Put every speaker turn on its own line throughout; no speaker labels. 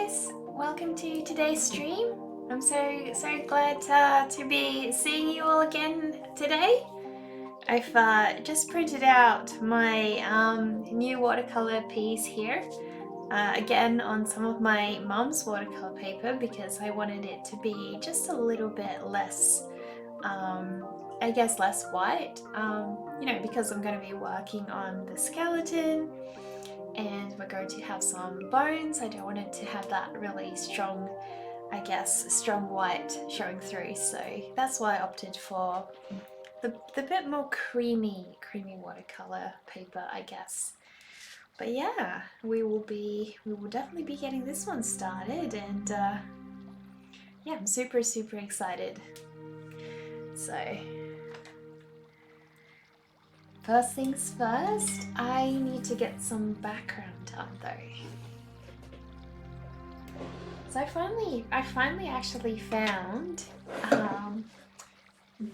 guys, welcome to today's stream. I'm so glad to be seeing you all again today. I've just printed out my new watercolor piece here, again on some of my mum's watercolor paper because I wanted it to be just a little bit less, I guess less white, you know, because I'm going to be working on the skeleton and we're going to have some bones. I don't want it to have that really strong, I guess, strong white showing through. So that's why I opted for the bit more creamy watercolor paper, I guess. But yeah, we will definitely be getting this one started, and yeah, I'm super excited. So first things first, I need to get some background done though. So I finally actually found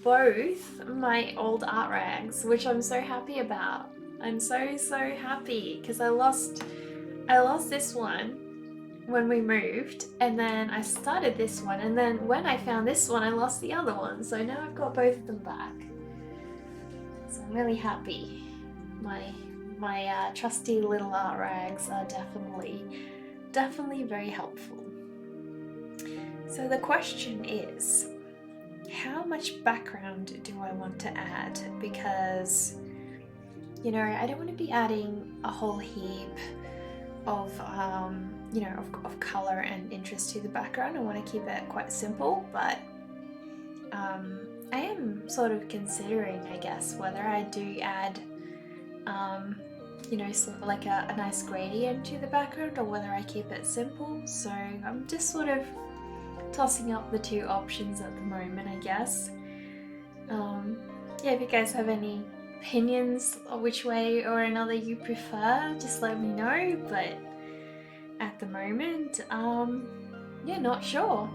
both my old art rags, which I'm so happy about. I'm so happy because I lost this one when we moved, and then I started this one, and then when I found this one I lost the other one, so now I've got both of them back. So I'm really happy. My trusty little art rags are definitely very helpful. So the question is, how much background do I want to add? Because, you know, I don't want to be adding a whole heap of you know, of color and interest to the background. I want to keep it quite simple, but I am sort of considering, I guess, whether I do add you know, like a nice gradient to the background, or whether I keep it simple. So I'm just sort of tossing up the two options at the moment, I guess. Yeah, if you guys have any opinions of which way or another you prefer, just let me know. But at the moment, yeah, not sure.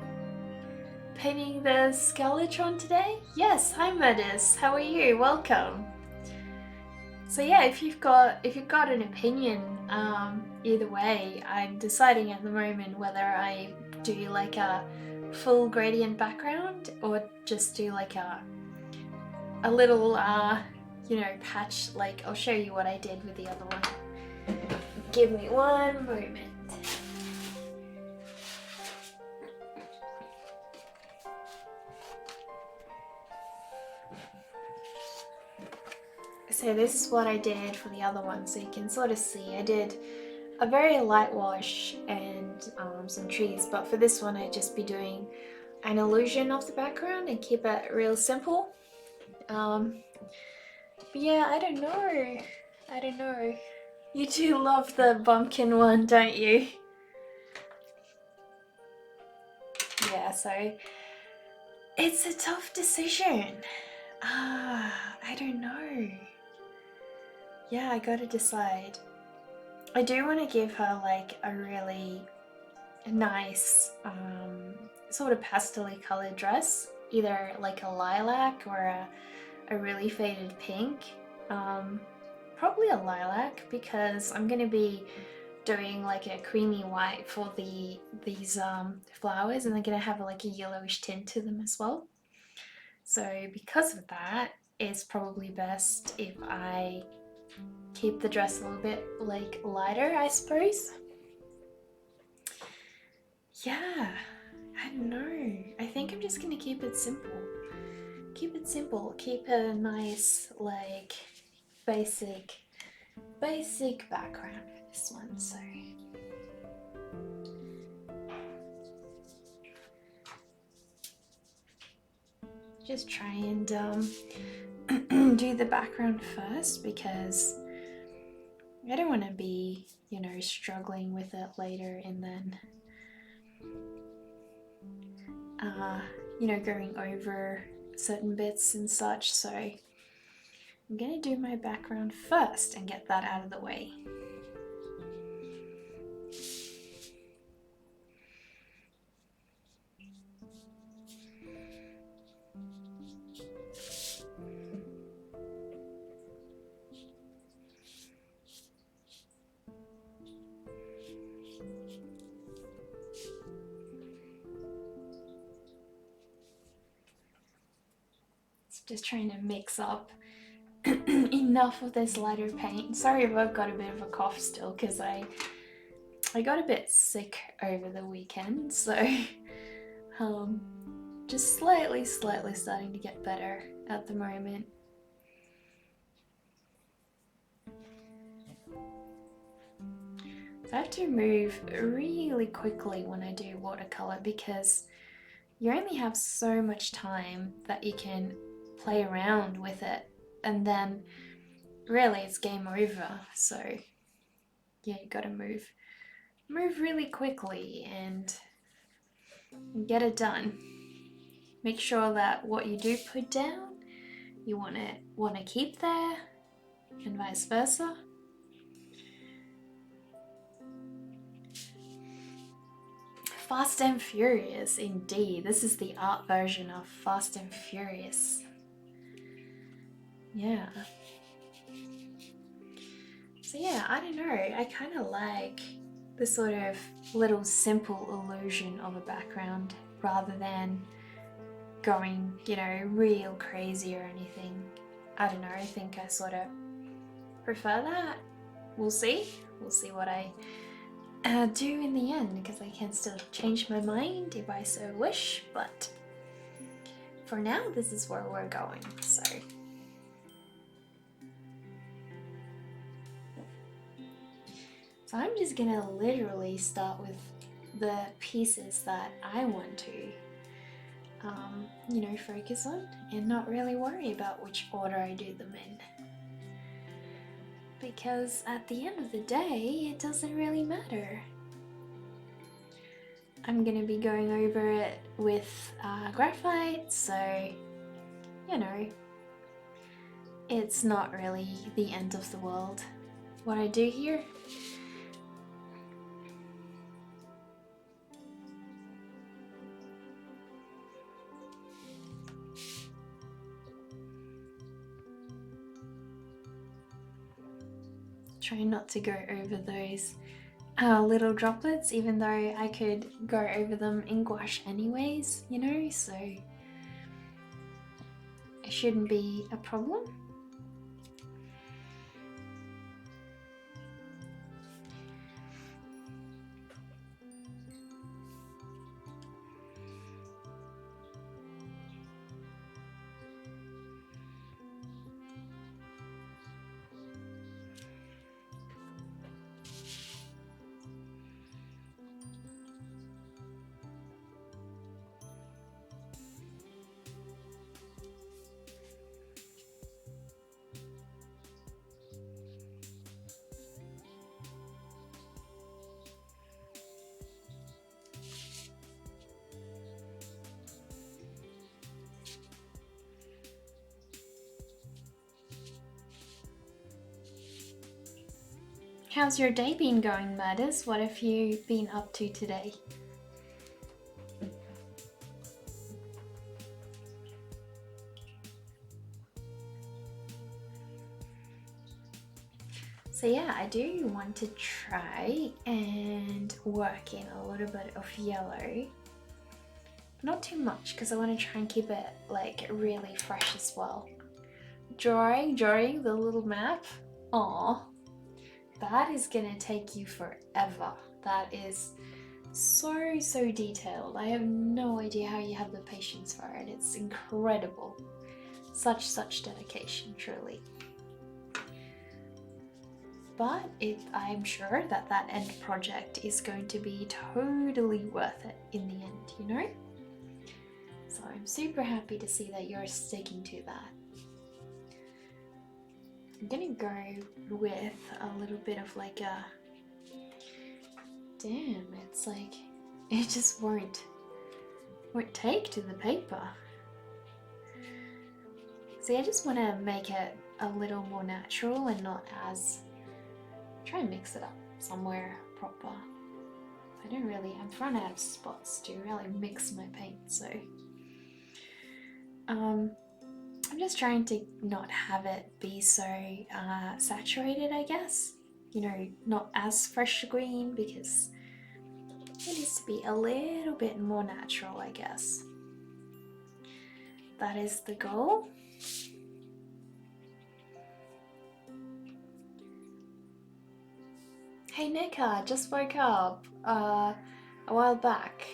Painting the Skeletron today? Yes, hi Metis, how are you? Welcome. So yeah, if you've got an opinion, either way, I'm deciding at the moment whether I do like a full gradient background or just do like a little you know, patch. Like, I'll show you what I did with the other one. Give me one moment. So this is what I did for the other one, so you can sort of see I did a very light wash and some trees, but for this one I'd just be doing an illusion of the background and keep it real simple. But yeah, I don't know. You do love the bumpkin one, don't you? Yeah, so it's a tough decision. I don't know. Yeah, I gotta decide. I do want to give her like a really nice sort of pastel-y colored dress, either like a lilac or a really faded pink. Probably a lilac, because I'm going to be doing like a creamy white for these flowers, and they're going to have like a yellowish tint to them as well. So because of that, it's probably best if I keep the dress a little bit like lighter, I suppose. Yeah, I don't know. I think I'm just gonna keep it simple. Keep it simple. Keep a nice, like, basic background for this one. So just try and do the background first, because I don't want to be, you know, struggling with it later and then you know, going over certain bits and such. So I'm gonna do my background first and get that out of the way. So just trying to mix up enough of this lighter paint. Sorry if I've got a bit of a cough still, because I got a bit sick over the weekend, so just slightly starting to get better at the moment. I have to move really quickly when I do watercolor, because you only have so much time that you can play around with it, and then really it's game over. So yeah, you gotta move really quickly and get it done. Make sure that what you do put down, you want to keep there, and vice versa. Fast and Furious, indeed. This is the art version of Fast and Furious. Yeah. So yeah, I don't know. I kind of like the sort of little simple illusion of a background rather than going, you know, real crazy or anything. I don't know. I think I sort of prefer that. We'll see. We'll see what I do in the end, because I can still change my mind if I so wish, but for now this is where we're going. So I'm just gonna literally start with the pieces that I want to you know, focus on, and not really worry about which order I do them in, because at the end of the day it doesn't really matter. I'm gonna be going over it with graphite, so you know, it's not really the end of the world what I do here. Try not to go over those little droplets, even though I could go over them in gouache anyways, you know, so it shouldn't be a problem. How's your day been going, Murders? What have you been up to today? So yeah, I do want to try and work in a little bit of yellow. Not too much, because I want to try and keep it like really fresh as well. Drawing the little map. Aww. That is gonna take you forever. That is so detailed. I have no idea how you have the patience for it. It's incredible. Such dedication, truly. But I'm sure that end project is going to be totally worth it in the end, you know? So I'm super happy to see that you're sticking to that. I'm gonna go with a little bit of like a... Damn, it's like, it just won't take to the paper. See, I just want to make it a little more natural and not as... Try and mix it up somewhere proper. I've run out of spots to really mix my paint, so... I'm just trying to not have it be so saturated, I guess. You know, not as fresh green, because it needs to be a little bit more natural, I guess. That is the goal. Hey Nika, just woke up a while back.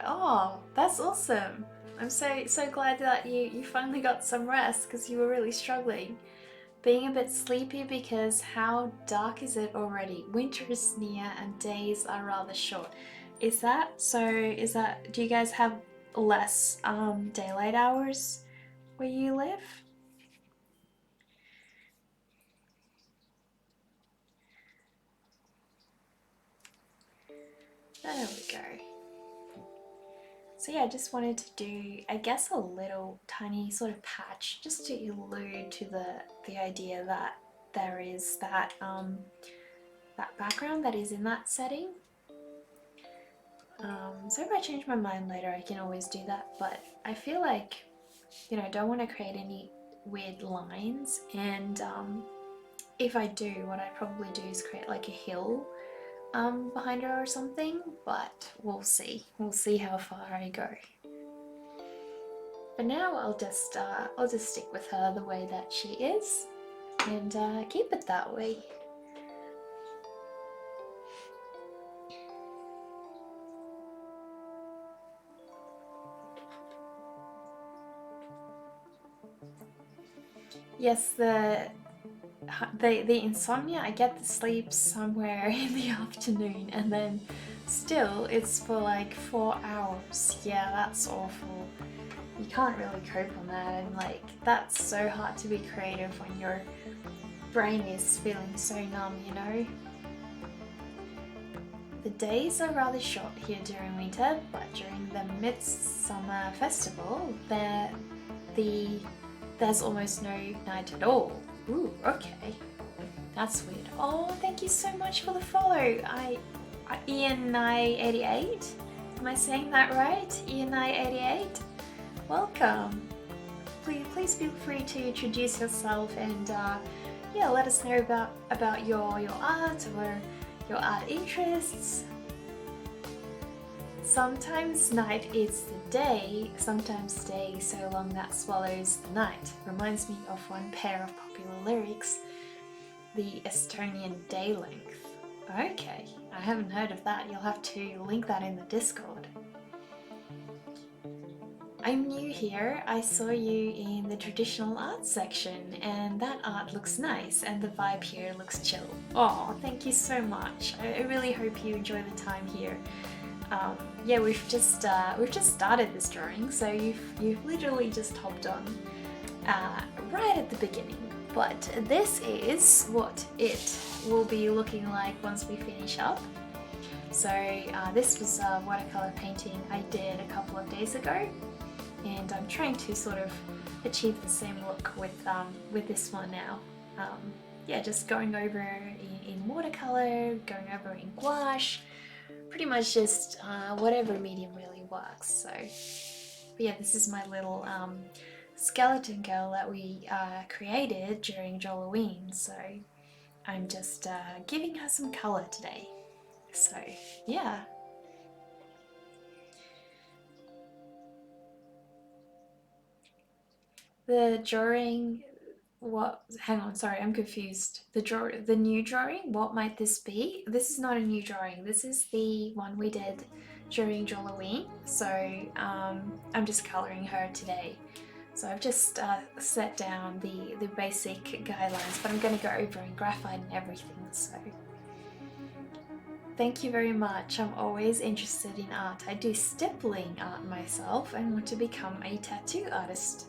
Oh, that's awesome. I'm so glad that you finally got some rest because you were really struggling. Being a bit sleepy because how dark is it already? Winter is near and days are rather short. Is that so? Do you guys have less daylight hours where you live? There we go. So yeah, I just wanted to do, I guess, a little tiny sort of patch just to allude to the idea that there is that background that is in that setting. So if I change my mind later, I can always do that. But I feel like, you know, I don't want to create any weird lines. And if I do, what I probably do is create like a hill behind her or something. But we'll see. We'll see how far I go. But now I'll just stick with her the way that she is, and keep it that way. Yes, the insomnia. I get the sleep somewhere in the afternoon, and then still it's for like 4 hours. Yeah, that's awful. You can't really cope on that, and like that's so hard to be creative when your brain is feeling so numb, you know? The days are rather short here during winter, but during the Midsummer Festival, there's almost no night at all. Ooh, okay. That's weird. Oh, thank you so much for the follow. Ian988? Am I saying that right? Ian988? Welcome. Please feel free to introduce yourself and yeah, let us know about your art or your art interests. Sometimes night is the day, sometimes day so long that swallows the night. Reminds me of one pair of popular lyrics, the Estonian day length. Okay, I haven't heard of that. You'll have to link that in the Discord. I'm new here. I saw you in the traditional art section and that art looks nice and the vibe here looks chill. Oh, thank you so much. I really hope you enjoy the time here. Yeah, we've just started this drawing, so you've literally just hopped on right at the beginning. But this is what it will be looking like once we finish up. So this was a watercolor painting I did a couple of days ago, and I'm trying to sort of achieve the same look with this one now. Yeah, just going over in watercolor, going over in gouache, pretty much just whatever medium really works. So, but yeah, this is my little skeleton girl that we created during Joloween. So I'm just giving her some color today. So yeah. The drawing, what, hang on, sorry, I'm confused. The new drawing, what might this be? This is not a new drawing. This is the one we did during Joloween. So I'm just coloring her today. So I've just set down the basic guidelines, but I'm going to go over in graphite and everything. So thank you very much. I'm always interested in art. I do stippling art myself and want to become a tattoo artist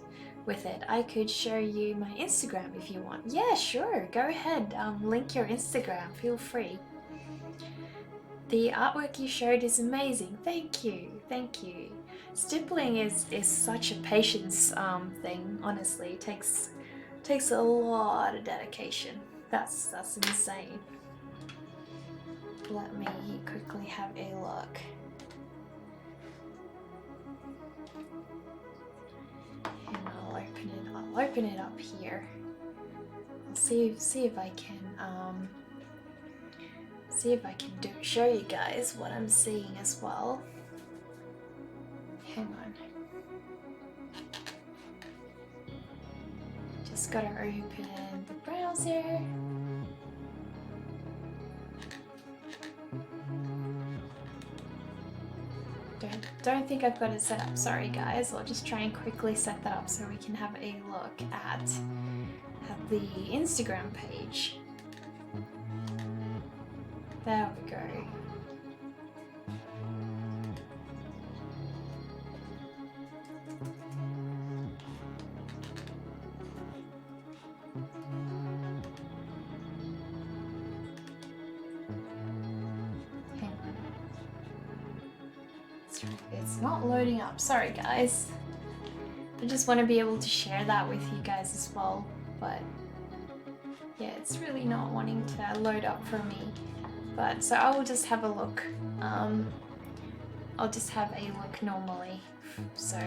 with it. I could show you my Instagram if you want. Yeah, sure, go ahead. Link your Instagram, feel free. The artwork you showed is amazing. Thank you, thank you. Stippling is such a patience thing, honestly. It takes a lot of dedication. That's insane. Let me quickly have a look. And I'll open it up here. I'll see if I can show you guys what I'm seeing as well. Hang on. Just gotta open the browser. Don't think I've got it set up. Sorry guys, I'll just try and quickly set that up so we can have a look at the Instagram page. There we go. It's not loading up. Sorry guys. I just want to be able to share that with you guys as well, but yeah, it's really not wanting to load up for me. But so I will just have a look. I'll just have a look normally. So,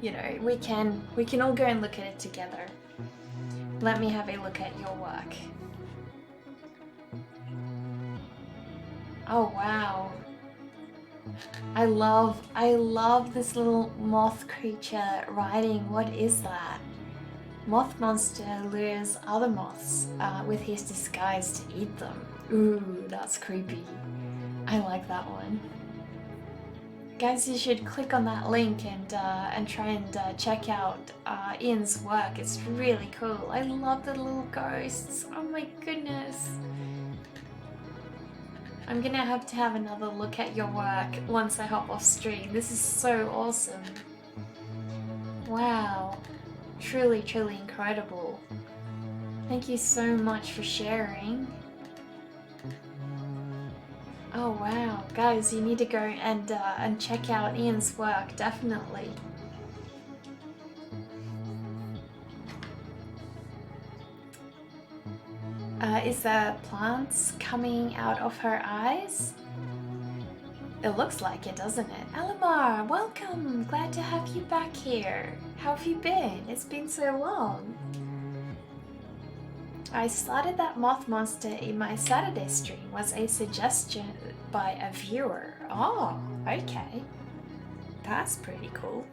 you know, we can all go and look at it together. Let me have a look at your work. Oh wow. I love this little moth creature riding. What is that? Moth monster lures other moths with his disguise to eat them. Ooh, that's creepy. I like that one. Guys, you should click on that link and try and check out Ian's work. It's really cool. I love the little ghosts. Oh my goodness. I'm gonna have to have another look at your work once I hop off stream. This is so awesome. Wow. Truly, truly incredible. Thank you so much for sharing. Oh wow, guys, you need to go and check out Ian's work, definitely. Is there plants coming out of her eyes? It looks like it, doesn't it? Elamar, welcome! Glad to have you back here. How have you been? It's been so long. I started that moth monster in my Saturday stream. Was a suggestion by a viewer. Oh, okay. That's pretty cool.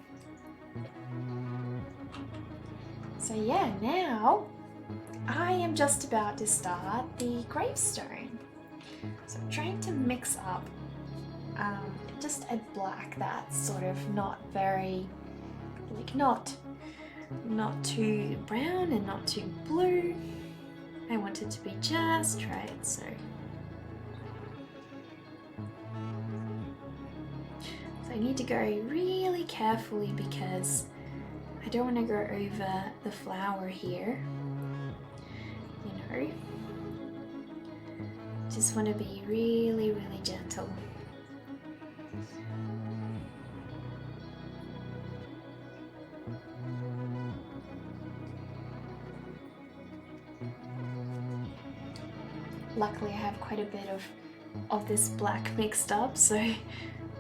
So yeah, now I am just about to start the gravestone. So I'm trying to mix up just a black that's sort of not very, like not too brown and not too blue. I want it to be just right, so I need to go really carefully because I don't want to go over the flower here, you know. Just want to be really, really gentle. Luckily I have quite a bit of this black mixed up, so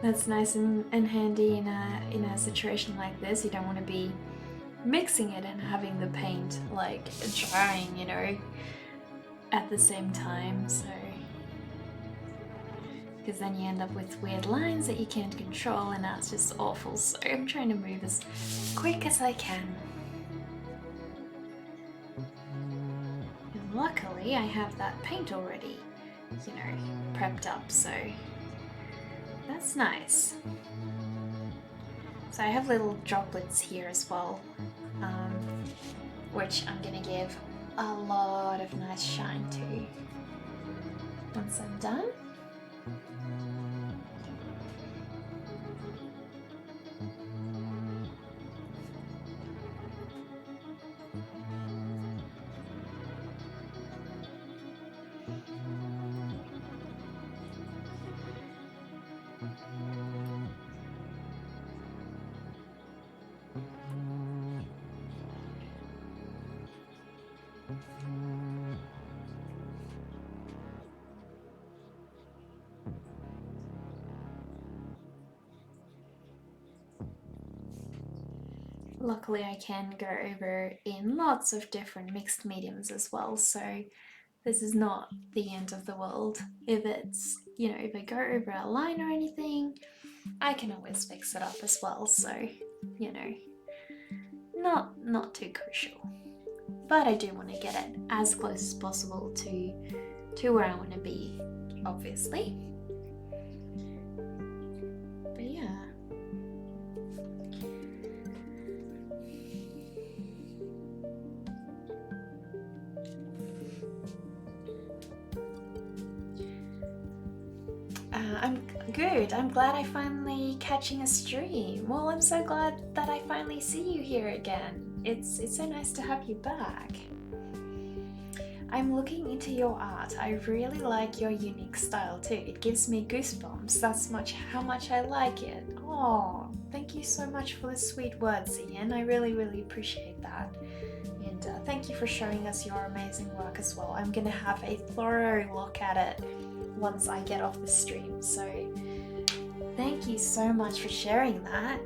that's nice and handy in a situation like this. You don't want to be mixing it and having the paint like drying, you know, at the same time, so because then you end up with weird lines that you can't control and that's just awful. So I'm trying to move as quick as I can. Luckily, I have that paint already, you know, prepped up, so that's nice. So I have little droplets here as well, which I'm gonna give a lot of nice shine to once I'm done. Luckily I can go over in lots of different mixed mediums as well, so this is not the end of the world. If it's, you know, if I go over a line or anything, I can always fix it up as well, so, you know, not too crucial. but I do want to get it as close as possible to where I want to be, obviously. But yeah. I'm good. I'm glad I finally catching a stream. Well, I'm so glad that I finally see you here again. It's so nice to have you back. I'm looking into your art. I really like your unique style too. It gives me goosebumps. That's how much I like it. Oh, thank you so much for the sweet words, Ian. I really, really appreciate that. And thank you for showing us your amazing work as well. I'm gonna have a thorough look at it once I get off the stream. So thank you so much for sharing that.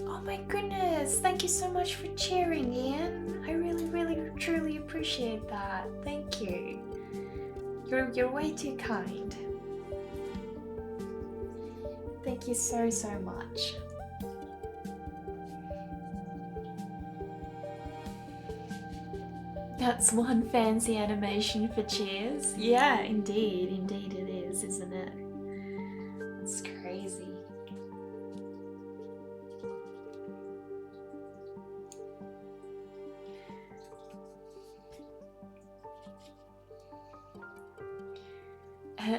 Oh my goodness, thank you so much for cheering, Ian. I really, really, truly appreciate that. Thank you. You're way too kind. Thank you so, so much. That's one fancy animation for cheers. Yeah, indeed it is, isn't it? It's crazy.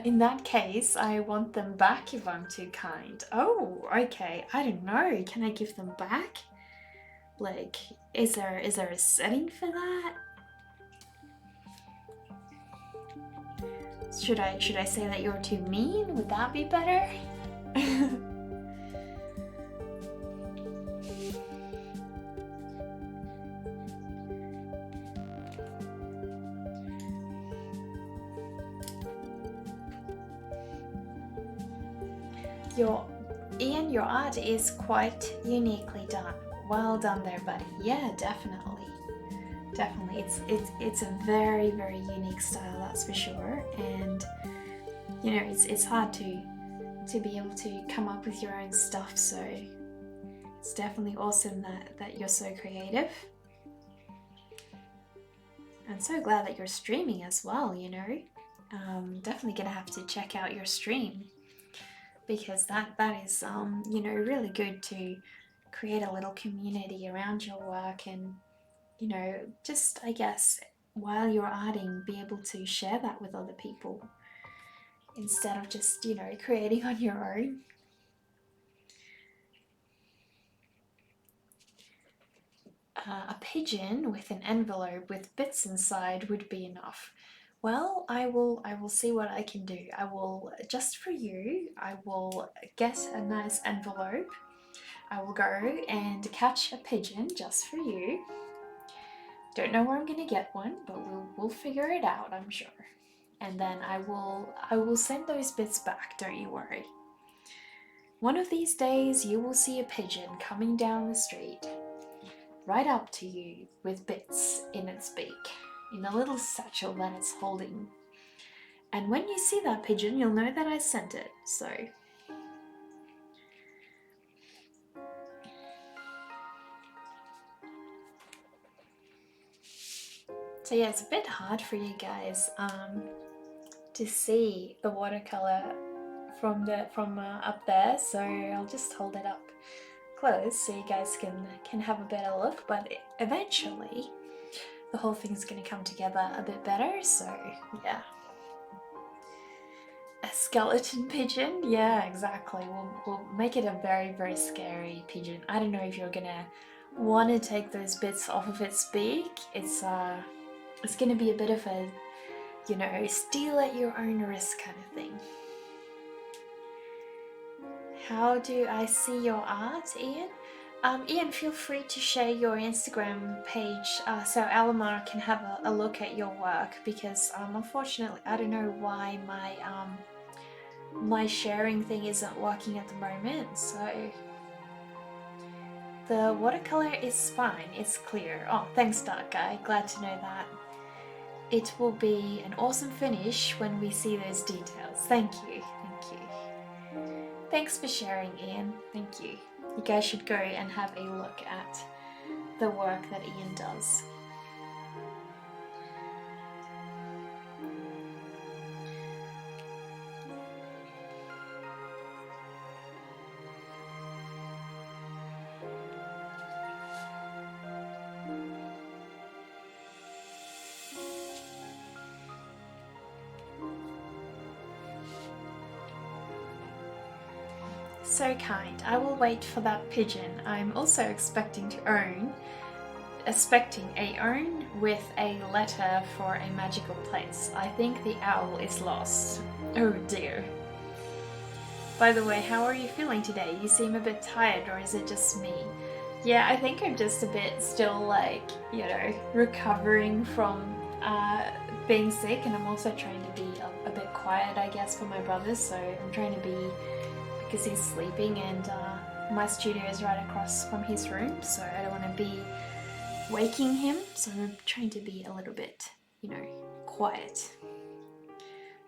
In that case, I want them back if I'm too kind. Oh, okay. I don't know. Can I give them back? Like, is there a setting for that? Should I say that you're too mean? Would that be better? Ian, your art is quite uniquely done. Well done there, buddy. Yeah, definitely. Definitely. It's a very, very unique style, that's for sure. And you know, it's hard to be able to come up with your own stuff, so it's definitely awesome that you're so creative. I'm so glad that you're streaming as well, you know. Definitely gonna have to check out your stream, because that is you know, really good to create a little community around your work, and you know, just I guess while you're arting, be able to share that with other people instead of just, you know, creating on your own. A pigeon with an envelope with bits inside would be enough. Well, I will see what I can do. I will, just for you, I will get a nice envelope. I will go and catch a pigeon just for you. Don't know where I'm gonna get one, but we'll figure it out, I'm sure. And then I will send those bits back, don't you worry. One of these days you will see a pigeon coming down the street, right up to you with bits in its beak, in a little satchel that it's holding. And when you see that pigeon, you'll know that I sent it, so. So yeah, it's a bit hard for you guys to see the watercolor from up there, so I'll just hold it up close so you guys can have a better look, but eventually the whole thing's going to come together a bit better, so yeah. A skeleton pigeon? Yeah, exactly. We'll make it a very, very scary pigeon. I don't know if you're gonna want to take those bits off of its beak. It's gonna be a bit of a, you know, steal at your own risk kind of thing. How do I see your art, Ian? Ian, feel free to share your Instagram page so Alamar can have a look at your work, because unfortunately I don't know why my sharing thing isn't working at the moment, so the watercolor is fine, it's clear. Oh, thanks Dark Guy, glad to know that. It will be an awesome finish when we see those details. Thank you, thank you. Thanks for sharing, Ian, thank you. You guys should go and have a look at the work that Ian does. So kind. I will wait for that pigeon. I'm also expecting a urn with a letter for a magical place. I think the owl is lost. Oh dear. By the way, how are you feeling today? You seem a bit tired, or is it just me? Yeah, I think I'm just a bit still like, recovering from being sick, and I'm also trying to be a bit quiet, I guess, for my brother. So I'm trying to be, because he's sleeping, and my studio is right across from his room, so I don't want to be waking him. So I'm trying to be a little bit, quiet,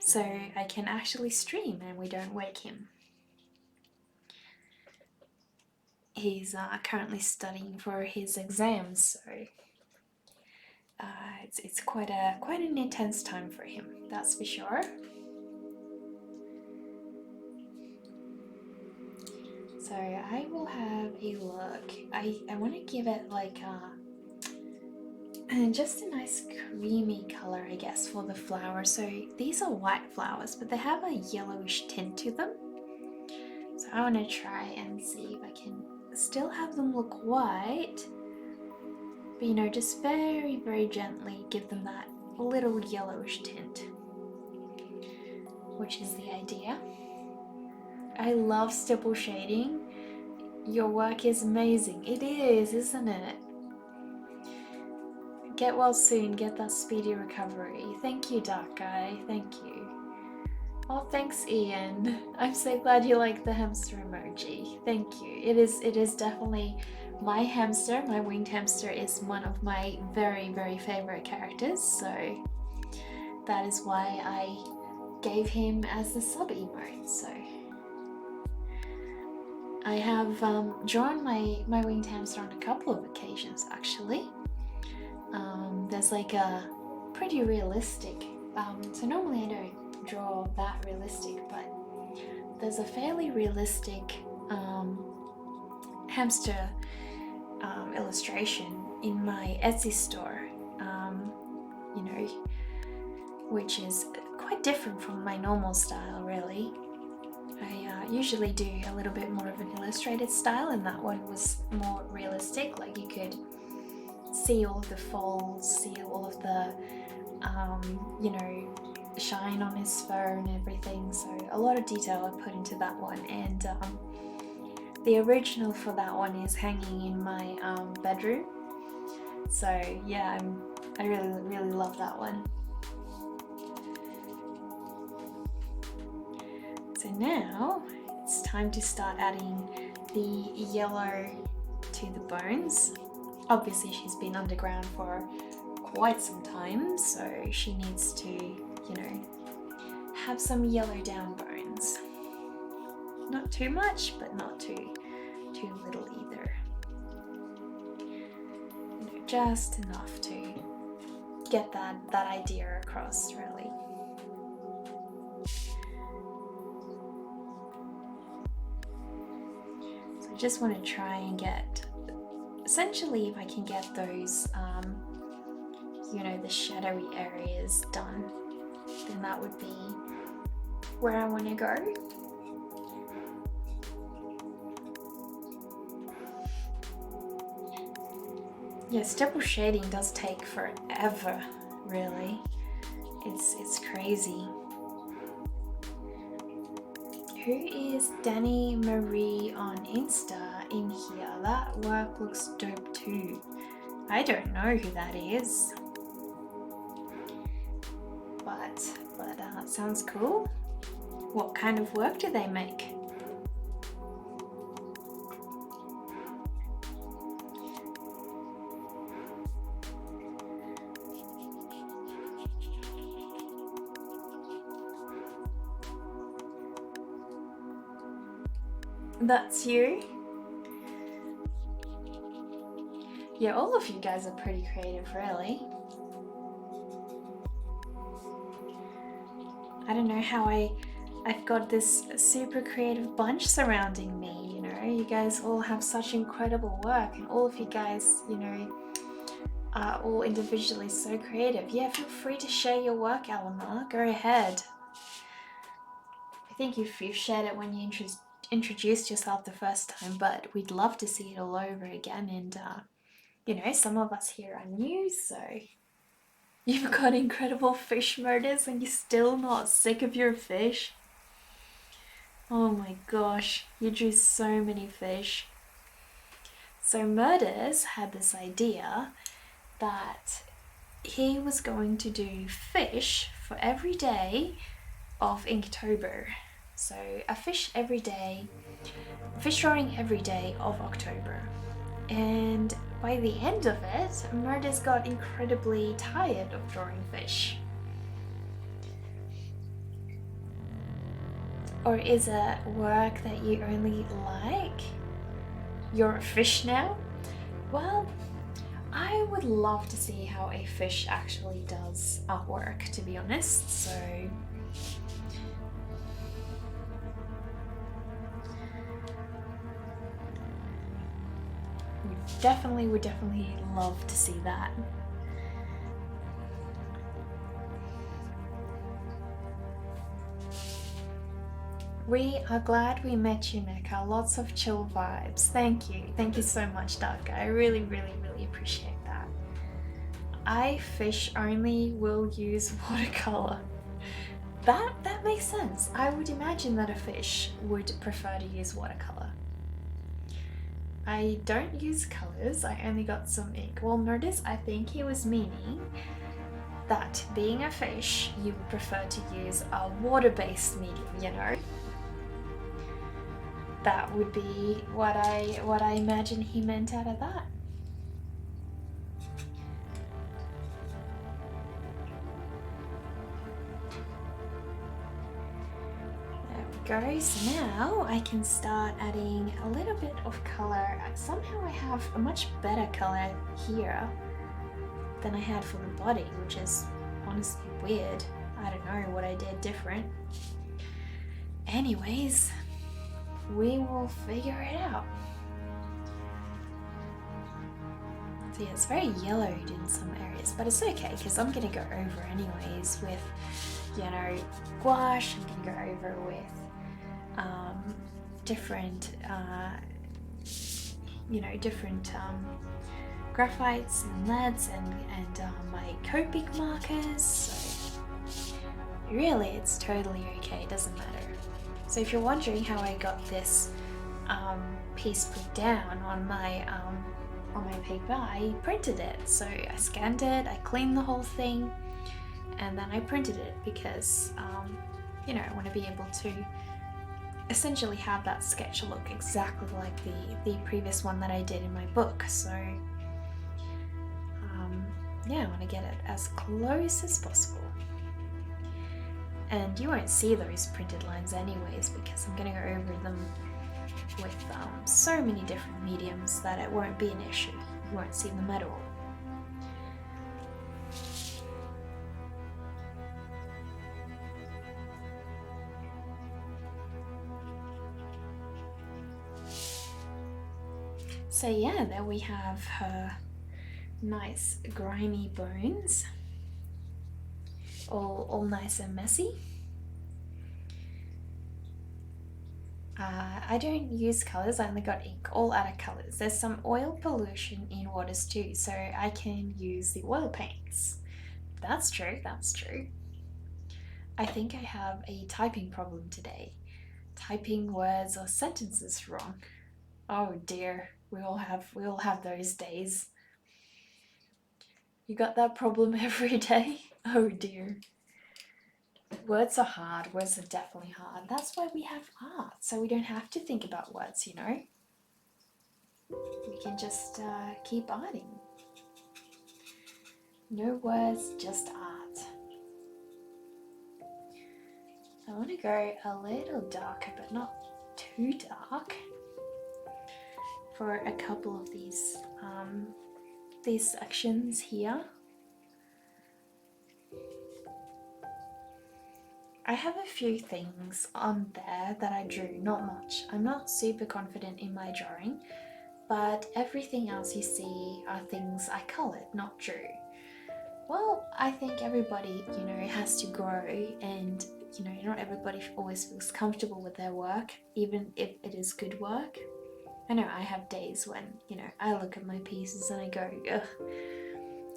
so I can actually stream and we don't wake him. He's currently studying for his exams, so it's quite an intense time for him, that's for sure. So I will have a look. I want to give it like just a nice creamy color, I guess, for the flowers. So these are white flowers, but they have a yellowish tint to them. So I want to try and see if I can still have them look white, but just very, very gently give them that little yellowish tint, which is the idea. I love stipple shading. Your work is amazing. It is, isn't it? Get well soon, get that speedy recovery. Thank you, Dark Guy, thank you. Oh, thanks, Ian. I'm so glad you like the hamster emoji. Thank you. It is definitely my hamster. My winged hamster is one of my very, very favorite characters. So that is why I gave him as the sub emote. So I have drawn my winged hamster on a couple of occasions, actually. There's like a pretty realistic. So normally I don't draw that realistic, but there's a fairly realistic hamster illustration in my Etsy store, which is quite different from my normal style, really. I usually do a little bit more of an illustrated style, and that one was more realistic, like you could see all of the folds, see all of the shine on his fur and everything. So a lot of detail I put into that one, and the original for that one is hanging in my bedroom. So yeah, I really, really love that one. So now it's time to start adding the yellow to the bones. Obviously she's been underground for quite some time, so she needs to, have some yellow down bones. Not too much, but not too little either. Just enough to get that idea across, really. So I just want to try and get, essentially, if I can get those, the shadowy areas done, then that would be where I want to go. Yeah, stipple shading does take forever, really. It's crazy. Who is Danny Marie on Insta in here? That work looks dope too. I don't know who that is, but sounds cool. What kind of work do they make? That's you? Yeah, all of you guys are pretty creative, really. I don't know how I've got this super creative bunch surrounding me, you know. You guys all have such incredible work, and all of you guys, you know, are all individually so creative. Yeah, feel free to share your work, Eleanor. Go ahead. I think you've shared it when you introduced yourself the first time, but we'd love to see it all over again. And, you know, some of us here are new, so you've got incredible fish murders and you're still not sick of your fish. Oh my gosh, you drew so many fish. So Murders had this idea that he was going to do fish for every day of Inktober. So a fish every day, fish drawing every day of October. And by the end of it, Murders got incredibly tired of drawing fish. Or is it work that you only like? You're a fish now? Well, I would love to see how a fish actually does artwork, to be honest, so would definitely love to see that. We are glad we met you, Mecca. Lots of chill vibes. Thank you. Thank you so much, Dark. I really, really, really appreciate that. I fish only will use watercolor. That makes sense. I would imagine that a fish would prefer to use watercolor. I don't use colors, I only got some ink. Well, notice I think he was meaning that being a fish, you would prefer to use a water-based medium, you know? That would be what I imagine he meant out of that. There we go. So now I can start adding a little bit of color. Somehow I have a much better color here than I had for the body, which is honestly weird. I don't know what I did different. Anyways, we will figure it out. So yeah, it's very yellowed in some areas, but it's okay because I'm gonna go over anyways with, you know, gouache. I'm gonna go over with different, you know, different graphites and leads and my Copic markers. So really, it's totally okay. It doesn't matter. So if you're wondering how I got this piece put down on my paper, I printed it. So I scanned it, I cleaned the whole thing, and then I printed it because you know, I want to be able to essentially have that sketch look exactly like the previous one that I did in my book. So yeah, I want to get it as close as possible. And you won't see those printed lines anyways because I'm going to go over them with so many different mediums that it won't be an issue. You won't see them at all. So yeah, there we have her nice grimy bones, all nice and messy. I don't use colors, I only got ink, all out of colors. There's some oil pollution in waters too, so I can use the oil paints. That's true, that's true. I think I have a typing problem today. Typing words or sentences wrong. Oh dear, we all have those days. You got that problem every day? Oh dear. Words are hard. Words are definitely hard. That's why we have art, so we don't have to think about words, you know? We can just keep arting. No words, just art. I want to go a little darker, but not too dark for a couple of these these sections here. I have a few things on there that I drew, not much. I'm not super confident in my drawing, but everything else you see are things I colored, not drew. Well, I think everybody, has to grow, and not everybody always feels comfortable with their work, even if it is good work. I know I have days when, I look at my pieces and I go, ugh,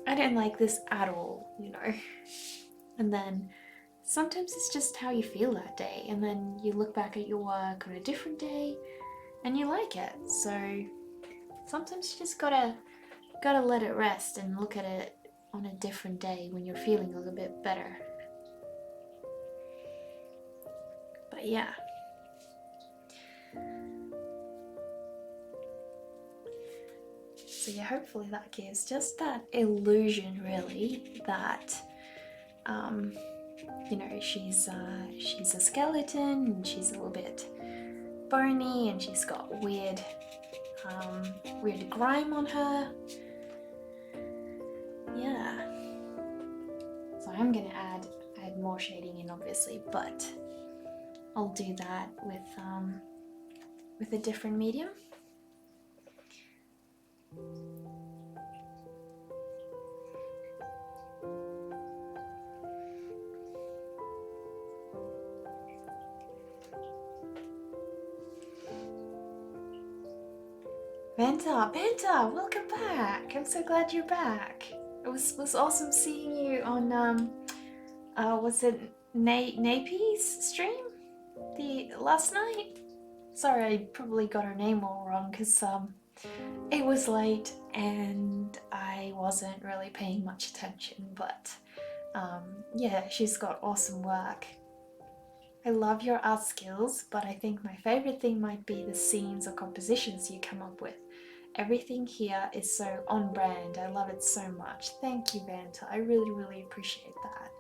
I don't like this at all, And then sometimes it's just how you feel that day, and then you look back at your work on a different day and you like it. So sometimes you just gotta let it rest and look at it on a different day when you're feeling a little bit better. But yeah. So yeah, hopefully that gives just that illusion, really, that she's a skeleton and she's a little bit bony and she's got weird grime on her. Yeah. So I'm gonna add more shading in, obviously, but I'll do that with a different medium. Vanta, welcome back. I'm so glad you're back. It was awesome seeing you on was it Napi's stream the last night? Sorry, I probably got her name all wrong because it was late and I wasn't really paying much attention, but yeah, she's got awesome work. I love your art skills, but I think my favorite thing might be the scenes or compositions you come up with. Everything here is so on brand. I love it so much. Thank you, Vanta. I really, really appreciate that.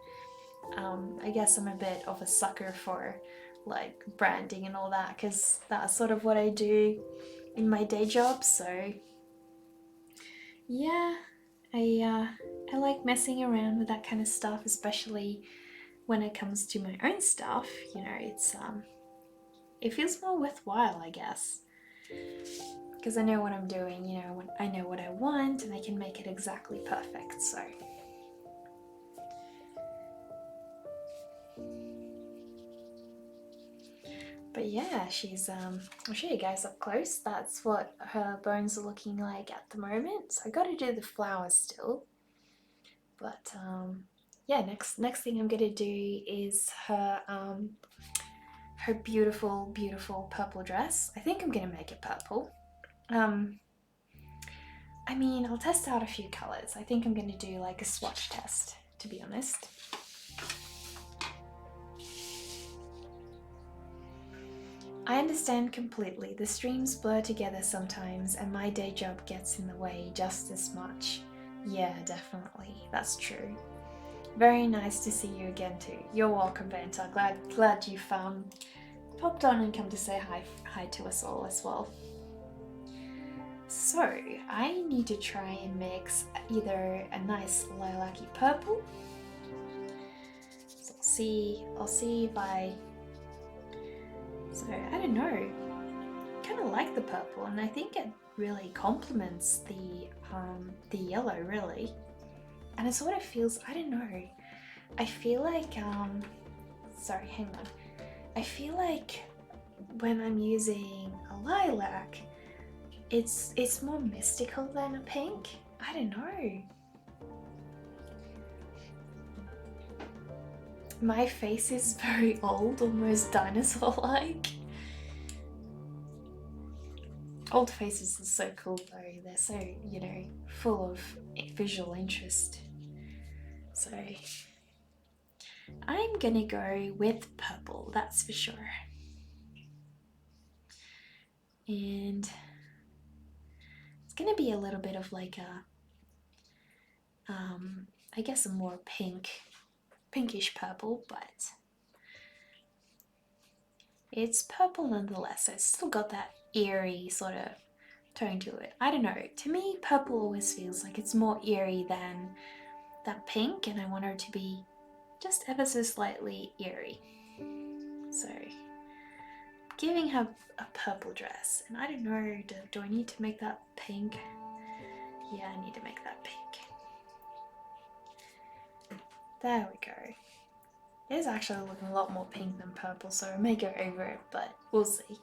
I guess I'm a bit of a sucker for like branding and all that because that's sort of what I do in my day job. So yeah, I like messing around with that kind of stuff, especially when it comes to my own stuff. It feels more worthwhile, I guess, because I know what I'm doing. I know what I want and I can make it exactly perfect. So but yeah, she's I'll show you guys up close. That's what her bones are looking like at the moment. So I got to do the flowers still, but yeah, next thing I'm gonna do is her beautiful purple dress. I think I'm gonna make it purple. I mean, I'll test out a few colors. I think I'm gonna do like a swatch test, to be honest. I understand completely. The streams blur together sometimes and my day job gets in the way just as much. Yeah, definitely. That's true. Very nice to see you again too. You're welcome, Vanta. Glad you've popped on and come to say hi to us all as well. So I need to try and mix either a nice lilac-y purple. So I'll see if so I don't know. I kind of like the purple, and I think it really complements the yellow, really. And it sort of feels, I don't know. I feel like sorry, hang on. I feel like when I'm using a lilac, it's more mystical than a pink. I don't know. My face is very old, almost dinosaur-like. Old faces are so cool though. They're so, full of visual interest. So I'm gonna go with purple, that's for sure. And it's gonna be a little bit of like a, I guess a more pinkish purple, but it's purple nonetheless. So it's still got that eerie sort of tone to it. I don't know. To me, purple always feels like it's more eerie than that pink, and I want her to be just ever so slightly eerie. So, giving her a purple dress, and I don't know, do I need to make that pink? Yeah, I need to make that pink. There we go. It is actually looking a lot more pink than purple, so I may go over it, but we'll see.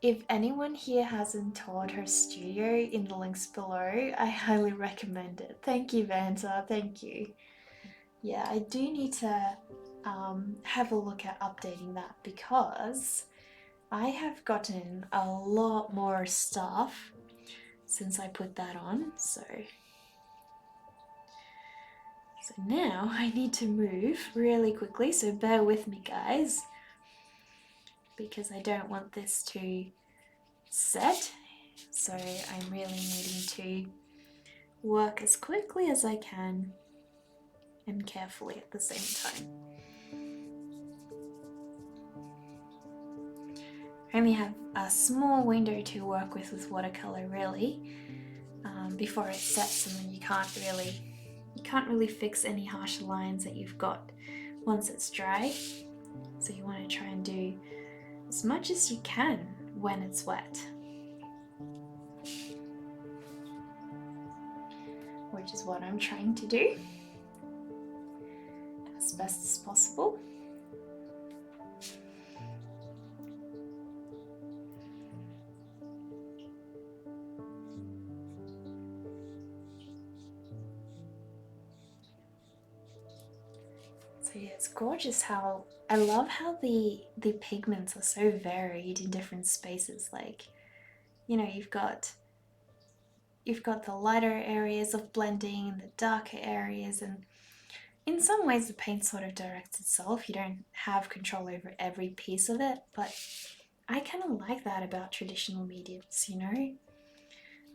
If anyone here hasn't toured her studio, in the links below, I highly recommend it. Thank you, Vanta, thank you. Yeah, I do need to have a look at updating that because I have gotten a lot more stuff since I put that on, so now I need to move really quickly, so bear with me guys, because I don't want this to set, so I'm really needing to work as quickly as I can and carefully at the same time. I only have a small window to work with watercolor really, before it sets, and then you can't really fix any harsh lines that you've got once it's dry. So you want to try and do as much as you can when it's wet, which is what I'm trying to do as best as possible. So yeah, it's gorgeous how, I love how the pigments are so varied in different spaces. Like, you know, you've got the lighter areas of blending and the darker areas, and in some ways the paint sort of directs itself. You don't have control over every piece of it, but I kind of like that about traditional mediums, you know?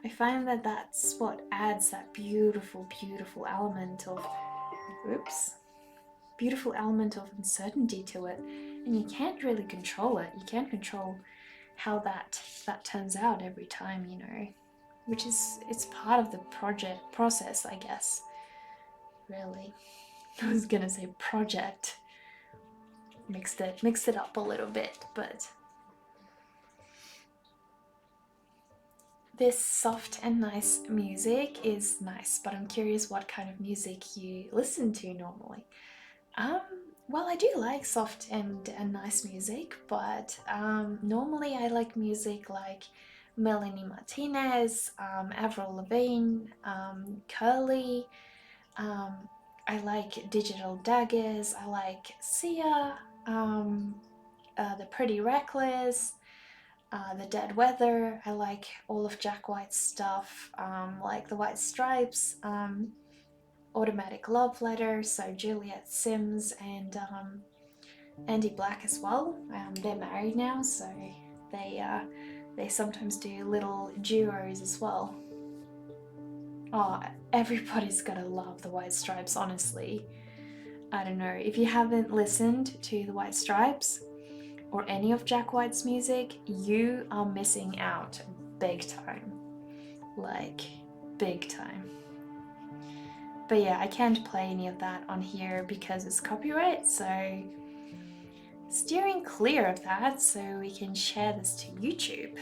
I find that that's what adds that beautiful, beautiful element of, beautiful element of uncertainty to it, and you can't really control it. You can't control how that turns out every time, you know, which is, it's part of the process, I guess, really. I was gonna say project, mixed it up a little bit, but this soft and nice music is nice, but I'm curious what kind of music you listen to normally. Well, I do like soft and nice music, but normally I like music like Melanie Martinez, Avril Lavigne, Curly. I like Digital Daggers. I like Sia, The Pretty Reckless, The Dead Weather. I like all of Jack White's stuff, like The White Stripes, Automatic Love Letter, so Juliet Sims and Andy Black as well. They're married now, so they sometimes do little duos as well. Oh, everybody's gotta love The White Stripes, honestly. I don't know, if you haven't listened to The White Stripes or any of Jack White's music, you are missing out big time. Like, big time. But yeah, I can't play any of that on here because it's copyright, so steering clear of that so we can share this to YouTube.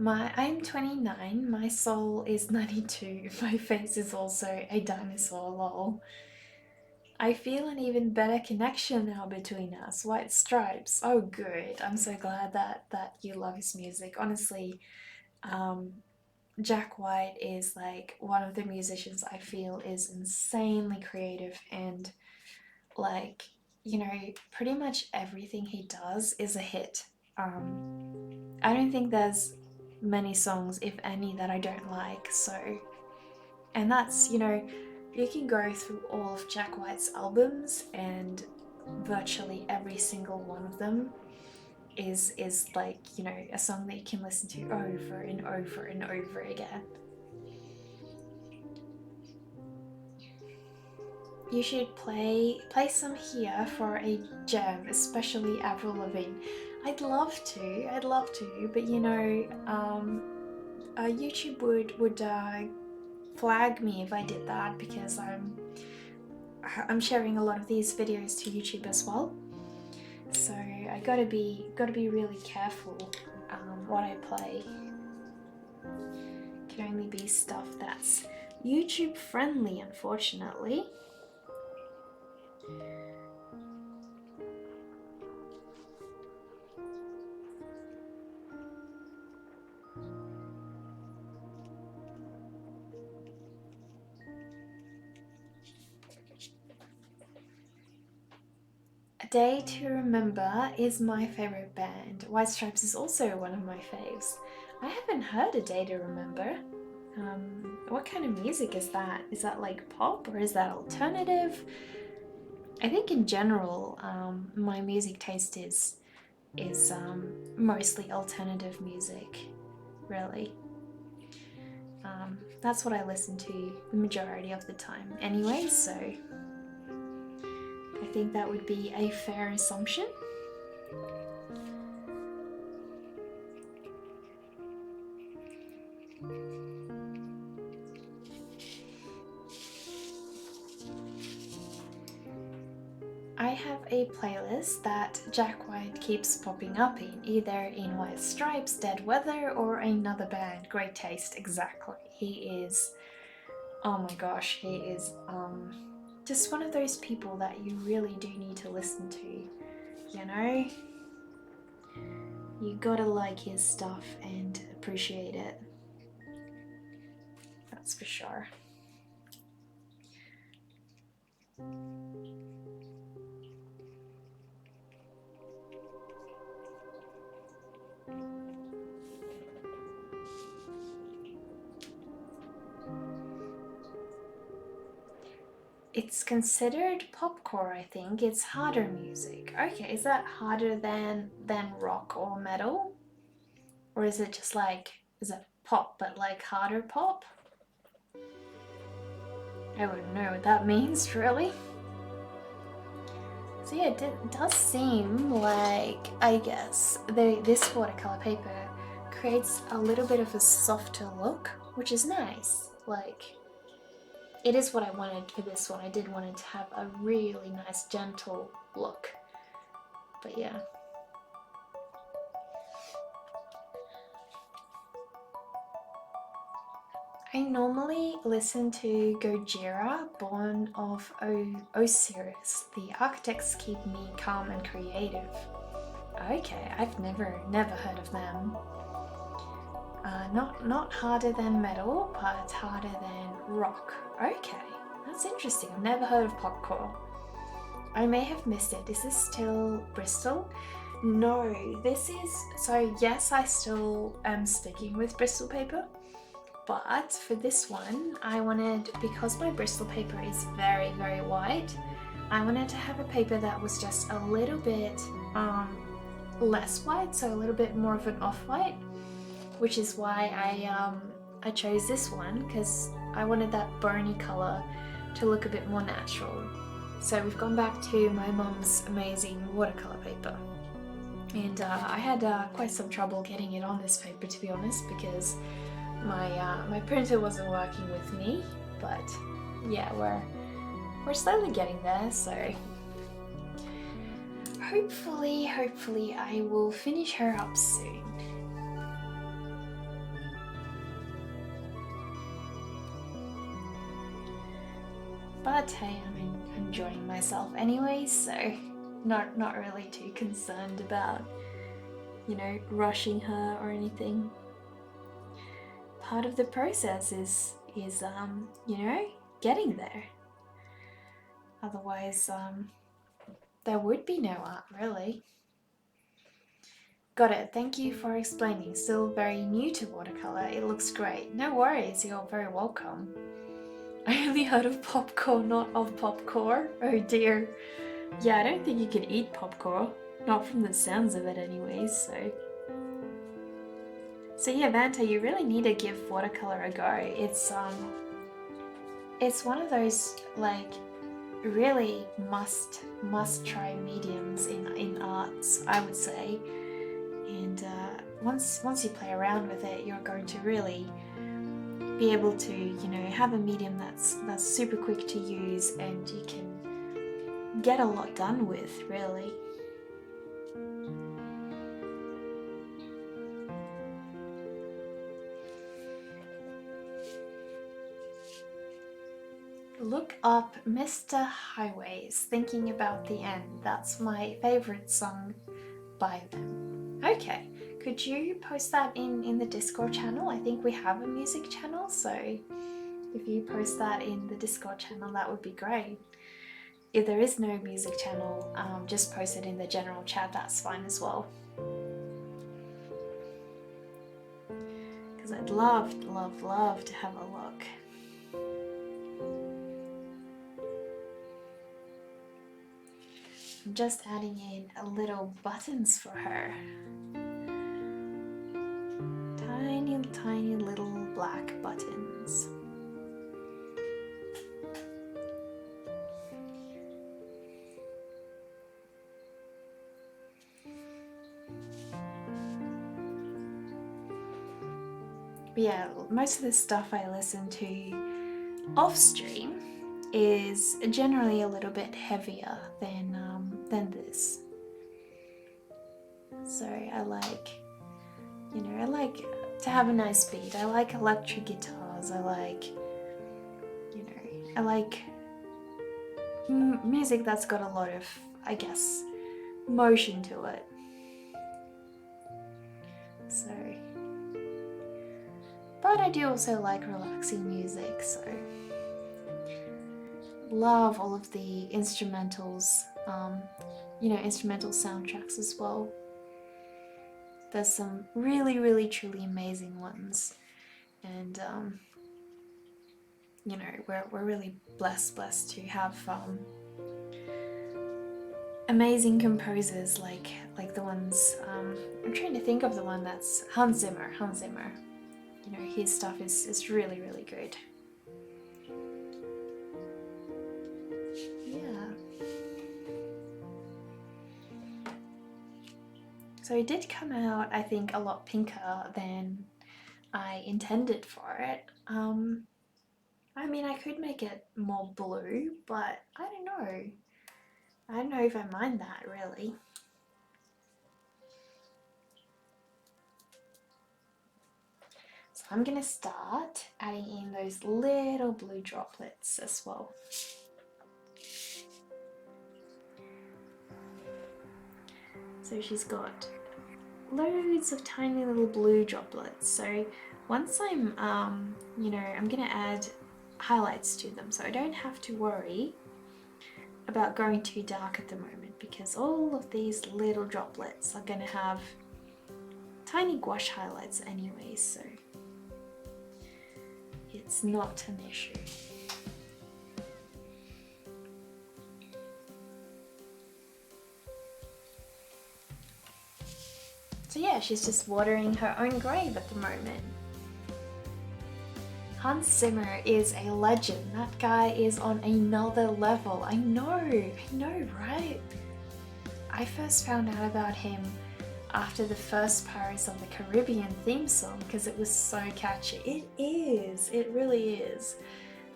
I'm 29, my soul is 92, my face is also a dinosaur, lol. I feel an even better connection now between us. White Stripes, oh good, I'm so glad that you love his music. Honestly, Jack White is like one of the musicians I feel is insanely creative, and like, you know, pretty much everything he does is a hit. I don't think there's many songs, if any, that I don't like, so, and that's, you know, you can go through all of Jack White's albums and virtually every single one of them is like, you know, a song that you can listen to over and over and over again. you should play some here for a jam, especially Avril Lavigne. I'd love to, but you know, YouTube would flag me if I did that because I'm sharing a lot of these videos to YouTube as well. So I gotta be really careful what I play. Can only be stuff that's YouTube friendly, unfortunately. A Day to Remember is my favourite band. White Stripes is also one of my faves. I haven't heard A Day to Remember. What kind of music is that? Is that like pop or is that alternative? I think in general, my music taste is mostly alternative music, really. That's what I listen to the majority of the time anyway, so I think that would be a fair assumption. I have a playlist that Jack White keeps popping up in, either in White Stripes, Dead Weather, or another band. Great taste, exactly. He is, oh my gosh, he is just one of those people that you really do need to listen to, you know? You gotta like his stuff and appreciate it. That's for sure. It's considered popcore, I think. It's harder music. Okay, is that harder than rock or metal? Or is it just like, is it pop but like harder pop? I wouldn't know what that means, really. So yeah, it does seem like, I guess, this watercolor paper creates a little bit of a softer look, which is nice. Like, it is what I wanted for this one. I did want it to have a really nice, gentle look. But yeah. I normally listen to Gojira, Born of Osiris. The architects keep me calm and creative. Okay, I've never heard of them. Not harder than metal, but harder than rock. Okay, that's interesting. I've never heard of popcore. I may have missed it. Is this still Bristol? No, this is, so yes, I still am sticking with Bristol paper, but for this one, I wanted, because my Bristol paper is very, very white, I wanted to have a paper that was just a little bit less white, so a little bit more of an off-white, which is why I chose this one, because I wanted that bony colour to look a bit more natural. So we've gone back to my mum's amazing watercolour paper. And I had quite some trouble getting it on this paper, to be honest, because my printer wasn't working with me. But yeah, we're slowly getting there, so hopefully I will finish her up soon. But hey, I'm enjoying myself anyway, so not really too concerned about, you know, rushing her or anything. Part of the process is you know, getting there. Otherwise, there would be no art, really. Got it. Thank you for explaining. Still very new to watercolor. It looks great. No worries. You're very welcome. I only heard of popcorn, not of popcorn. Oh dear. Yeah, I don't think you can eat popcorn. Not from the sounds of it anyways, so. So yeah, Vanta, you really need to give watercolor a go. It's one of those, like, really must try mediums in arts, I would say. And once you play around with it, you're going to really be able to, you know, have a medium that's super quick to use and you can get a lot done with, really. Look up Mr. Highways, Thinking About the End. That's my favourite song by them. Okay, could you post that in the Discord channel? I think we have a music channel, so if you post that in the Discord channel, that would be great. If there is no music channel, just post it in the general chat, that's fine as well. Because I'd love to have a look. I'm just adding in a little buttons for her. Tiny little black buttons. But yeah, most of the stuff I listen to off stream is generally a little bit heavier than this. So I like, you know, I like to have a nice beat. I like electric guitars. I like, you know, I like music that's got a lot of, I guess, motion to it. So, but I do also like relaxing music, so love all of the instrumentals, you know, instrumental soundtracks as well. There's some really truly amazing ones, and you know, we're really blessed to have amazing composers like the ones, I'm trying to think of the one that's Hans Zimmer. You know, his stuff is really good. Yeah. So it did come out, I think, a lot pinker than I intended for it. I mean, I could make it more blue, but I don't know. I don't know if I mind that, really. So I'm gonna start adding in those little blue droplets as well. So she's got loads of tiny little blue droplets. So once I'm, you know, I'm gonna add highlights to them, so I don't have to worry about going too dark at the moment, because all of these little droplets are gonna have tiny gouache highlights anyway, so it's not an issue. So yeah, she's just watering her own grave at the moment. Hans Zimmer is a legend. That guy is on another level. I know, right? I first found out about him after the first Pirates of the Caribbean theme song because it was so catchy. It really is.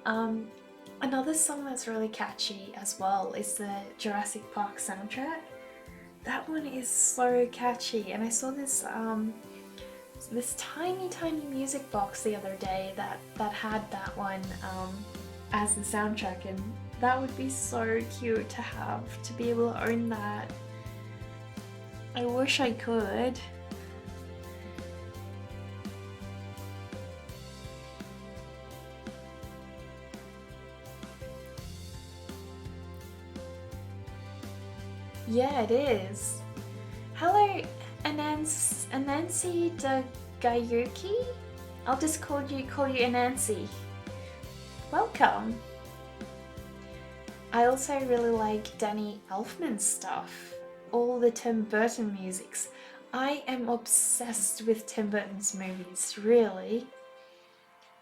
Another song that's really catchy as well is the Jurassic Park soundtrack. That one is so catchy, and I saw this this tiny music box the other day that had that one as the soundtrack, and that would be so cute to have, to be able to own that. I wish I could. Yeah, it is. Hello, Anansi Dagayuki? I'll just call you Anansi. Welcome. I also really like Danny Elfman's stuff. All the Tim Burton musics. I am obsessed with Tim Burton's movies, really.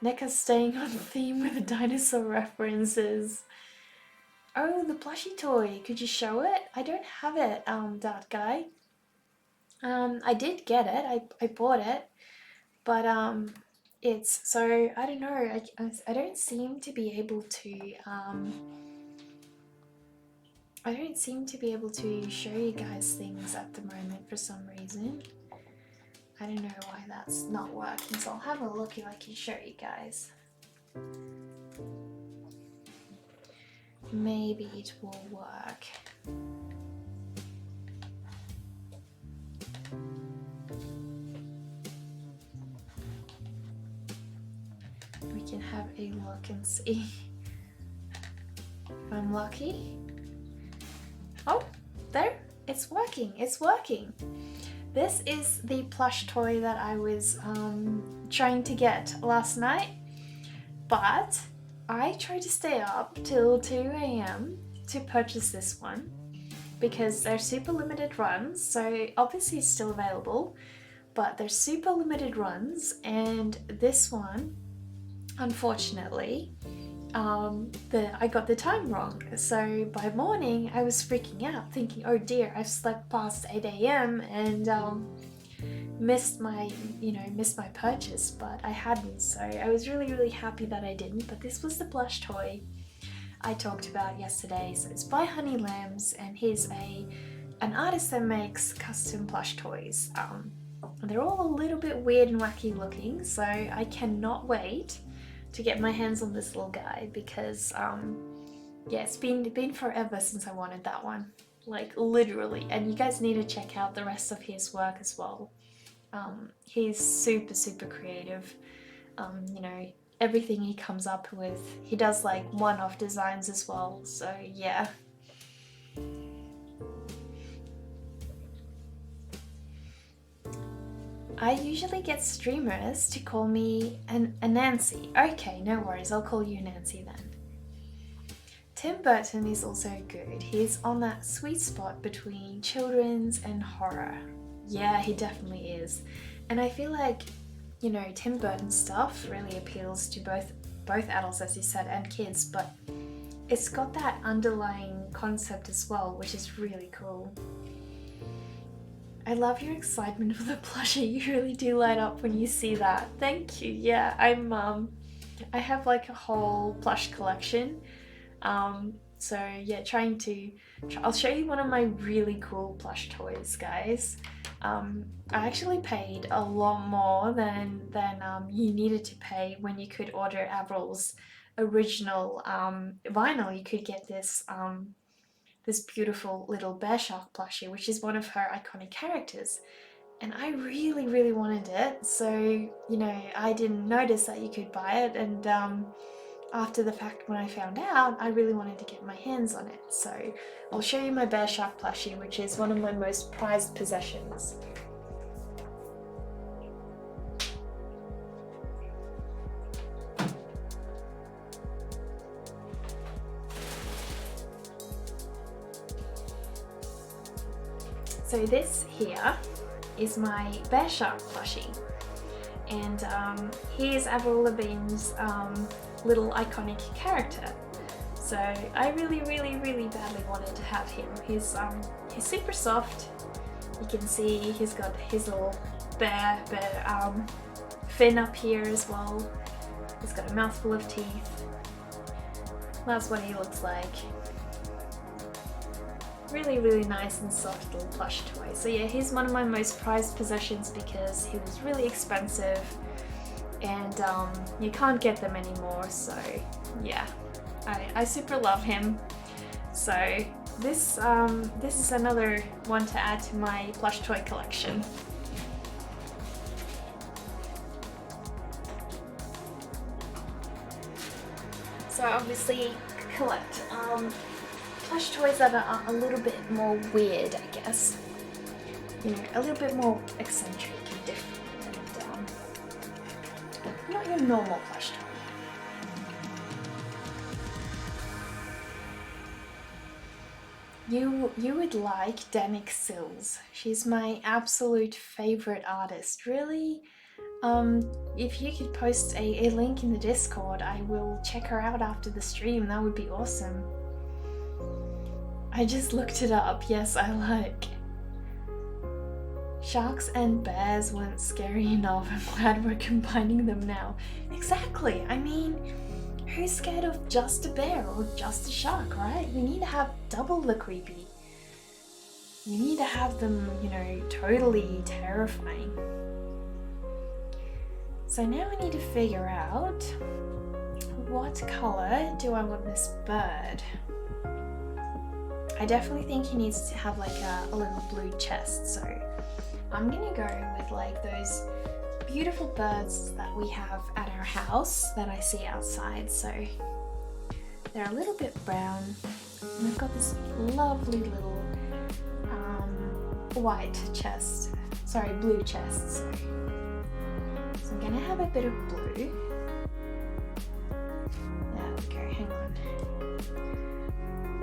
NECA's staying on theme with the dinosaur references. Oh, the plushie toy. Could you show it? I don't have it, Dart Guy. I did get it. I bought it, but it's so I don't know. I don't seem to be able to I don't seem to be able to show you guys things at the moment for some reason. I don't know why that's not working, so I'll have a look if I can show you guys. Maybe it will work. We can have a look and see if I'm lucky. Oh, there, it's working, it's working. This is the plush toy that I was trying to get last night, but I tried to stay up till 2 a.m. to purchase this one because they're super limited runs, so obviously it's still available, but they're super limited runs, and this one, unfortunately, I got the time wrong. So by morning I was freaking out thinking, oh dear, I've slept past 8 a.m. and missed my purchase, but I hadn't, so I was really happy that I didn't. But this was the plush toy I talked about yesterday. So it's by Honey Lambs, and he's an artist that makes custom plush toys. They're all a little bit weird and wacky looking, so I cannot wait to get my hands on this little guy because yeah, it's been forever since I wanted that one, like literally. And you guys need to check out the rest of his work as well. He's super creative. You know, everything he comes up with, he does like one-off designs as well, so yeah. I usually get streamers to call me a Nancy. Okay, no worries, I'll call you Nancy then. Tim Burton is also good. He's on that sweet spot between children's and horror. Yeah, he definitely is. And I feel like, you know, Tim Burton stuff really appeals to both adults, as you said, and kids, but it's got that underlying concept as well, which is really cool. I love your excitement for the plushie. You really do light up when you see that. Thank you. Yeah, I have like a whole plush collection. So yeah, I'll show you one of my really cool plush toys, guys. I actually paid a lot more than you needed to pay when you could order Avril's original vinyl. You could get this this beautiful little bear shark plushie, which is one of her iconic characters. And I really wanted it, so, you know, I didn't notice that you could buy it, and after the fact when I found out, I really wanted to get my hands on it. So I'll show you my bear shark plushie, which is one of my most prized possessions. So this here is my bear shark plushie, and he is Avril Lavigne's little iconic character. So I really badly wanted to have him. He's super soft. You can see he's got his little bear fin up here as well. He's got a mouthful of teeth. That's what he looks like. Really nice and soft little plush toy. So yeah, he's one of my most prized possessions because he was really expensive, and you can't get them anymore, so yeah, I super love him. So this is another one to add to my plush toy collection. So I obviously collect plush toys that are a little bit more weird, I guess. You know, a little bit more eccentric and different, and not your normal plush toy. You would like Danik Sills. She's my absolute favorite artist. Really, if you could post a link in the Discord, I will check her out after the stream. That would be awesome. I just looked it up. Yes, I like. Sharks and bears weren't scary enough. I'm glad we're combining them now. Exactly. I mean, who's scared of just a bear or just a shark, right? We need to have double the creepy. We need to have them, you know, totally terrifying. So now I need to figure out what colour do I want this bird. I definitely think he needs to have like a little blue chest, so I'm gonna go with like those beautiful birds that we have at our house that I see outside. So they're a little bit brown, and I've got this lovely little white chest, sorry, blue chest. So I'm gonna have a bit of blue. There we go, hang on.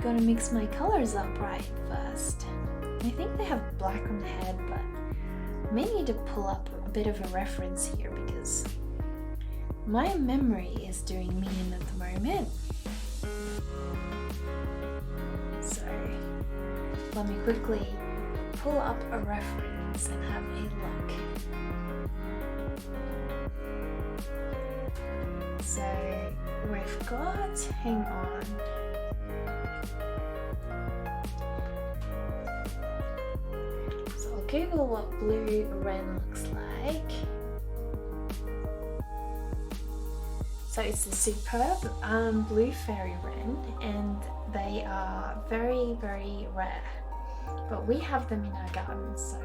Gotta mix my colours up right first. I think they have black on the head, but I may need to pull up a bit of a reference here because my memory is doing me in at the moment. So let me quickly pull up a reference and have a look. So we've got, hang on. So I'll Google what blue wren looks like. So it's a superb blue fairy wren, and they are very, very rare. But we have them in our garden, so.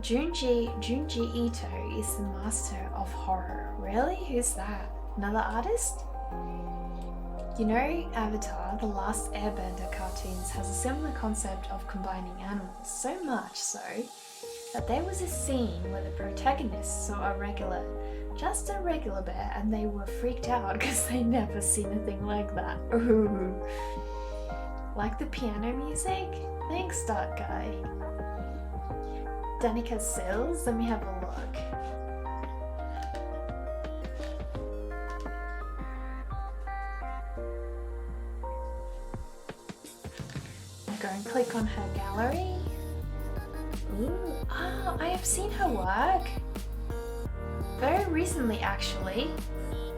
Junji Ito is the master of horror. Really? Who's that? Another artist? You know, Avatar, the Last Airbender cartoons has a similar concept of combining animals, so much so that there was a scene where the protagonist saw just a regular bear, and they were freaked out because they never seen a thing like that. Ooh. Like the piano music? Thanks, Dark Guy. Danica Sills, let me have a look. Go and click on her gallery. Ooh, oh, I have seen her work. Very recently, actually.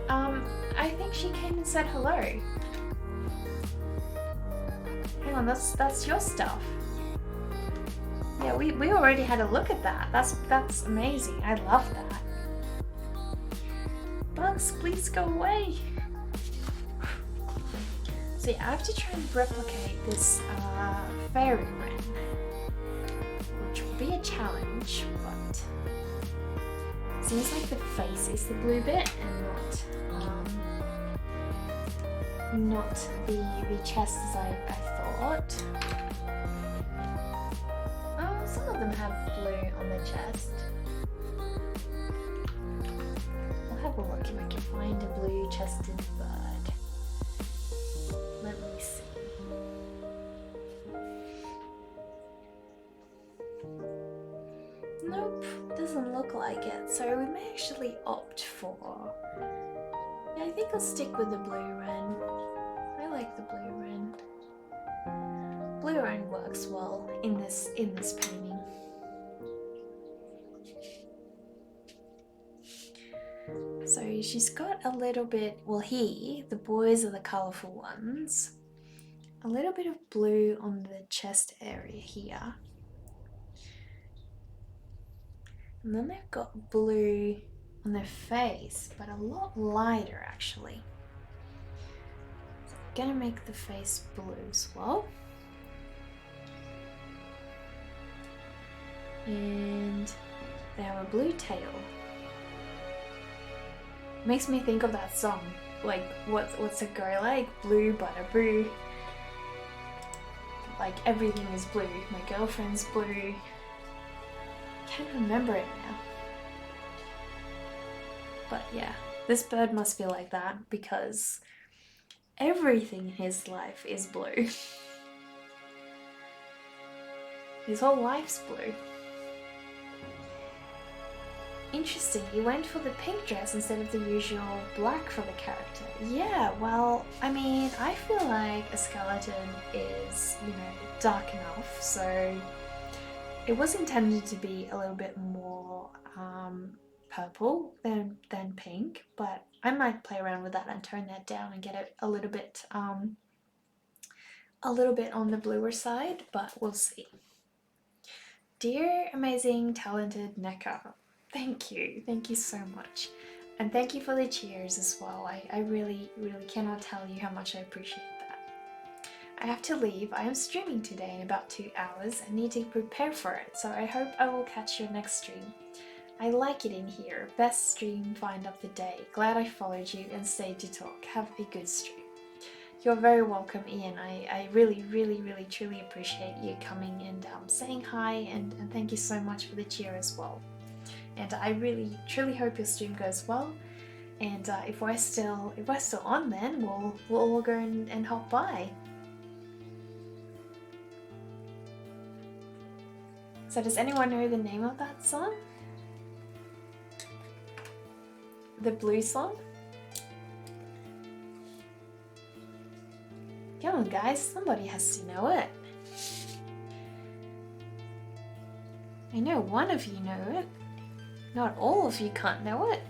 I think she came and said hello. Hang on, that's your stuff. Yeah, we already had a look at that. That's amazing. I love that. Bugs, please go away. So yeah, I have to try and replicate this fairy wren, which will be a challenge, but it seems like the face is the blue bit and not the chest as I thought. Oh, some of them have blue on the chest. I'll have a look if I can find a blue chested bird. Let me see. Nope, doesn't look like it. So we may actually opt for. Yeah, I think I'll stick with the blue wren. I like the blue wren. Blue wren works well in this painting. So she's got a little bit, well the boys are the colourful ones. A little bit of blue on the chest area here. And then they've got blue on their face, but a lot lighter actually. So I'm gonna make the face blue as well. And they have a blue tail. Makes me think of that song. Like, what's it go like? Blue butterboo. Like, everything is blue. My girlfriend's blue. Can't remember it now. But yeah, this bird must feel like that because everything in his life is blue. His whole life's blue. Interesting, you went for the pink dress instead of the usual black for the character. Yeah, well, I mean, I feel like a skeleton is, dark enough, so it was intended to be a little bit more purple than pink, but I might play around with that and tone that down and get it a little bit on the bluer side, but we'll see. Dear amazing talented Neko, thank you so much, and thank you for the cheers as well. I really cannot tell you how much I appreciate that. I have to leave. I am streaming today in about 2 hours and need to prepare for it, so I hope I will catch your next stream. I like it in here. Best stream find of the day. Glad I followed you and stayed to talk. Have a good stream. You're very welcome, Ian. I really truly appreciate you coming and saying hi, and thank you so much for the cheer as well. And I really truly hope your stream goes well. And if we're still on, then we'll all go and hop by. So does anyone know the name of that song? The blue song? Come on guys, somebody has to know it. I know one of you know it. Not all of you can't know it.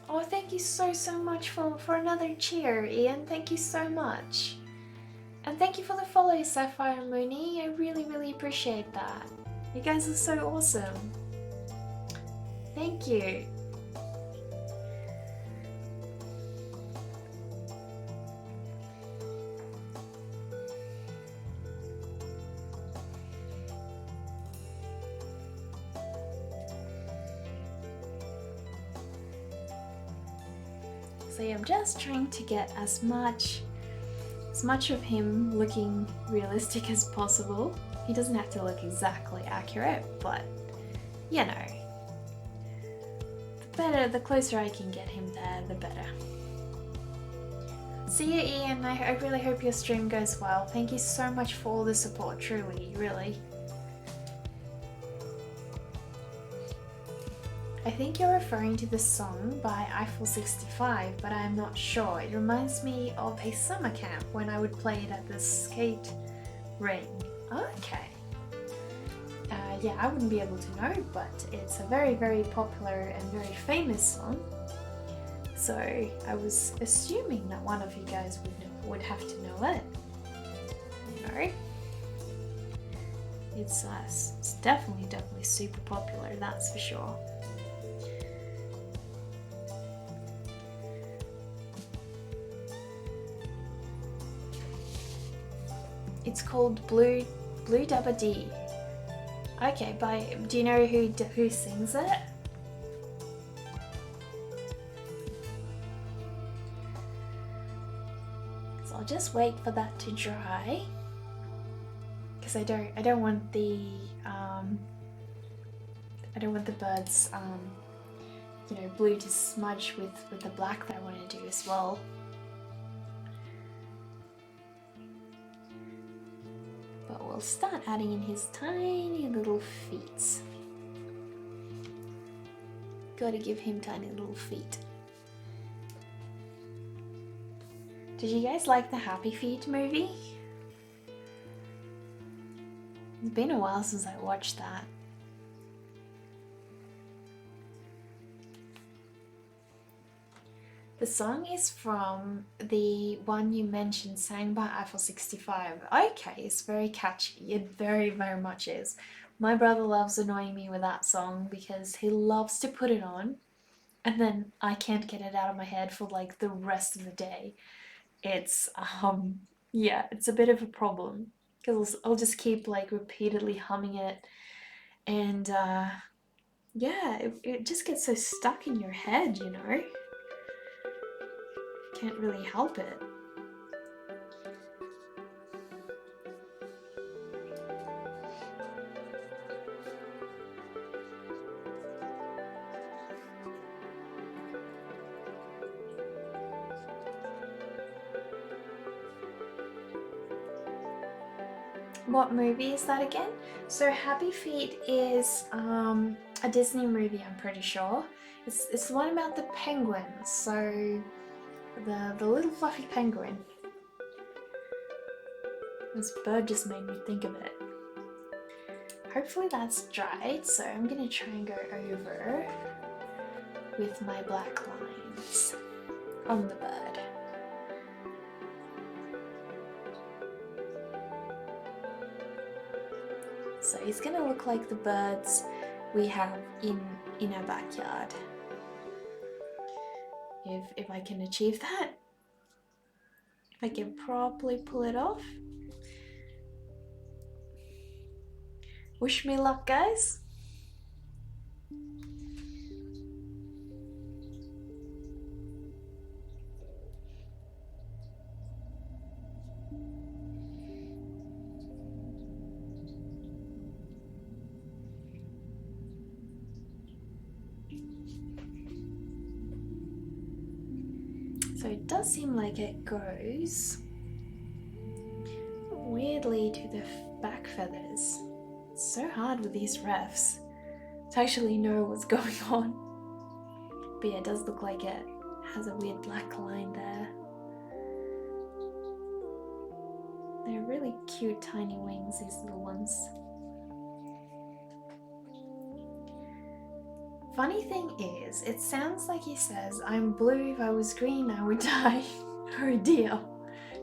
Oh, thank you so much for another cheer, Ian. Thank you so much. And thank you for the follow, Sapphire Mooney. I really appreciate that. You guys are so awesome. Thank you. So I'm just trying to get as much of him looking realistic as possible. He doesn't have to look exactly accurate, but the closer I can get him there, the better. See you, Ian. I really hope your stream goes well. Thank you so much for all the support, truly, really. I think you're referring to the song by Eiffel 65, but I'm not sure. It reminds me of a summer camp when I would play it at the skate ring. Okay. Yeah, I wouldn't be able to know, but it's a very popular and very famous song. So I was assuming that one of you guys would have to know it. No. It's definitely super popular, that's for sure. It's called Blue Dabba Dee. Okay, do you know who sings it? So I'll just wait for that to dry, because I don't want the birds blue to smudge with the black that I want to do as well. But we'll start adding in his tiny little feet. Gotta give him tiny little feet. Did you guys like the Happy Feet movie? It's been a while since I watched that. The song is from the one you mentioned, sang by Eiffel 65. Okay, it's very catchy. It very much is. My brother loves annoying me with that song because he loves to put it on and then I can't get it out of my head for like the rest of the day. It's yeah, it's a bit of a problem because I'll just keep like repeatedly humming it, and yeah, it just gets so stuck in your head, you know. Can't really help it. What movie is that again? So Happy Feet is a Disney movie, I'm pretty sure. It's the one about the penguins, so the little fluffy penguin. This bird just made me think of it. Hopefully that's dried, so I'm gonna try and go over with my black lines on the bird. So it's gonna look like the birds we have in our backyard. If I can achieve that, if I can properly pull it off. Wish me luck, guys. So it does seem like it goes weirdly to the back feathers. It's so hard with these refs to actually know what's going on. But yeah, it does look like it has a weird black line there. They're really cute tiny wings, these little ones. Funny thing is, it sounds like he says, I'm blue, if I was green, I would die. Oh dear.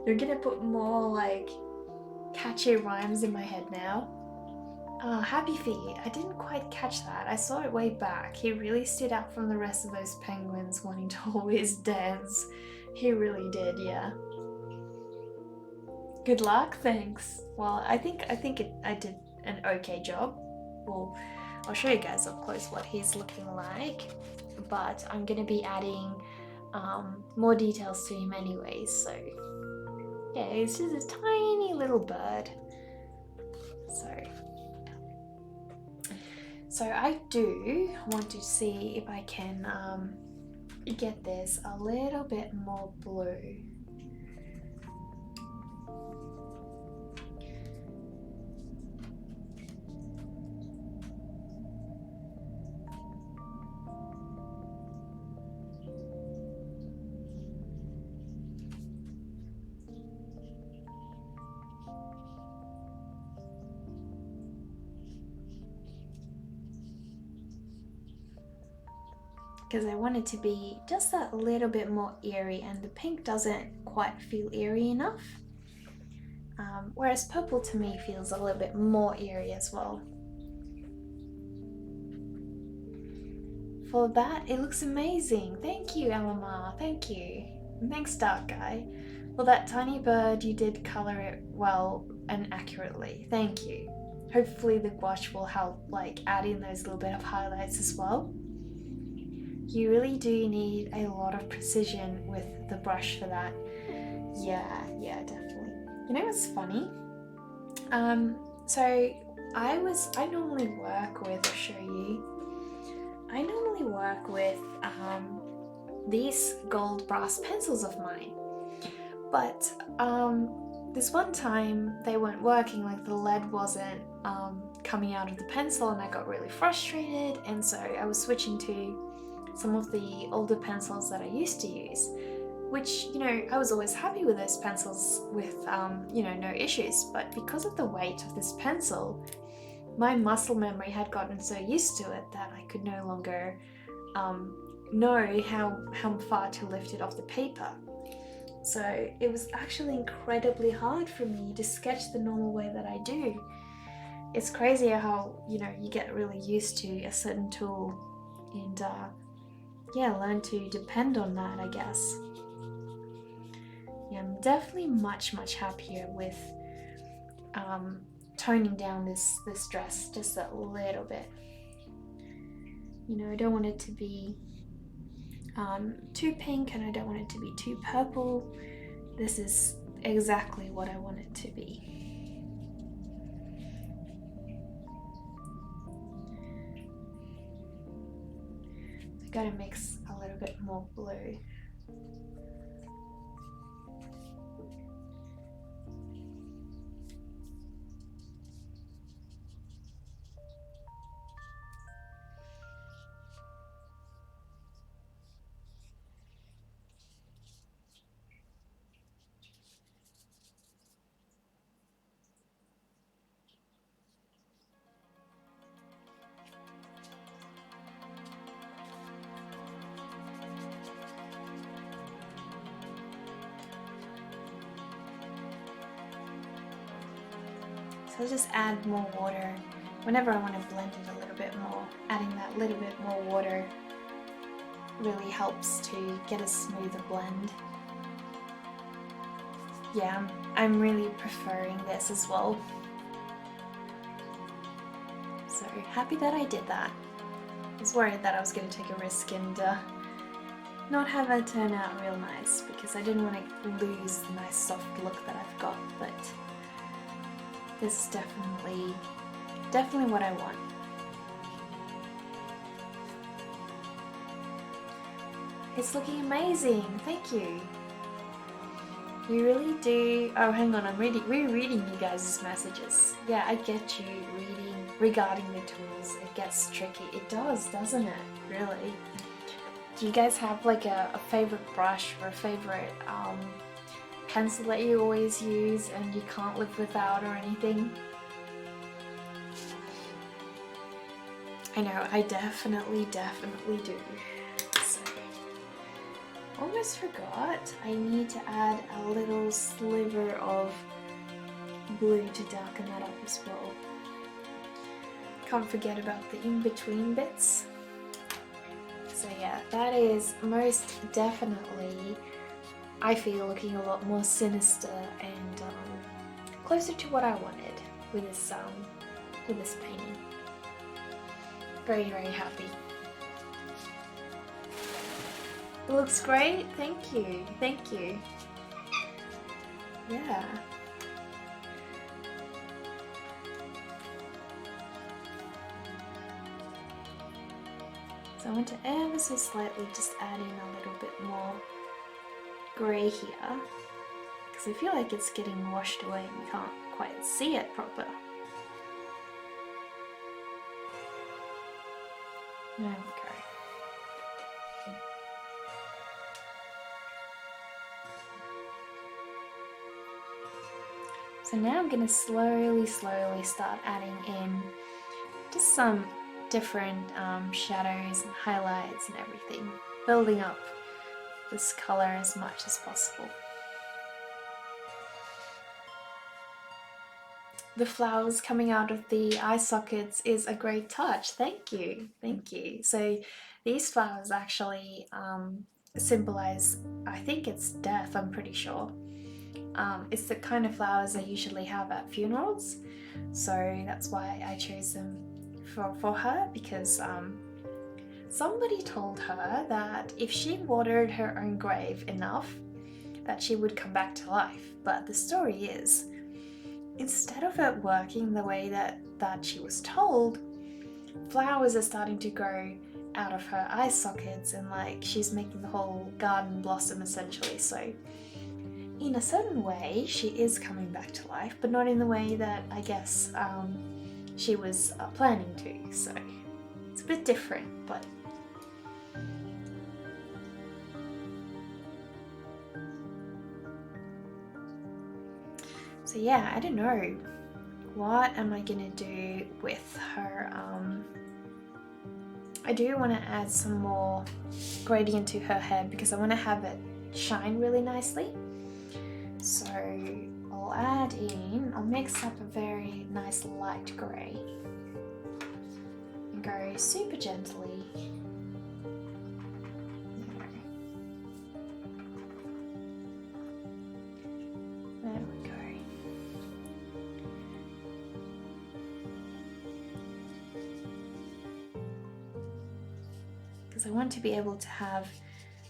You're gonna put more like catchy rhymes in my head now. Happy Feet. I didn't quite catch that. I saw it way back. He really stood out from the rest of those penguins wanting to always dance. He really did, yeah. Good luck, thanks. Well, I think I did an okay job. Well, I'll show you guys up close what he's looking like, but I'm gonna be adding more details to him anyways. So yeah, he's just a tiny little bird. So I do want to see if I can get this a little bit more blue. Because I want it to be just a little bit more eerie, and the pink doesn't quite feel eerie enough. Whereas purple to me feels a little bit more eerie as well. For that, it looks amazing. Thank you, Elamar. Thank you. And thanks, Dark Guy. Well, that tiny bird, you did colour it well and accurately. Thank you. Hopefully the gouache will help like add in those little bit of highlights as well. You really do need a lot of precision with the brush for that. Yeah, definitely. You know what's funny? So I normally work with, I'll show you. I normally work with these gold brass pencils of mine. But this one time they weren't working, like the lead wasn't coming out of the pencil, and I got really frustrated, and so I was switching to some of the older pencils that I used to use, which, you know, I was always happy with those pencils with, you know, no issues. But because of the weight of this pencil, my muscle memory had gotten so used to it that I could no longer know how far to lift it off the paper. So it was actually incredibly hard for me to sketch the normal way that I do. It's crazy how, you know, you get really used to a certain tool and yeah, learn to depend on that, I guess. Yeah, I'm definitely much happier with toning down this dress just a little bit. You know, I don't want it to be too pink, and I don't want it to be too purple. This is exactly what I want it to be. I gotta mix a little bit more blue. So I just add more water whenever I want to blend it a little bit more. Adding that little bit more water really helps to get a smoother blend. Yeah, I'm really preferring this as well. So happy that I did that. I was worried that I was going to take a risk and not have it turn out real nice, because I didn't want to lose the nice soft look that I've got, but this is definitely what I want. It's looking amazing, thank you. You really do. Oh, hang on, I'm rereading you guys' messages. Yeah, I get you reading regarding the tools. It gets tricky. It does, doesn't it? Really. Do you guys have like a favorite brush or a favorite pencil that you always use and you can't live without or anything? I know, I definitely do. So, almost forgot, I need to add a little sliver of blue to darken that up as well. Can't forget about the in-between bits. So yeah, that is most definitely, I feel, looking a lot more sinister and closer to what I wanted with this painting. Very, very happy. It looks great. Thank you. Thank you. Yeah. So I want to ever so slightly just add in a little bit more grey here, because I feel like it's getting washed away and you can't quite see it proper. There we go. So now I'm going to slowly start adding in just some different shadows and highlights and everything, building up this colour as much as possible. The flowers coming out of the eye sockets is a great touch. Thank you, thank you. So these flowers actually symbolize, I think it's death, I'm pretty sure. It's the kind of flowers I usually have at funerals, so that's why I chose them for her, because somebody told her that if she watered her own grave enough, that she would come back to life. But the story is, instead of it working the way that she was told, flowers are starting to grow out of her eye sockets, and like she's making the whole garden blossom essentially. So in a certain way she is coming back to life, but not in the way that I guess she was planning to. So it's a bit different, but so yeah, I don't know. What am I gonna do with her? I do want to add some more gradient to her head because I want to have it shine really nicely. So I'll mix up a very nice light grey and go super gently. There we go. Because I want to be able to have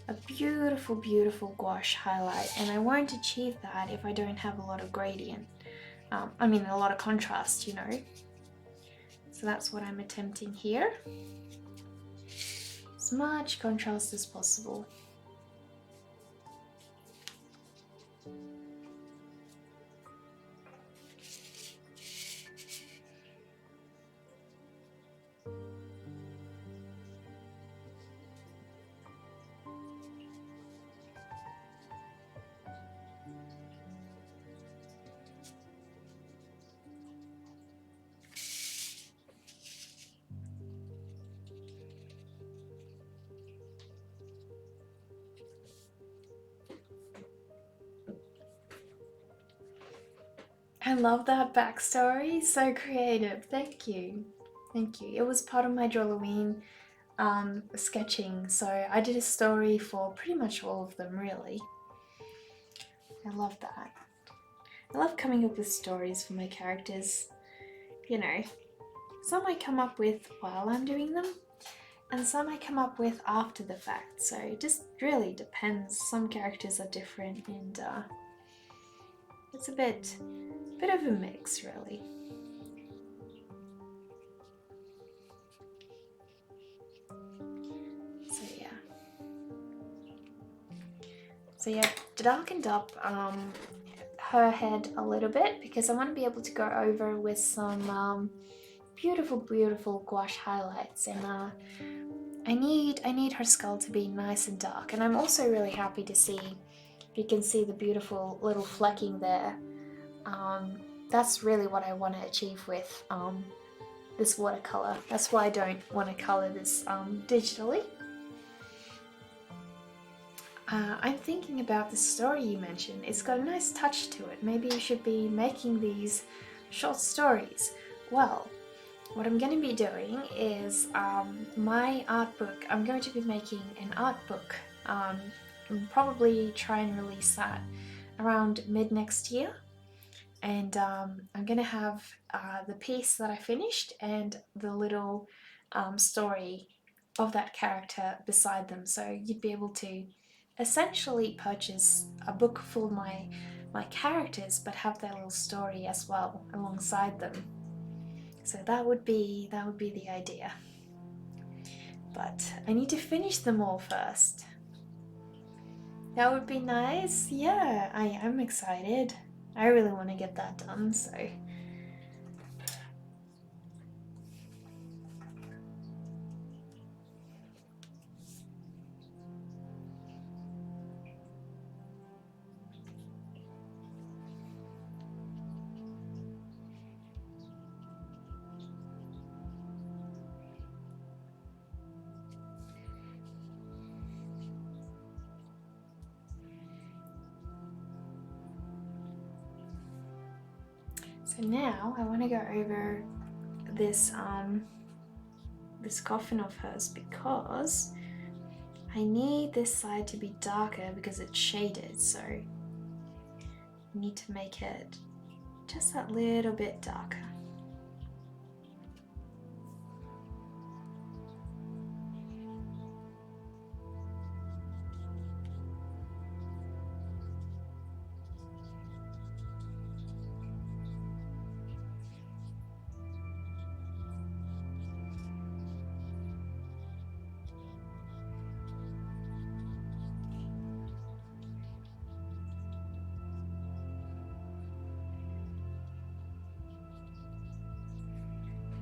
a beautiful, beautiful gouache highlight, and I won't achieve that if I don't have a lot of gradient. I mean, a lot of contrast, you know. So that's what I'm attempting here. As much contrast as possible. I love that backstory. So creative. Thank you. Thank you. It was part of my Drawloween sketching, so I did a story for pretty much all of them, really. I love that. I love coming up with stories for my characters. You know, some I come up with while I'm doing them, and some I come up with after the fact, so it just really depends. Some characters are different, and it's a bit of a mix, really. So yeah, darkened up her head a little bit because I want to be able to go over with some beautiful gouache highlights, and I need her skull to be nice and dark. And I'm also really happy to see, you can see the beautiful little flecking there. That's really what I want to achieve with this watercolor. That's why I don't want to color this digitally. I'm thinking about the story you mentioned. It's got a nice touch to it. Maybe you should be making these short stories. Well, what I'm going to be doing is my art book. I'm going to be making an art book. I'll probably try and release that around mid next year. And I'm going to have the piece that I finished and the little story of that character beside them. So you'd be able to essentially purchase a book full of my characters, but have their little story as well alongside them. So that would be the idea. But I need to finish them all first. That would be nice. Yeah, I am excited. I really want to get that done, so. So now I want to go over this this coffin of hers because I need this side to be darker because it's shaded, so I need to make it just that little bit darker.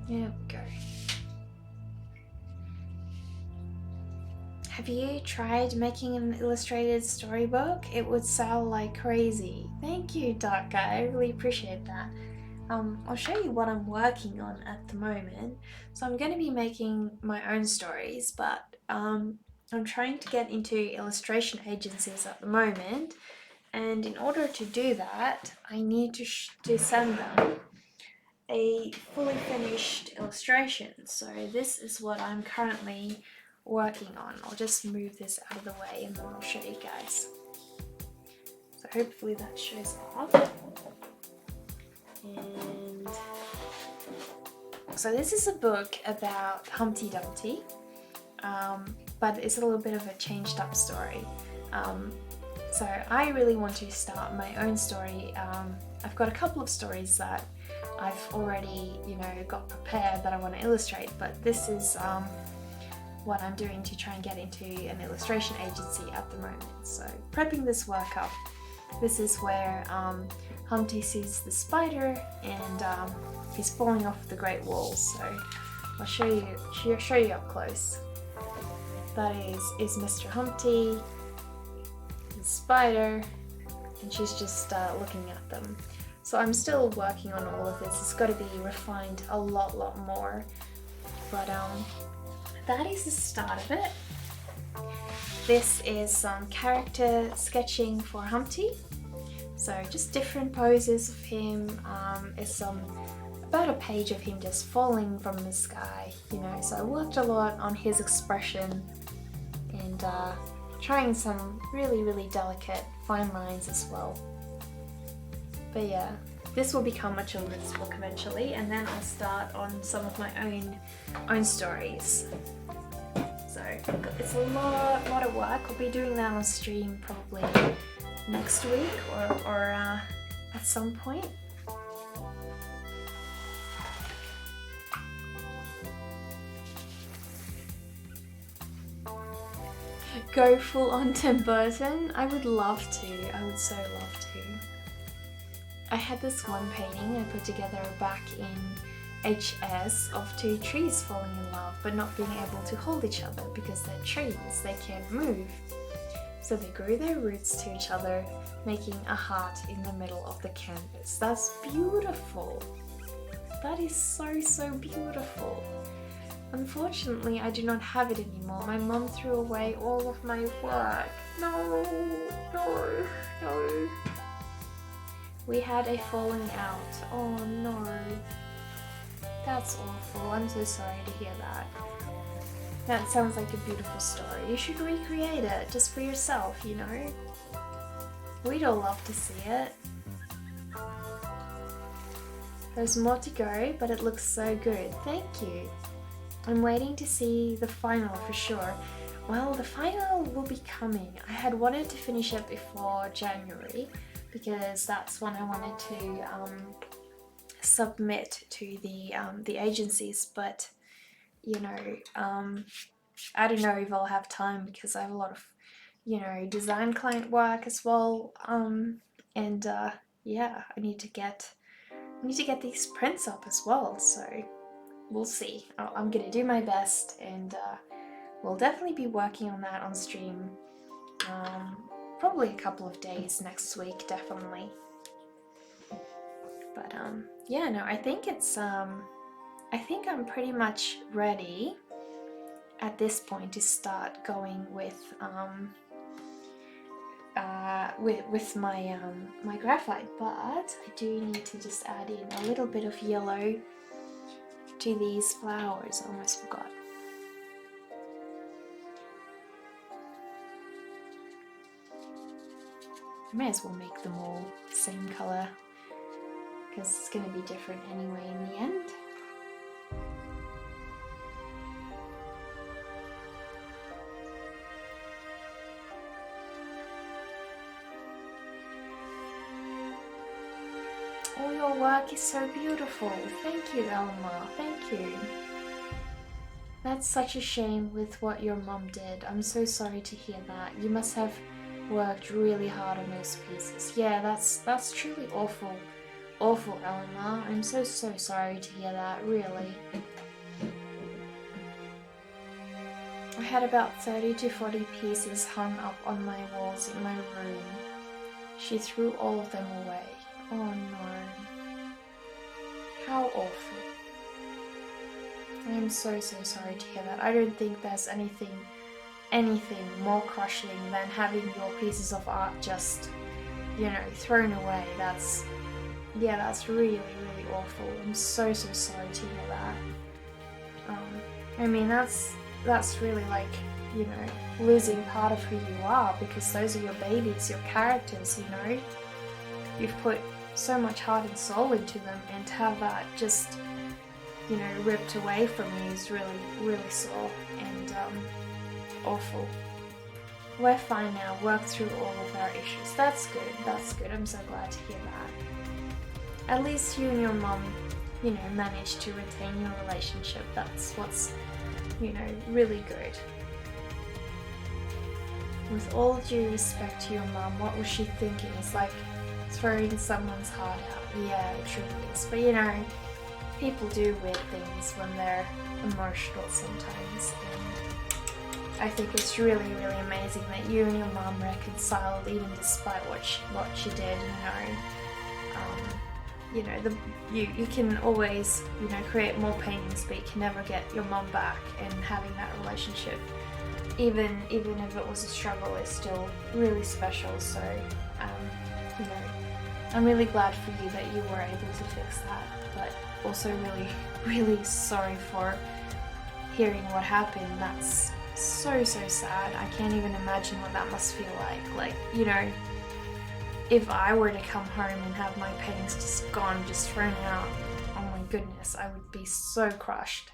There we go. Have you tried making an illustrated storybook? It would sell like crazy. Thank you, Dark Guy. I really appreciate that. I'll show you what I'm working on at the moment. So I'm going to be making my own stories, but I'm trying to get into illustration agencies at the moment. And in order to do that, I need to send them a fully finished illustration. So this is what I'm currently working on. I'll just move this out of the way and then I'll show you guys. So hopefully that shows up. And so this is a book about Humpty Dumpty, but it's a little bit of a changed up story. So I really want to start my own story. I've got a couple of stories that I've already, got prepared that I want to illustrate, but this is what I'm doing to try and get into an illustration agency at the moment. So prepping this work up. This is where Humpty sees the spider and he's falling off the Great Wall. So I'll show you up close. That is Mr. Humpty, the spider, and she's just looking at them. So I'm still working on all of this. It's got to be refined a lot more. But that is the start of it. This is some character sketching for Humpty. So just different poses of him. It's about a page of him just falling from the sky, you know. So I worked a lot on his expression and trying some really delicate fine lines as well. But yeah, this will become a children's book eventually, and then I'll start on some of my own stories. So it's a lot of work. I'll be doing that on stream probably next week or at some point. Go full on Tim Burton? I would love to. I would so love to. I had this one painting I put together back in HS of two trees falling in love but not being able to hold each other because they're trees, they can't move. So they grew their roots to each other, making a heart in the middle of the canvas. That's beautiful. That is so beautiful. Unfortunately, I do not have it anymore. My mum threw away all of my work. No. We had a falling out. Oh no. That's awful. I'm so sorry to hear that. That sounds like a beautiful story. You should recreate it just for yourself, you know? We'd all love to see it. There's more to go, but it looks so good. Thank you. I'm waiting to see the final for sure. Well, the final will be coming. I had wanted to finish it before January because that's when I wanted to submit to the agencies, but you know, I don't know if I'll have time because I have a lot of, you know, design client work as well, and yeah, I need to get these prints up as well, so we'll see. I'm gonna do my best, and we'll definitely be working on that on stream, probably a couple of days next week, definitely. But yeah, no, I think it's I think I'm pretty much ready at this point to start going with my my graphite, but I do need to just add in a little bit of yellow to these flowers. I almost forgot. I may as well make them all the same colour because it's going to be different anyway in the end. All your work is so beautiful. Thank you, Elma. Thank you. That's such a shame with what your mum did. I'm so sorry to hear that. You must have worked really hard on those pieces. Yeah, that's truly awful. Awful, Elma. I'm so sorry to hear that, really. I had about 30 to 40 pieces hung up on my walls in my room. She threw all of them away. Oh no. How awful. I am so sorry to hear that. I don't think there's anything more crushing than having your pieces of art just, you know, thrown away. That's really awful. I'm so sorry to hear that. I mean, that's really like, you know, losing part of who you are, because those are your babies, your characters, you know. You've put so much heart and soul into them, and to have that just, you know, ripped away from you is really sore and awful. We're fine now, worked through all of our issues. That's good, I'm so glad to hear that. At least you and your mum, you know, managed to retain your relationship. That's what's, you know, really good. With all due respect to your mum, what was she thinking? It's like throwing someone's heart out. Yeah, it truly is. But you know, people do weird things when they're emotional sometimes, and I think it's really amazing that you and your mum reconciled even despite what she did, you know. You can always, you know, create more paintings, but you can never get your mum back, and having that relationship, even if it was a struggle, is still really special. So you know, I'm really glad for you that you were able to fix that, but also really, really sorry for hearing what happened. That's so sad. I can't even imagine what that must feel like. Like, you know, if I were to come home and have my paintings just gone, just thrown out, oh my goodness, I would be so crushed.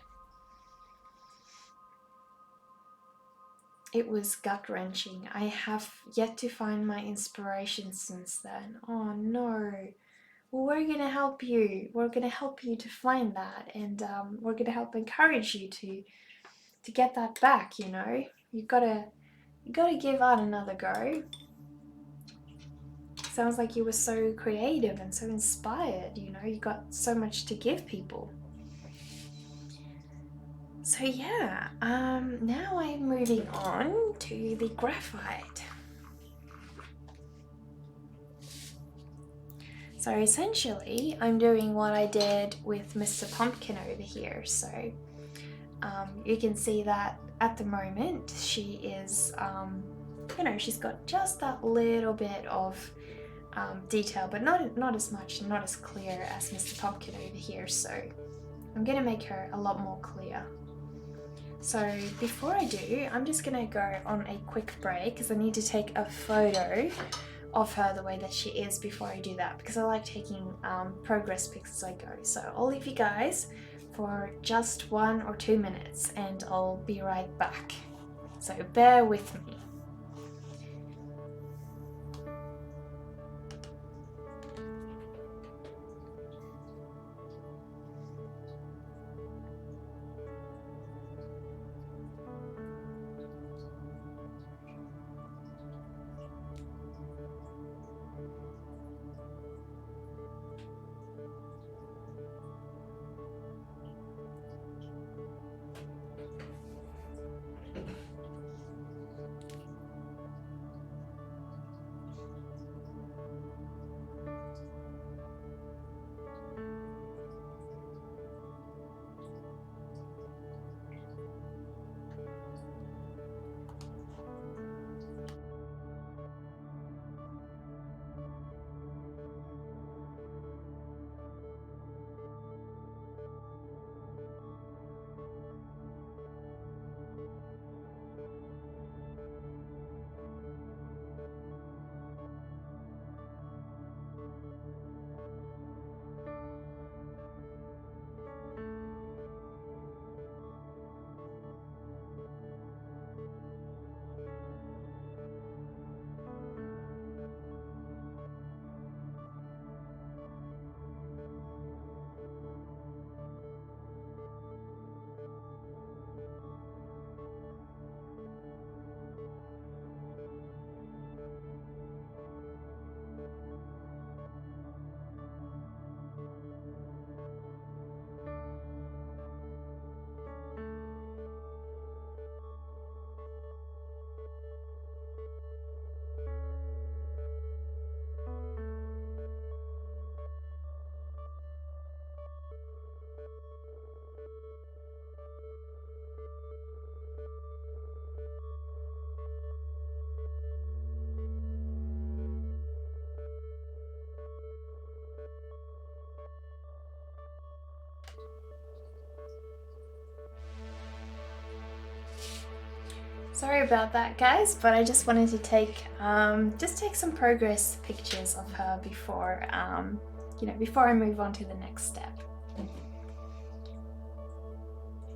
It was gut-wrenching. I have yet to find my inspiration since then. Oh no. Well, we're gonna help you. We're gonna help you to find that, and we're gonna help encourage you to get that back. You know, you gotta give art another go. Sounds like you were so creative and so inspired. You know, you got so much to give people. So yeah, now I'm moving on to the graphite. So essentially, I'm doing what I did with Mr. Pumpkin over here. So you can see that at the moment she is, you know, she's got just that little bit of detail, but not as much, not as clear as Mr. Pumpkin over here. So I'm gonna make her a lot more clear. So before I do, I'm just gonna go on a quick break because I need to take a photo of her the way that she is before I do that, because I like taking progress pics as I go. So I'll leave you guys for just 1 or 2 minutes and I'll be right back. So bear with me. Sorry about that, guys, but I just wanted to take some progress pictures of her before you know, before I move on to the next step.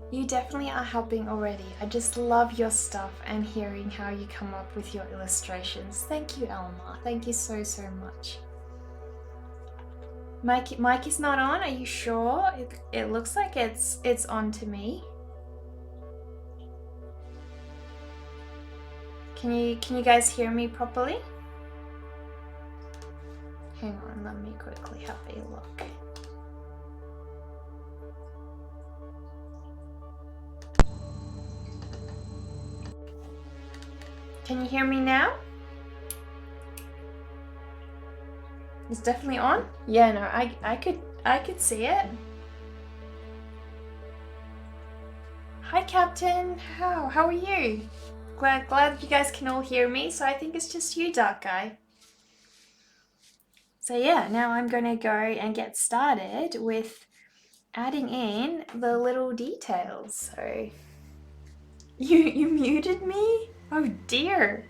You definitely are helping already. I just love your stuff and hearing how you come up with your illustrations. Thank you, Elma. Thank you so much. Mic is not on. Are you sure? It looks like it's on to me. Can you guys hear me properly? Hang on, let me quickly have a look. Can you hear me now? It's definitely on? Yeah, no, I could see it. Hi Captain, how are you? Glad you guys can all hear me, so I think it's just you, Dark Guy. So yeah, now I'm gonna go and get started with adding in the little details. So you muted me? Oh dear.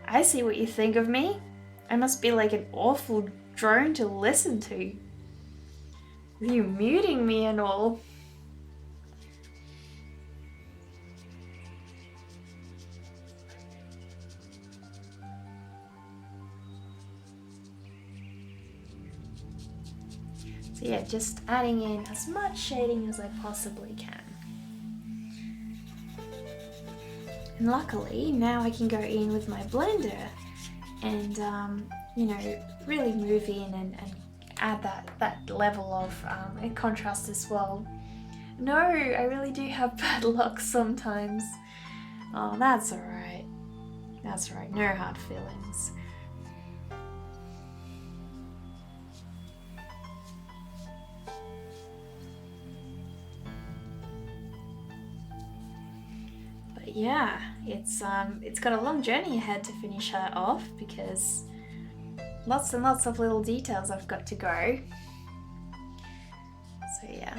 I see what you think of me. I must be like an awful drone to listen to. You muting me and all. So yeah, just adding in as much shading as I possibly can. And luckily, now I can go in with my blender and, really move in and add that level of contrast as well. No, I really do have bad luck sometimes. Oh, that's alright. That's right, no hard feelings. But yeah, it's got a long journey ahead to finish her off because lots and lots of little details I've got to go. So yeah.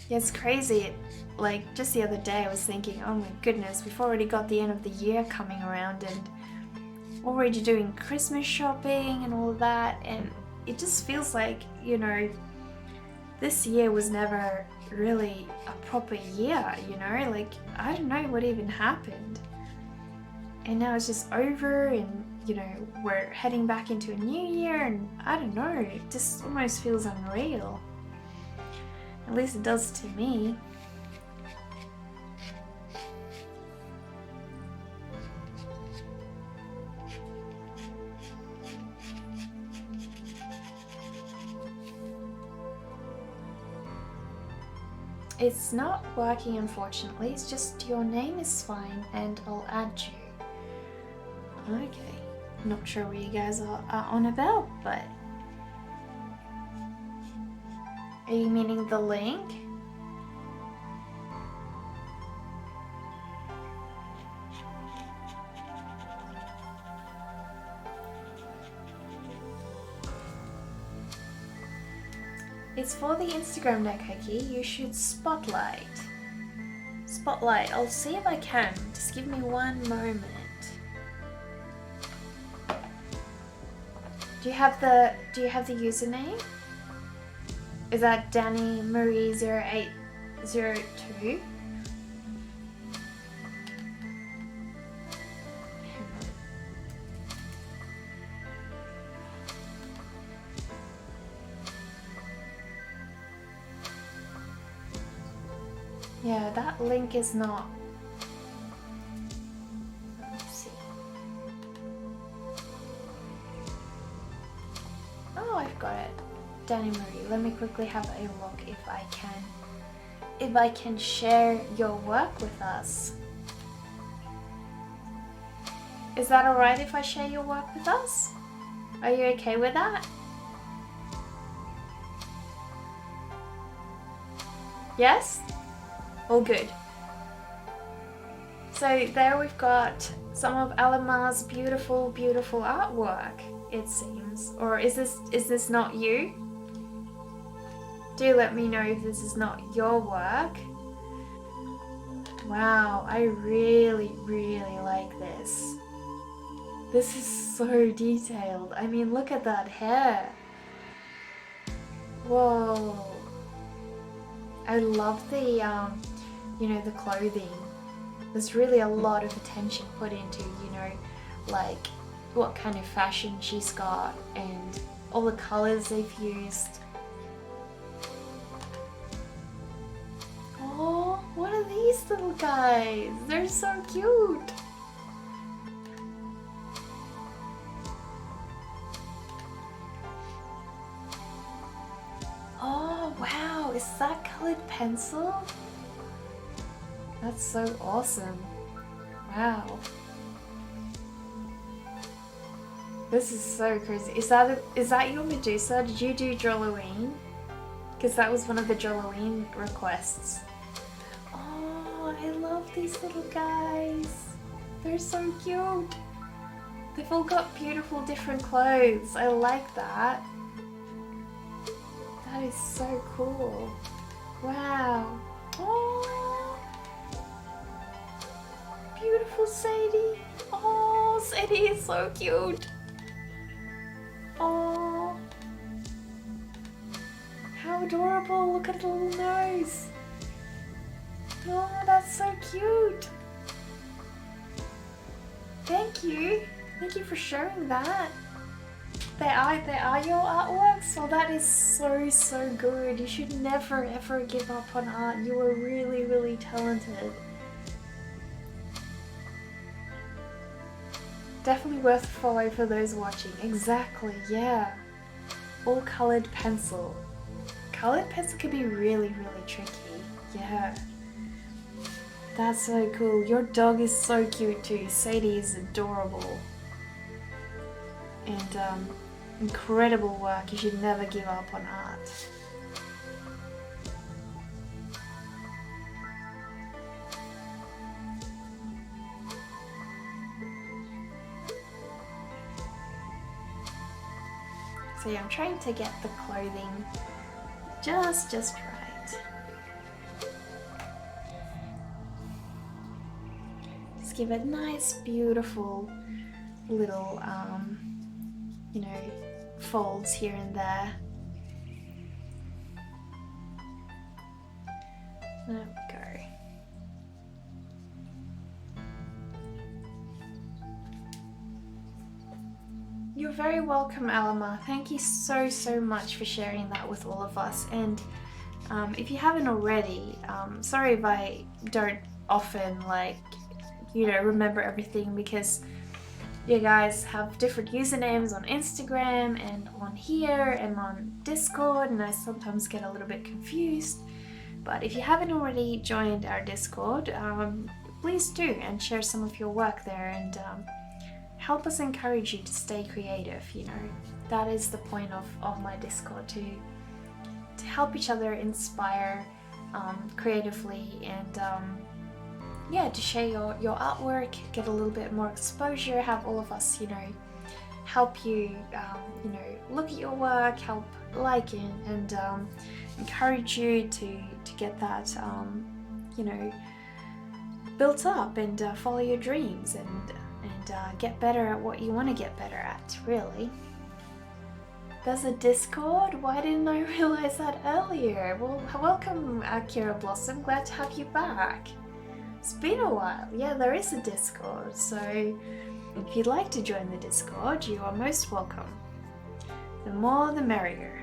Yeah, it's crazy. Like just the other day I was thinking, oh my goodness, we've already got the end of the year coming around and already doing Christmas shopping and all of that, and it just feels like, this year was never really a proper year, like I don't know what even happened. And now it's just over and, we're heading back into a new year and I don't know, it just almost feels unreal. At least it does to me. It's not working, unfortunately. It's just your name is fine and I'll add you. Okay. Not sure what you guys are on about, but... Are you meaning the link? It's for the Instagram deck, Cookie. You should spotlight. Spotlight. I'll see if I can. Just give me one moment. Do you have the username? Is that Danny Marie 0802? Yeah, that link is not. Let's see. Oh, I've got it. Danny Marie, let me quickly have a look if I can share your work with us. Is that alright if I share your work with us? Are you okay with that? Yes? All good. So there we've got some of Alamar's beautiful, beautiful artwork, it seems. Or is this not you? Do let me know if this is not your work. Wow, I really, really like this. This is so detailed. I mean, look at that hair. Whoa. I love the, the clothing. There's really a lot of attention put into, like what kind of fashion she's got and all the colors they've used. Oh, what are these little guys? They're so cute. Oh, wow, is that colored pencil? That's so awesome. Wow. This is so crazy. Is that your Medusa? Did you do Joloween? Because that was one of the Joloween requests. Oh, I love these little guys. They're so cute. They've all got beautiful different clothes. I like that. That is so cool. Wow. Oh, beautiful Sadie. Oh, Sadie is so cute. Oh, how adorable. Look at the little nose. Oh, that's so cute. Thank you. Thank you for sharing that. They are your artworks? Well, that is so good. You should never ever give up on art. You are really talented. Definitely worth a follow for those watching. Exactly, yeah. All coloured pencil. Coloured pencil can be really tricky. Yeah. That's so cool. Your dog is so cute too. Sadie is adorable. And incredible work. You should never give up on art. So yeah, I'm trying to get the clothing just right. Just give it nice, beautiful little, you know, folds here and there. There we go. You're very welcome, Alama. Thank you so much for sharing that with all of us. And if you haven't already, sorry if I don't often remember everything, because you guys have different usernames on Instagram and on here and on Discord, and I sometimes get a little bit confused. But if you haven't already joined our Discord, please do, and share some of your work there, and help us encourage you to stay creative. You know, that is the point of my Discord, to help each other inspire creatively, and yeah, to share your artwork, get a little bit more exposure, have all of us, you know, help you, you know, look at your work, help like it, and encourage you to get that, you know, built up, and follow your dreams, and get better at what you want to get better at, really. There's a Discord? Why didn't I realize that earlier? Well, welcome, Akira Blossom. Glad to have you back. It's been a while. Yeah, there is a Discord, so if you'd like to join the Discord, you are most welcome. The more the merrier.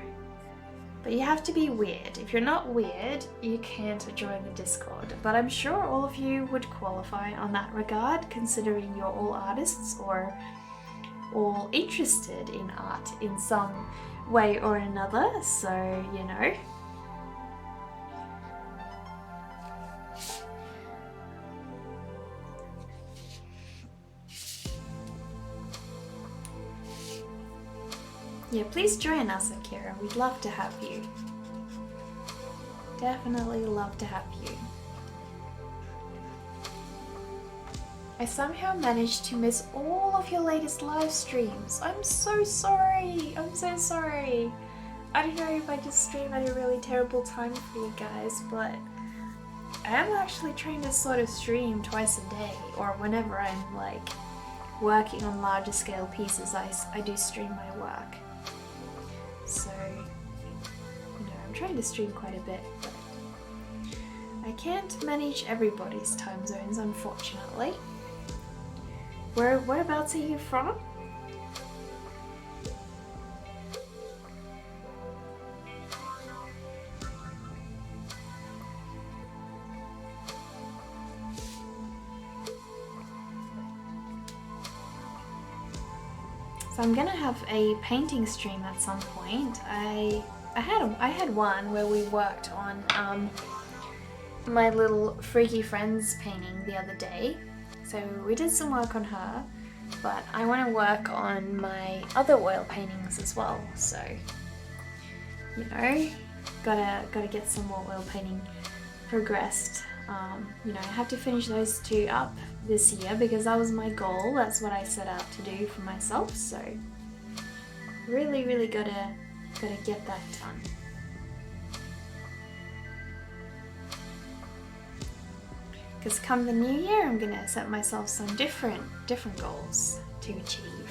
But you have to be weird. If you're not weird, you can't join the Discord. But I'm sure all of you would qualify on that regard, considering you're all artists or all interested in art in some way or another, so you know. Yeah, please join us, Akira. We'd love to have you. Definitely love to have you. I somehow managed to miss all of your latest live streams. I'm so sorry. I'm so sorry. I don't know if I just stream at a really terrible time for you guys, but I am actually trying to sort of stream twice a day, or whenever I'm like working on larger scale pieces, I do stream my work. So, you know, I'm trying to stream quite a bit, but I can't manage everybody's time zones, unfortunately. Whereabouts are you from? So I'm gonna have a painting stream at some point. I had one where we worked on my little Freaky Friends painting the other day. So we did some work on her, but I want to work on my other oil paintings as well. So, you know, gotta get some more oil painting progressed You know, I have to finish those 2 up this year because that was my goal. That's what I set out to do for myself. So really gotta get that done. Because come the new year, I'm gonna set myself some different goals to achieve.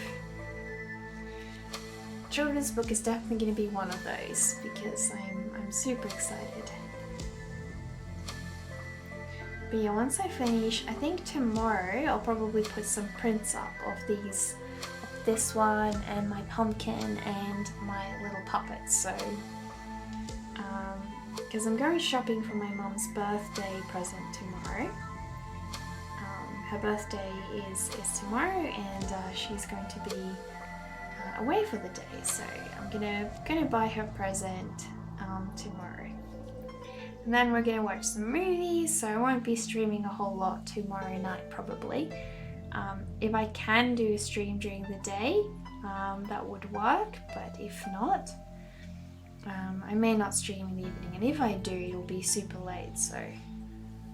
Children's book is definitely gonna be one of those because I'm super excited. But yeah, once I finish, I think tomorrow I'll probably put some prints up of this one and my pumpkin and my little puppets. So, because I'm going shopping for my mum's birthday present tomorrow. Her birthday is tomorrow, and she's going to be away for the day. So I'm gonna buy her present tomorrow. And then we're gonna watch some movies, so I won't be streaming a whole lot tomorrow night probably. If I can do a stream during the day, that would work, but if not, I may not stream in the evening, and if I do, it'll be super late, so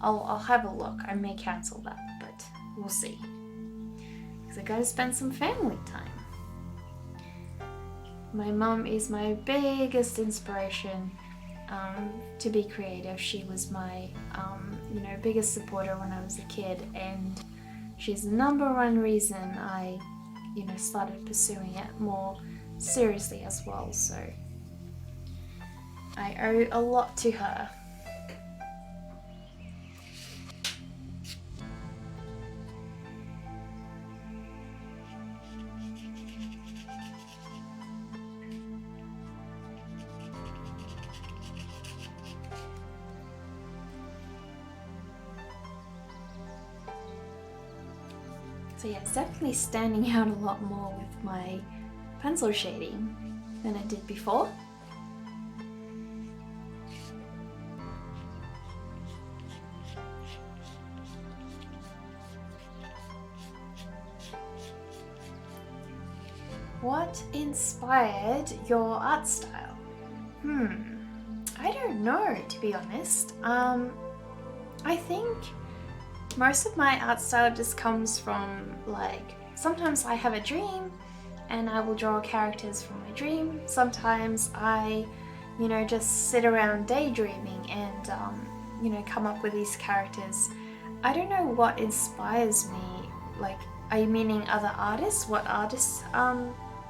I'll have a look. I may cancel that, but we'll see. Because I gotta spend some family time. My mum is my biggest inspiration to be creative. She was my biggest supporter when I was a kid, and she's the #1 reason I started pursuing it more seriously as well. So I owe a lot to her. So yeah, it's definitely standing out a lot more with my pencil shading than I did before. What inspired your art style? I don't know, to be honest. I think most of my art style just comes from, like, sometimes I have a dream and I will draw characters from my dream. Sometimes I, just sit around daydreaming and, come up with these characters. I don't know what inspires me. Like, are you meaning other artists? What artists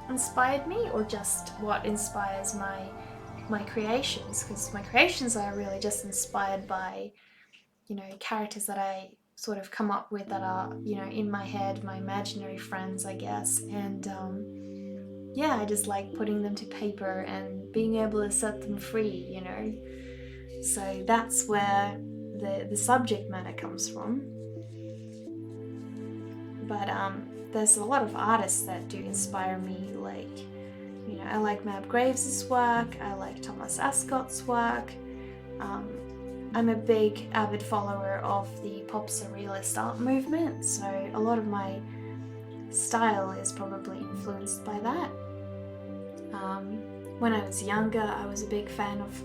inspired me, or just what inspires my creations? Because my creations are really just inspired by, characters that I sort of come up with that are, in my head, my imaginary friends, I guess. And yeah, I just like putting them to paper and being able to set them free, So that's where the subject matter comes from. But there's a lot of artists that do inspire me, like, I like Mab Graves' work, I like Thomas Ascott's work. I'm a big avid follower of the pop surrealist art movement, so a lot of my style is probably influenced by that. When I was younger, I was a big fan of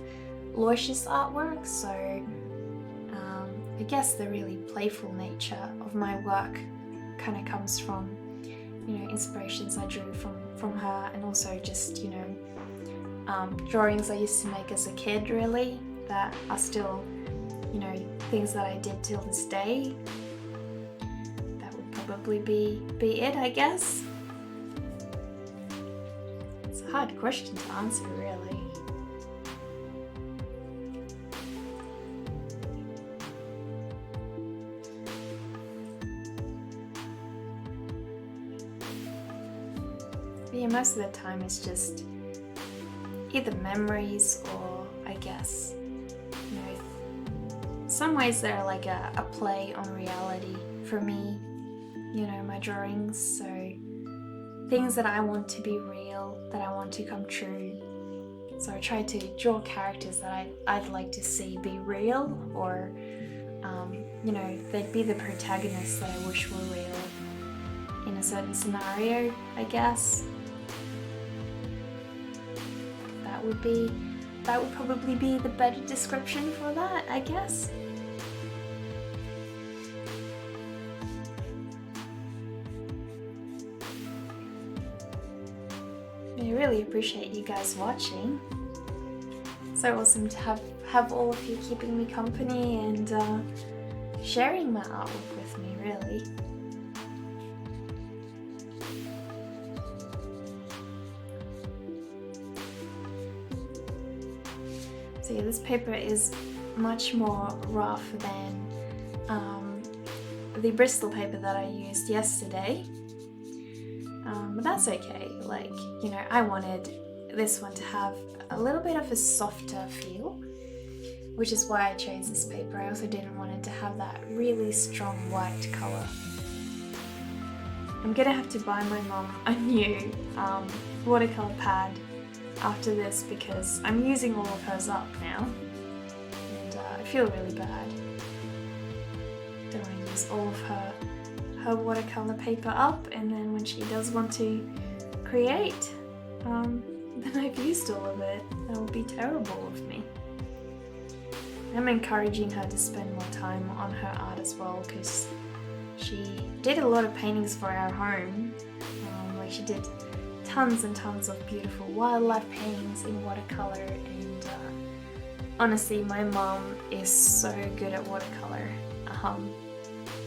Lois's artwork, so I guess the really playful nature of my work kind of comes from, inspirations I drew from her, and also just, drawings I used to make as a kid, really, that are still, things that I did till this day. That would probably be it, I guess. It's a hard question to answer, really. But yeah, most of the time it's just either memories or, I guess, some ways they're like a play on reality for me, my drawings. So things that I want to be real, that I want to come true. So I try to draw characters that I'd like to see be real, or, they'd be the protagonists that I wish were real in a certain scenario, I guess. That would probably be the better description for that, I guess. I really appreciate you guys watching. So awesome to have all of you keeping me company and sharing my artwork with me, really. So yeah, this paper is much more rough than the Bristol paper that I used yesterday. But that's okay, like, you know, I wanted this one to have a little bit of a softer feel, which is why I chose this paper. I also didn't want it to have that really strong white colour. I'm gonna have to buy my mum a new watercolour pad after this because I'm using all of hers up now and I feel really bad. Don't want to use all of her watercolour paper up, and then when she does want to create, then I've used all of it. That would be terrible of me. I'm encouraging her to spend more time on her art as well because she did a lot of paintings for our home. Like she did tons and tons of beautiful wildlife paintings in watercolour, and honestly my mom is so good at watercolour.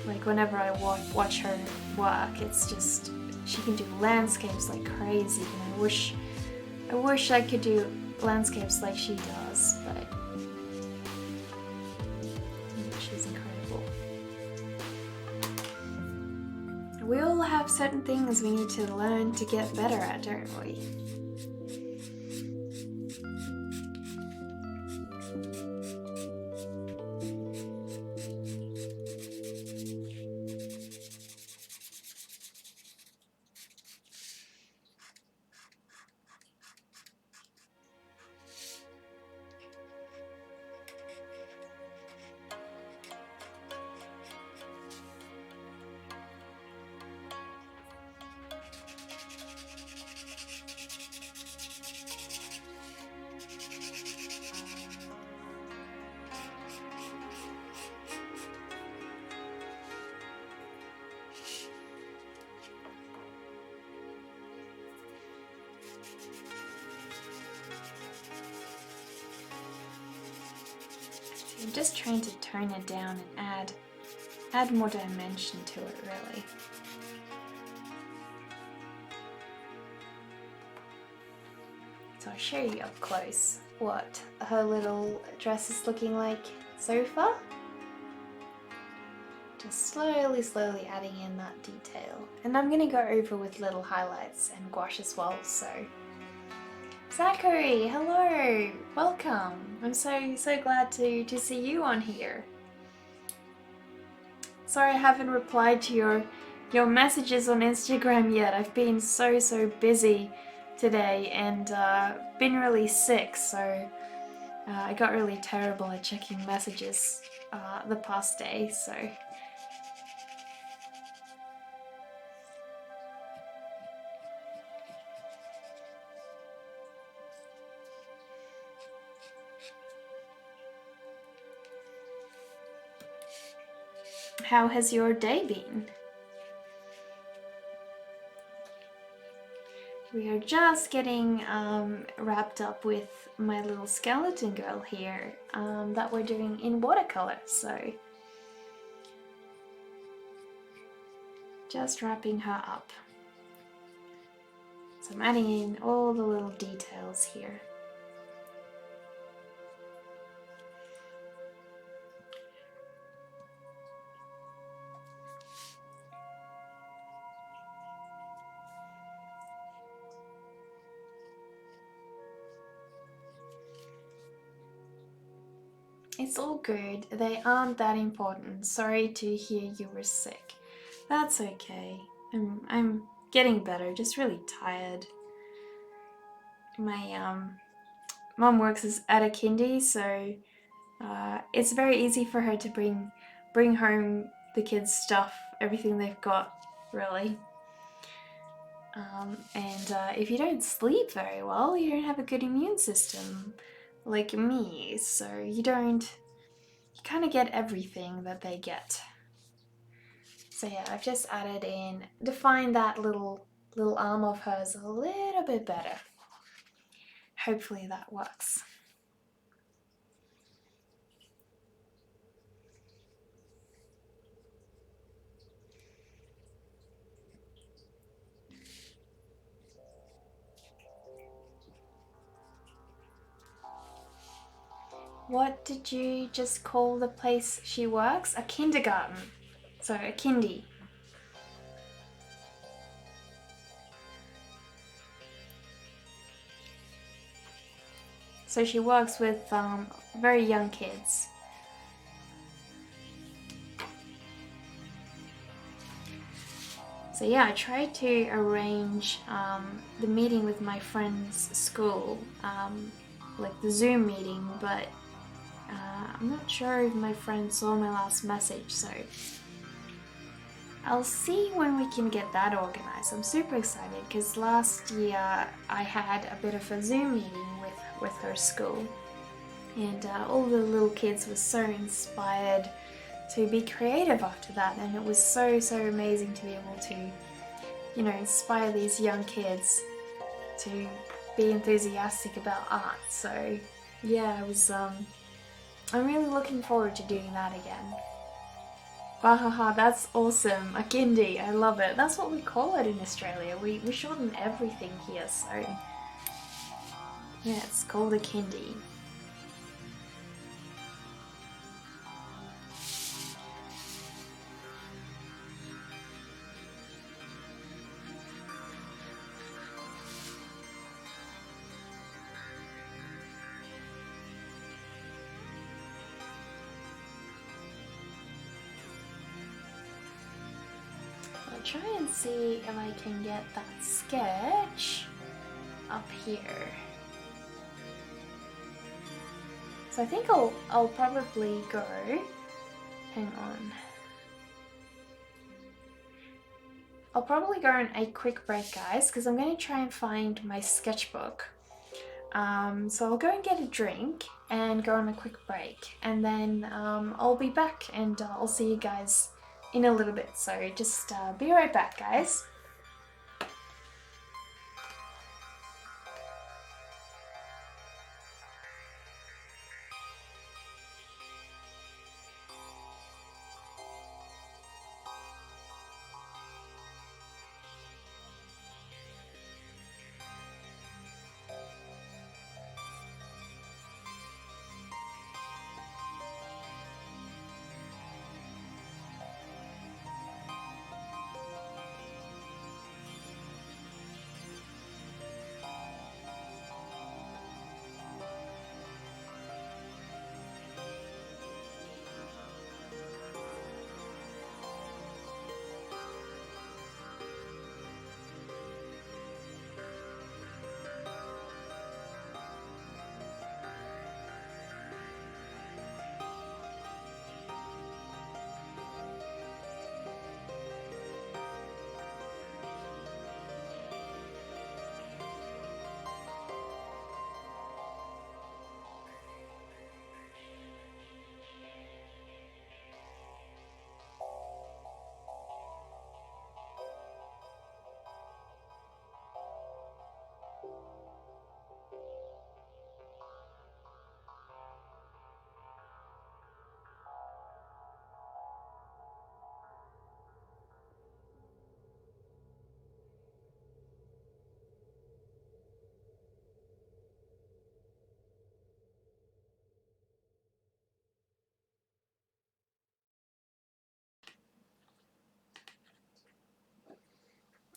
Like whenever I watch her work, it's just, she can do landscapes like crazy, and I wish I could do landscapes like she does, but she's incredible. We all have certain things we need to learn to get better at, don't we? I'm just trying to tone it down and add more dimension to it, really. So I'll show you up close what her little dress is looking like so far. Just slowly adding in that detail. And I'm going to go over with little highlights and gouache as well, so... Zachary, hello! Welcome! I'm so glad to see you on here. Sorry I haven't replied to your messages on Instagram yet. I've been so busy today and been really sick, so I got really terrible at checking messages the past day, so... How has your day been? We are just getting wrapped up with my little skeleton girl here that we're doing in watercolor, so just wrapping her up. So I'm adding in all the little details here. It's all good. They aren't that important. Sorry to hear you were sick. That's okay. I'm getting better, just really tired. My mom works at a kindy, so it's very easy for her to bring home the kids' stuff, everything they've got, really. And if you don't sleep very well, you don't have a good immune system, like me, so you kind of get everything that they get. So yeah, I've just added in, defined that little little arm of hers a little bit better. Hopefully that works. What did you just call the place she works? A kindergarten. So a kindy. So she works with very young kids. So yeah, I tried to arrange the meeting with my friend's school, like the Zoom meeting, but I'm not sure if my friend saw my last message, so I'll see when we can get that organized. I'm super excited because last year I had a bit of a Zoom meeting with her school, and all the little kids were so inspired to be creative after that, and it was so amazing to be able to, you know, inspire these young kids to be enthusiastic about art. So yeah, I'm really looking forward to doing that again. Bahaha, that's awesome. A kindi, I love it. That's what we call it in Australia. We shorten everything here, so yeah, it's called a kindi. I'll try and see if I can get that sketch up here. So I think I'll probably go, hang on. I'll probably go on a quick break, guys, because I'm going to try and find my sketchbook. So I'll go and get a drink and go on a quick break, and then I'll be back and I'll see you guys in a little bit. So just be right back, guys.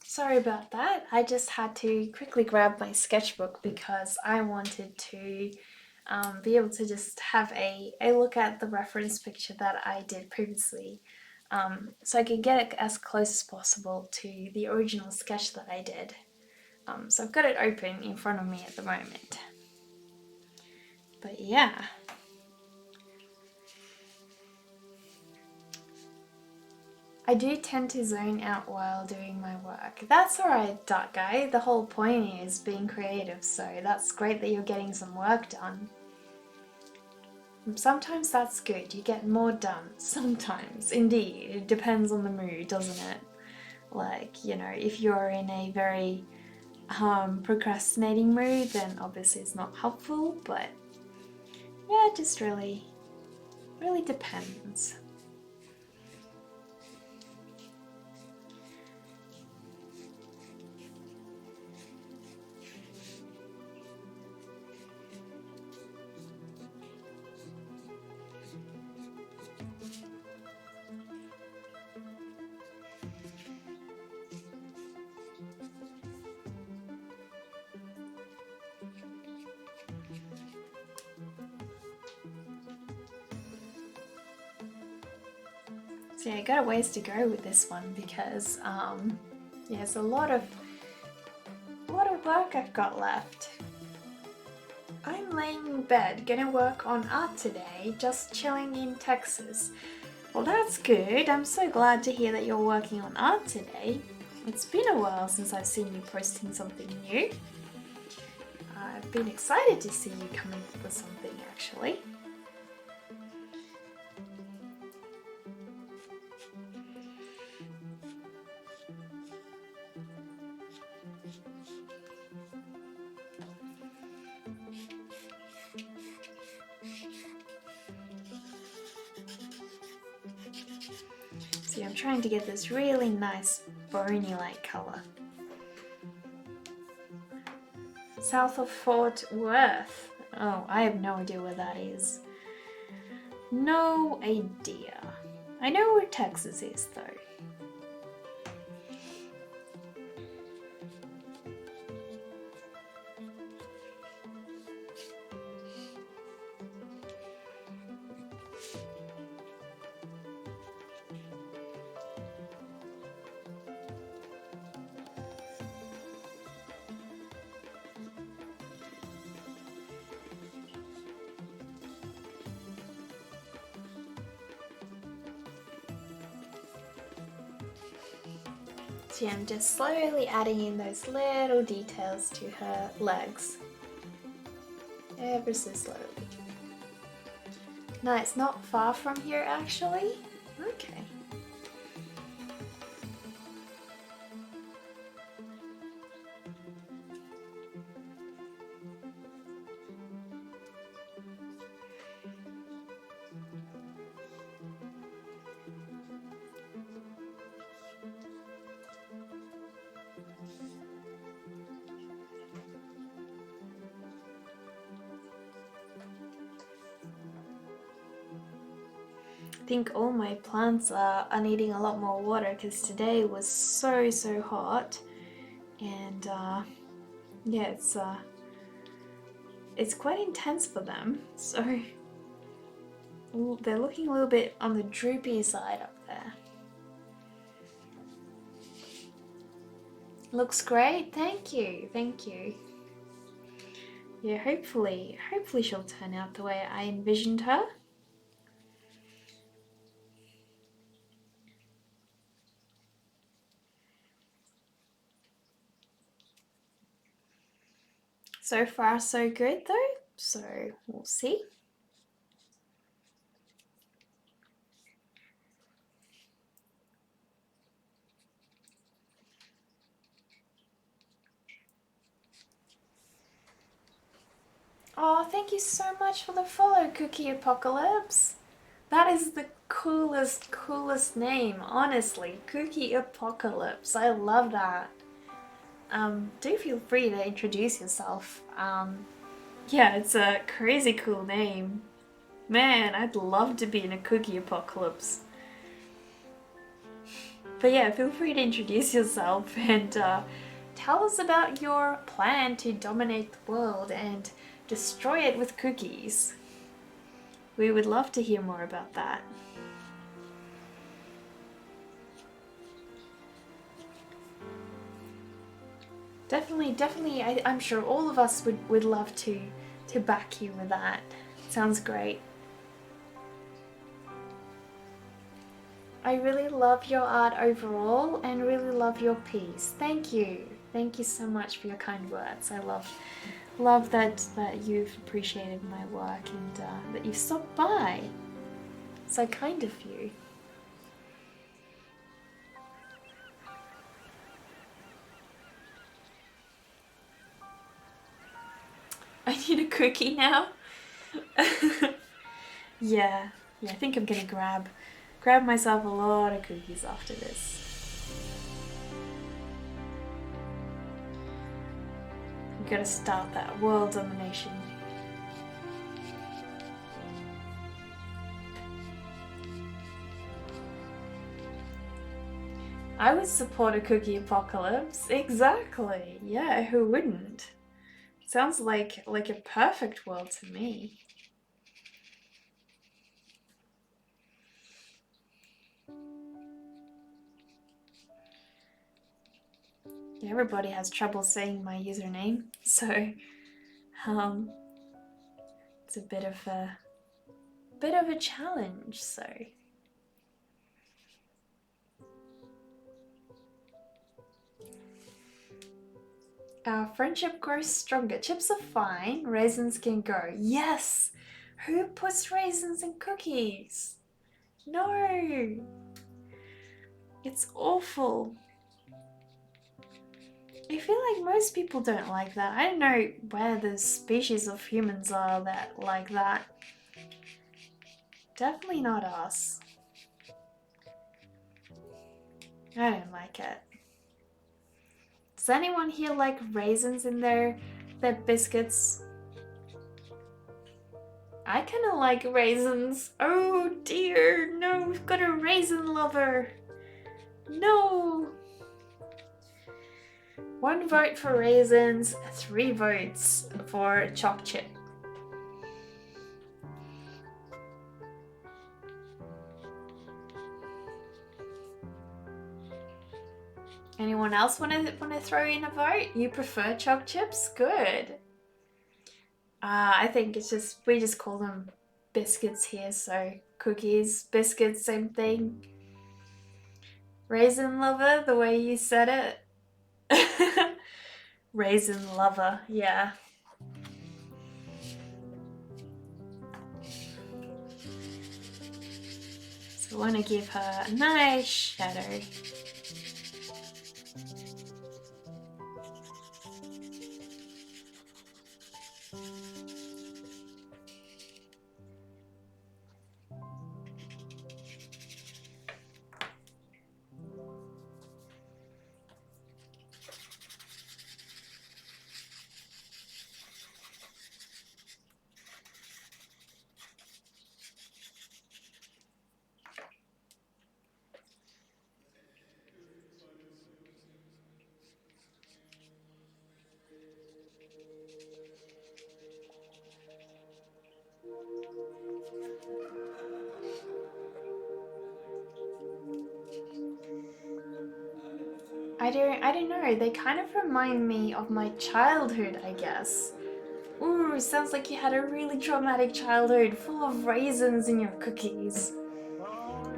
Sorry about that. I just had to quickly grab my sketchbook because I wanted to be able to just have a look at the reference picture that I did previously, so I could get it as close as possible to the original sketch that I did. So I've got it open in front of me at the moment. But yeah. I do tend to zone out while doing my work. That's alright, Dark Guy. The whole point is being creative, so that's great that you're getting some work done. Sometimes that's good, you get more done. Sometimes, indeed. It depends on the mood, doesn't it? Like, you know, if you're in a very procrastinating mood, then obviously it's not helpful, but yeah, it just really depends. So yeah, I got a ways to go with this one because yeah, it's a lot of work I've got left. I'm laying in bed, gonna work on art today, just chilling in Texas. Well, that's good. I'm so glad to hear that you're working on art today. It's been a while since I've seen you posting something new. I've been excited to see you coming up with something actually. See, I'm trying to get this really nice bony light color. South of Fort Worth. Oh, I have no idea where that is. No idea. I know where Texas is though. See, I'm just slowly adding in those little details to her legs. Ever so slowly. No, it's not far from here actually. Okay. I think all my plants are needing a lot more water because today was so hot, and yeah, it's quite intense for them, so they're looking a little bit on the droopy side up there. Looks great, thank you. Yeah, hopefully she'll turn out the way I envisioned her. So far so good though, so we'll see. Oh, thank you so much for the follow, Cookie Apocalypse. That is the coolest name, honestly. Cookie Apocalypse. I love that. Do feel free to introduce yourself. Yeah, it's a crazy cool name. Man, I'd love to be in a cookie apocalypse. But yeah, feel free to introduce yourself and tell us about your plan to dominate the world and destroy it with cookies. We would love to hear more about that. Definitely, I'm sure all of us would love to back you with that. Sounds great. I really love your art overall and really love your piece. Thank you. Thank you so much for your kind words. I love that you've appreciated my work and that you've stopped by. So kind of you. I need a cookie now. Yeah, I think I'm gonna grab myself a lot of cookies after this. I'm gonna start that world domination. I would support a cookie apocalypse. Exactly. Yeah, who wouldn't? Sounds like a perfect world to me. Everybody has trouble saying my username, so it's a bit of a challenge. So our friendship grows stronger. Chips are fine. Raisins can go. Yes. Who puts raisins in cookies? No. It's awful. I feel like most people don't like that. I don't know where the species of humans are that like that. Definitely not us. I don't like it. Does anyone here like raisins in their biscuits? I kind of like raisins. Oh dear, no, we've got a raisin lover. No. 1 vote for raisins, 3 votes for choc chip. Anyone else want to throw in a vote? You prefer choc chips? Good. I think it's just we just call them biscuits here, so cookies, biscuits, same thing. Raisin lover, the way you said it. Raisin lover, yeah. So I want to give her a nice shadow. I don't know, they kind of remind me of my childhood, I guess. Ooh, sounds like you had a really traumatic childhood full of raisins in your cookies.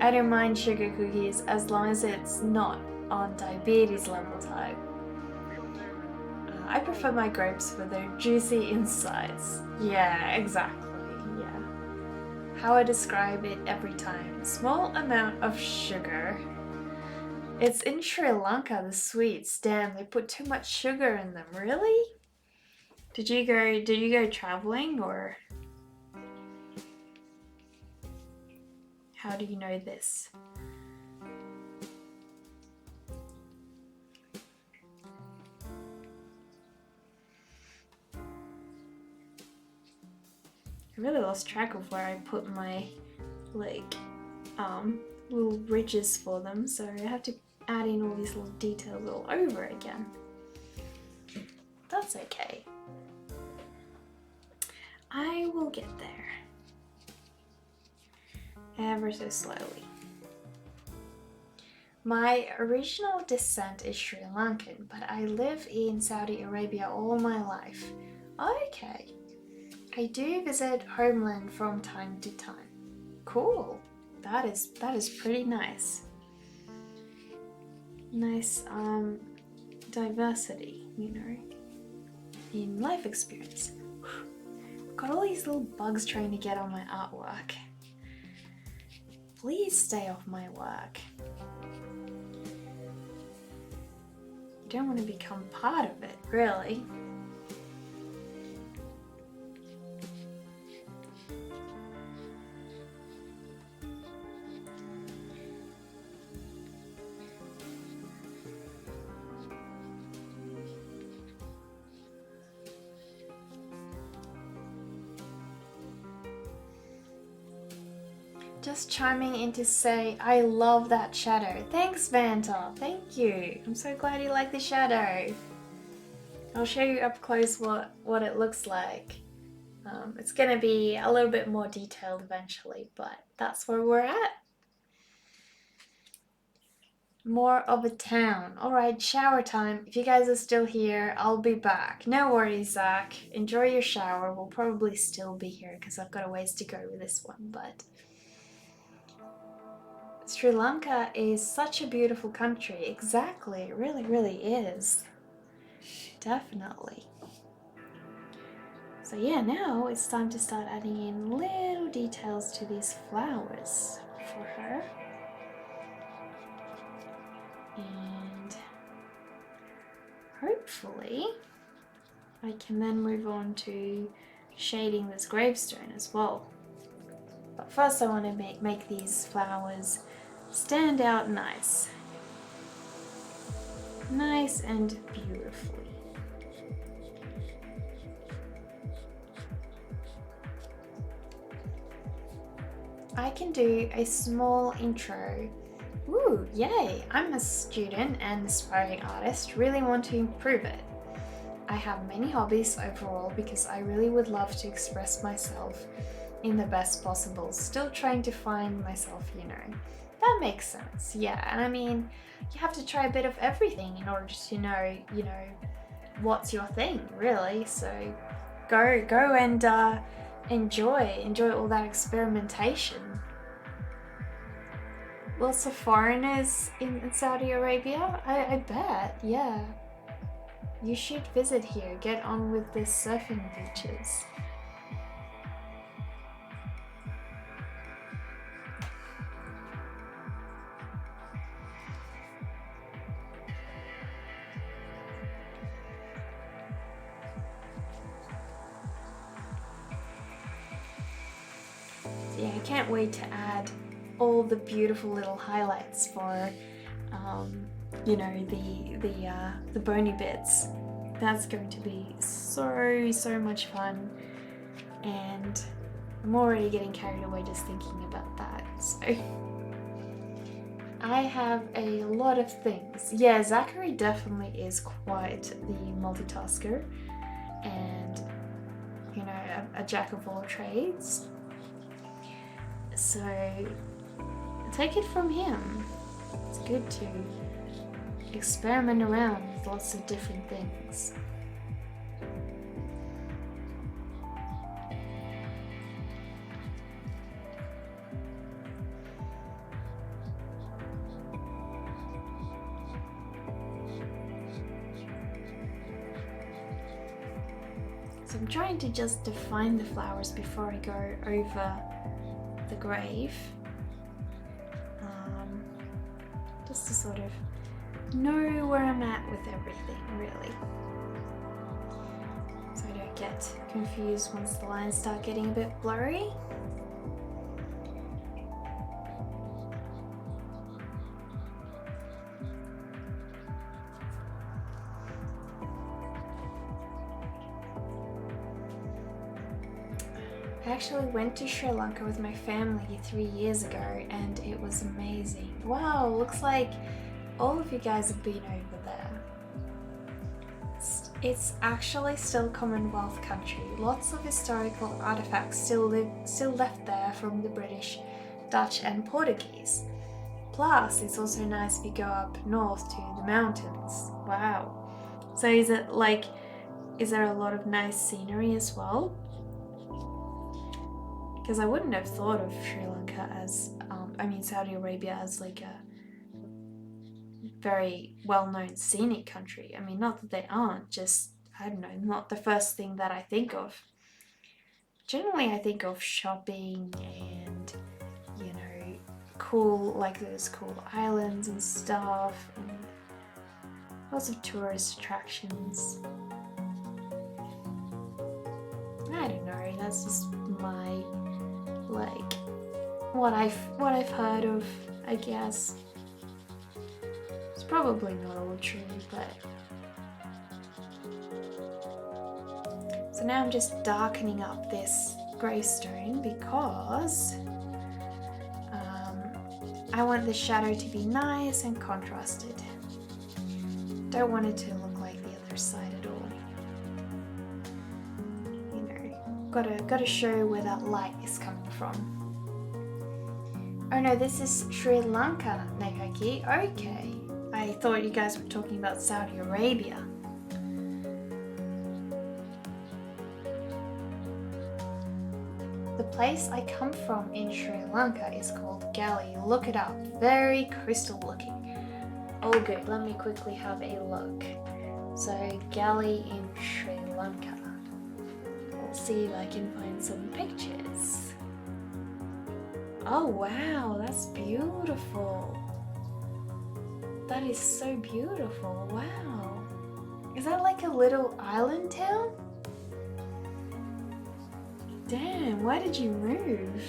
I don't mind sugar cookies as long as it's not on diabetes level type. I prefer my grapes for their juicy insides. Yeah, exactly, yeah. How I describe it every time. Small amount of sugar. It's in Sri Lanka, the sweets. Damn, they put too much sugar in them. Really? Did you go traveling, or how do you know this? I really lost track of where I put my little ridges for them, so I have to add in all these little details all over again. That's okay. I will get there. Ever so slowly. My original descent is Sri Lankan, but I live in Saudi Arabia all my life. Okay. I do visit homeland from time to time. Cool. That is pretty nice. Nice diversity, you know, in life experience. Got all these little bugs trying to get on my artwork. Please stay off my work. You don't want to become part of it, really. Just chiming in to say I love that shadow. Thanks, Vanta. Thank you. I'm so glad you like the shadow. I'll show you up close what it looks like. It's gonna be a little bit more detailed eventually, but that's where we're at. More of a town. Alright, shower time. If you guys are still here, I'll be back. No worries, Zach. Enjoy your shower. We'll probably still be here because I've got a ways to go with this one, but Sri Lanka is such a beautiful country. Exactly, it really, really is. Definitely. So yeah, now it's time to start adding in little details to these flowers for her. And hopefully I can then move on to shading this gravestone as well. But first I want to make these flowers stand out nice. Nice and beautifully. I can do a small intro. Ooh, yay! I'm a student and aspiring artist, really want to improve it. I have many hobbies overall because I really would love to express myself in the best possible, still trying to find myself, you know. That makes sense, yeah. And I mean, you have to try a bit of everything in order to know, you know, what's your thing, really. So go and enjoy all that experimentation. Lots of foreigners in Saudi Arabia? I bet, yeah. You should visit here, get on with the surfing beaches. So yeah, I can't wait to add all the beautiful little highlights for, you know, the bony bits. That's going to be so much fun, and I'm already getting carried away just thinking about that. So I have a lot of things. Yeah, Zachary definitely is quite the multitasker, and you know, a jack of all trades. So take it from him. It's good to experiment around with lots of different things. So I'm trying to just define the flowers before I go over the grave. Just to sort of know where I'm at with everything, really. So I don't get confused once the lines start getting a bit blurry. I actually went to Sri Lanka with my family 3 years ago and it was amazing. Wow, looks like all of you guys have been over there. It's actually still Commonwealth country. Lots of historical artifacts still left there from the British, Dutch and Portuguese. Plus, it's also nice if you go up north to the mountains. Wow. So is there a lot of nice scenery as well? Because I wouldn't have thought of Sri Lanka as, Saudi Arabia as like a very well-known scenic country. I mean, not that they aren't, just, I don't know, not the first thing that I think of. Generally, I think of shopping and, you know, cool, like those cool islands and stuff, and lots of tourist attractions. I don't know, that's just my, like, what I've heard of, I guess. It's probably not all true, but... So now I'm just darkening up this gravestone because I want the shadow to be nice and contrasted. Don't want it to look like the other side at all. You know, gotta show where that light is coming from. Oh no, this is Sri Lanka, Nekaki. Okay. I thought you guys were talking about Saudi Arabia. The place I come from in Sri Lanka is called Galley. Look it up. Very crystal looking. All good. Let me quickly have a look. So, Galley in Sri Lanka. We'll see if I can find some pictures. Oh wow, that's beautiful. That is so beautiful. Wow. Is that like a little island town? Damn, why did you move?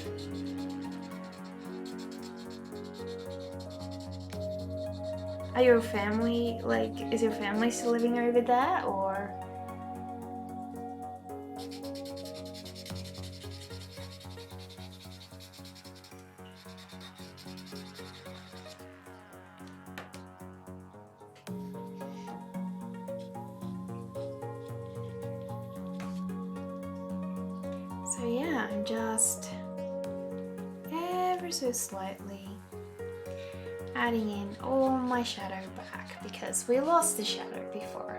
Are your family, is your family still living over there, or? So yeah, I'm just ever so slightly adding in all my shadow back because we lost the shadow before.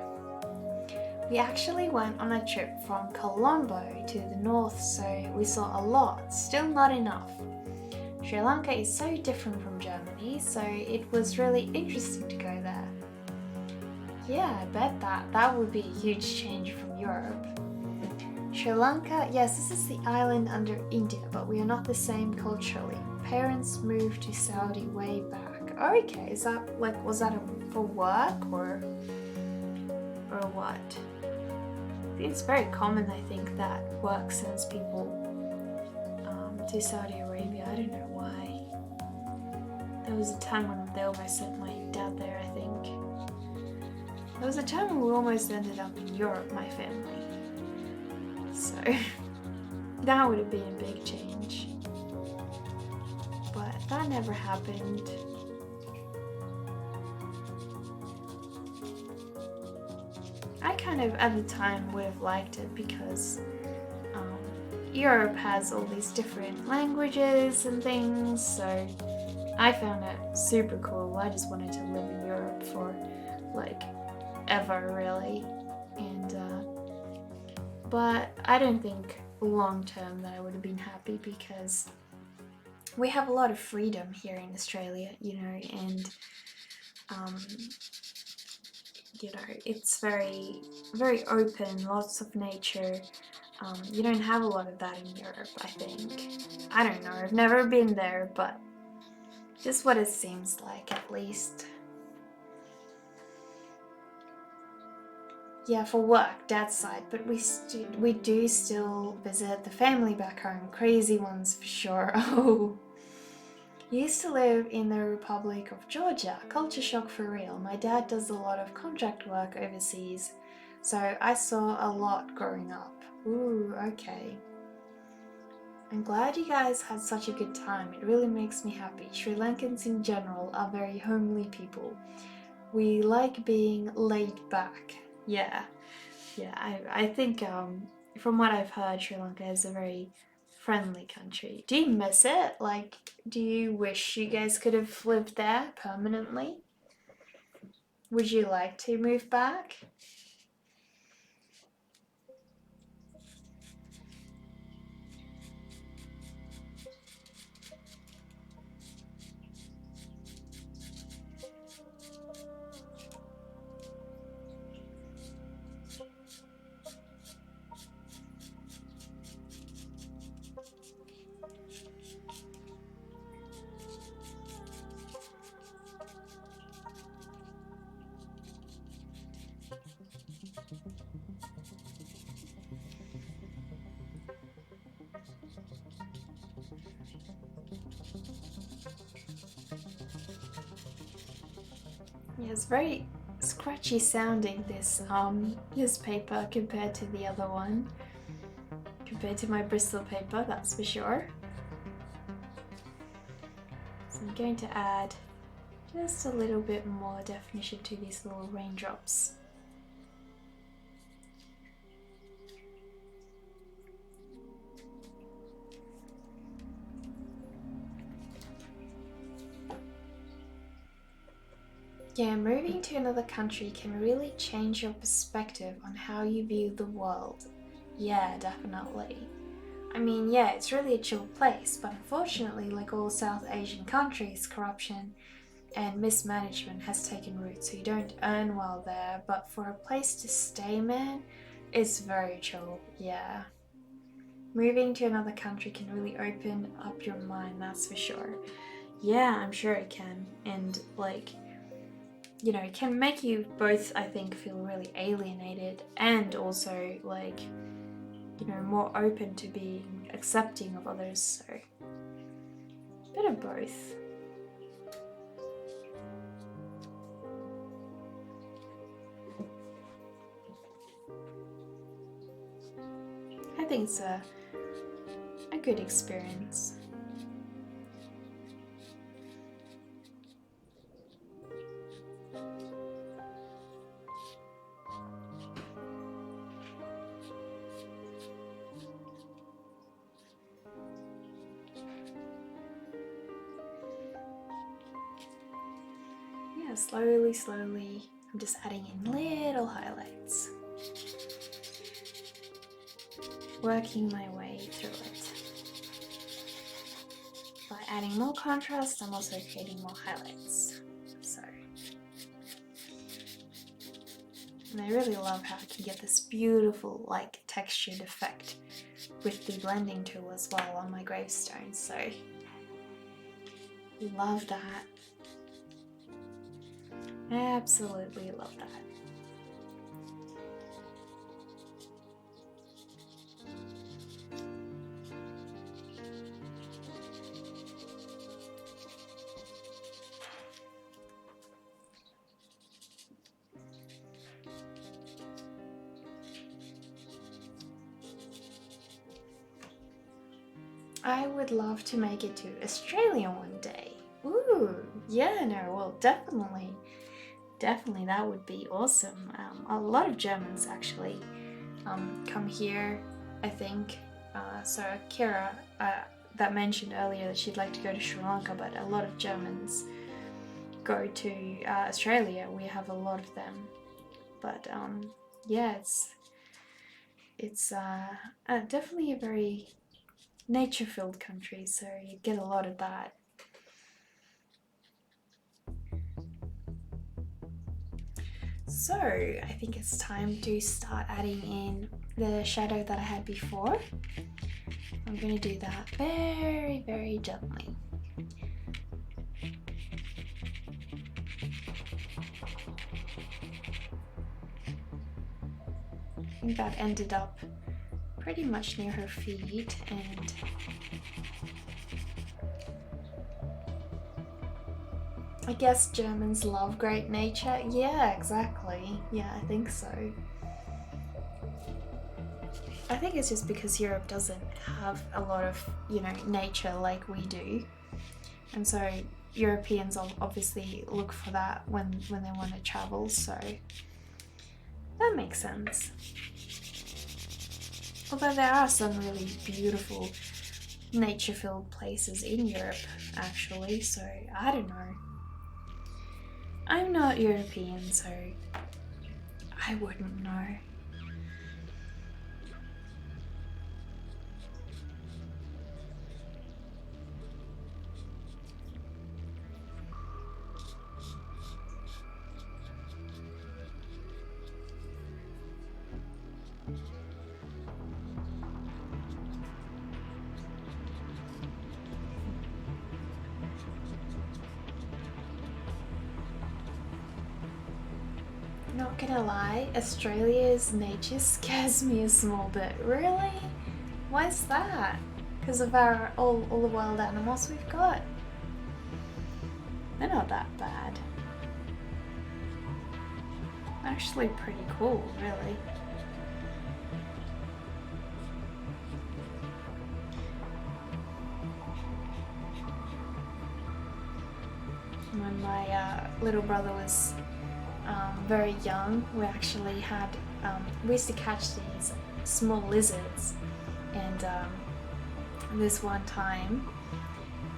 We actually went on a trip from Colombo to the north, so we saw a lot, still not enough. Sri Lanka is so different from Germany, so it was really interesting to go there. Yeah, I bet that would be a huge change from Europe. Sri Lanka, yes, this is the island under India, but we are not the same culturally. Parents moved to Saudi way back. Okay, is that was that for work or what? I think it's very common, I think, that work sends people to Saudi Arabia. I don't know why. There was a time when they almost sent my dad there, I think. There was a time when we almost ended up in Europe, my family. So that would have been a big change. But that never happened. I kind of at the time would have liked it because Europe has all these different languages and things, so I found it super cool. I just wanted to live in Europe for ever really, and but I don't think long term that I would have been happy because we have a lot of freedom here in Australia, and it's very, very open, lots of nature. You don't have a lot of that in Europe, I think. I don't know, I've never been there, but just what it seems like, at least. Yeah, for work, dad's side, but we do still visit the family back home. Crazy ones for sure. Oh. Used to live in the Republic of Georgia. Culture shock for real. My dad does a lot of contract work overseas, so I saw a lot growing up. Ooh, okay. I'm glad you guys had such a good time. It really makes me happy. Sri Lankans in general are very homely people. We like being laid back. Yeah, I think from what I've heard, Sri Lanka is a very friendly country. Do you miss it? Do you wish you guys could have lived there permanently? Would you like to move back? Yeah, it's very scratchy sounding, this paper compared to the other one. Compared to my Bristol paper, that's for sure. So I'm going to add just a little bit more definition to these little raindrops. Yeah, moving to another country can really change your perspective on how you view the world. Yeah, definitely. I mean, yeah, it's really a chill place, but unfortunately, like all South Asian countries, corruption and mismanagement has taken root, so you don't earn well there. But for a place to stay, man, it's very chill, yeah. Moving to another country can really open up your mind, that's for sure. Yeah, I'm sure it can. And like, you know, it can make you both, I think, feel really alienated and also like, you know, more open to being accepting of others. So, a bit of both. I think it's a good experience. Yeah, slowly, I'm just adding in little highlights. Working my way through it. By adding more contrast, I'm also creating more highlights. So, and I really love how I can get this beautiful like textured effect with the blending tool as well on my gravestone. So, love that. Absolutely love that. I would love to make it to Australia one day. Ooh, yeah, no, well, definitely that would be awesome. A lot of Germans actually come here, I think. So Kira that mentioned earlier that she'd like to go to Sri Lanka, but a lot of Germans go to Australia. We have a lot of them, but yeah, it's definitely a very nature-filled country, so you get a lot of that. So I think it's time to start adding in the shadow that I had before. I'm going to do that very gently. I think that ended up pretty much near her feet, and I guess Germans love great nature. Yeah, exactly. Yeah, I think so. I think it's just because Europe doesn't have a lot of, you know, nature like we do. And so Europeans obviously look for that when they want to travel, so that makes sense. Although there are some really beautiful nature-filled places in Europe, actually, so I don't know. I'm not European, so I wouldn't know. Not gonna lie, Australia's nature scares me a small bit. Really? Why's that? Because of all the wild animals we've got? They're not that bad. Actually pretty cool, really. my little brother was very young, we actually had, we used to catch these small lizards, and this one time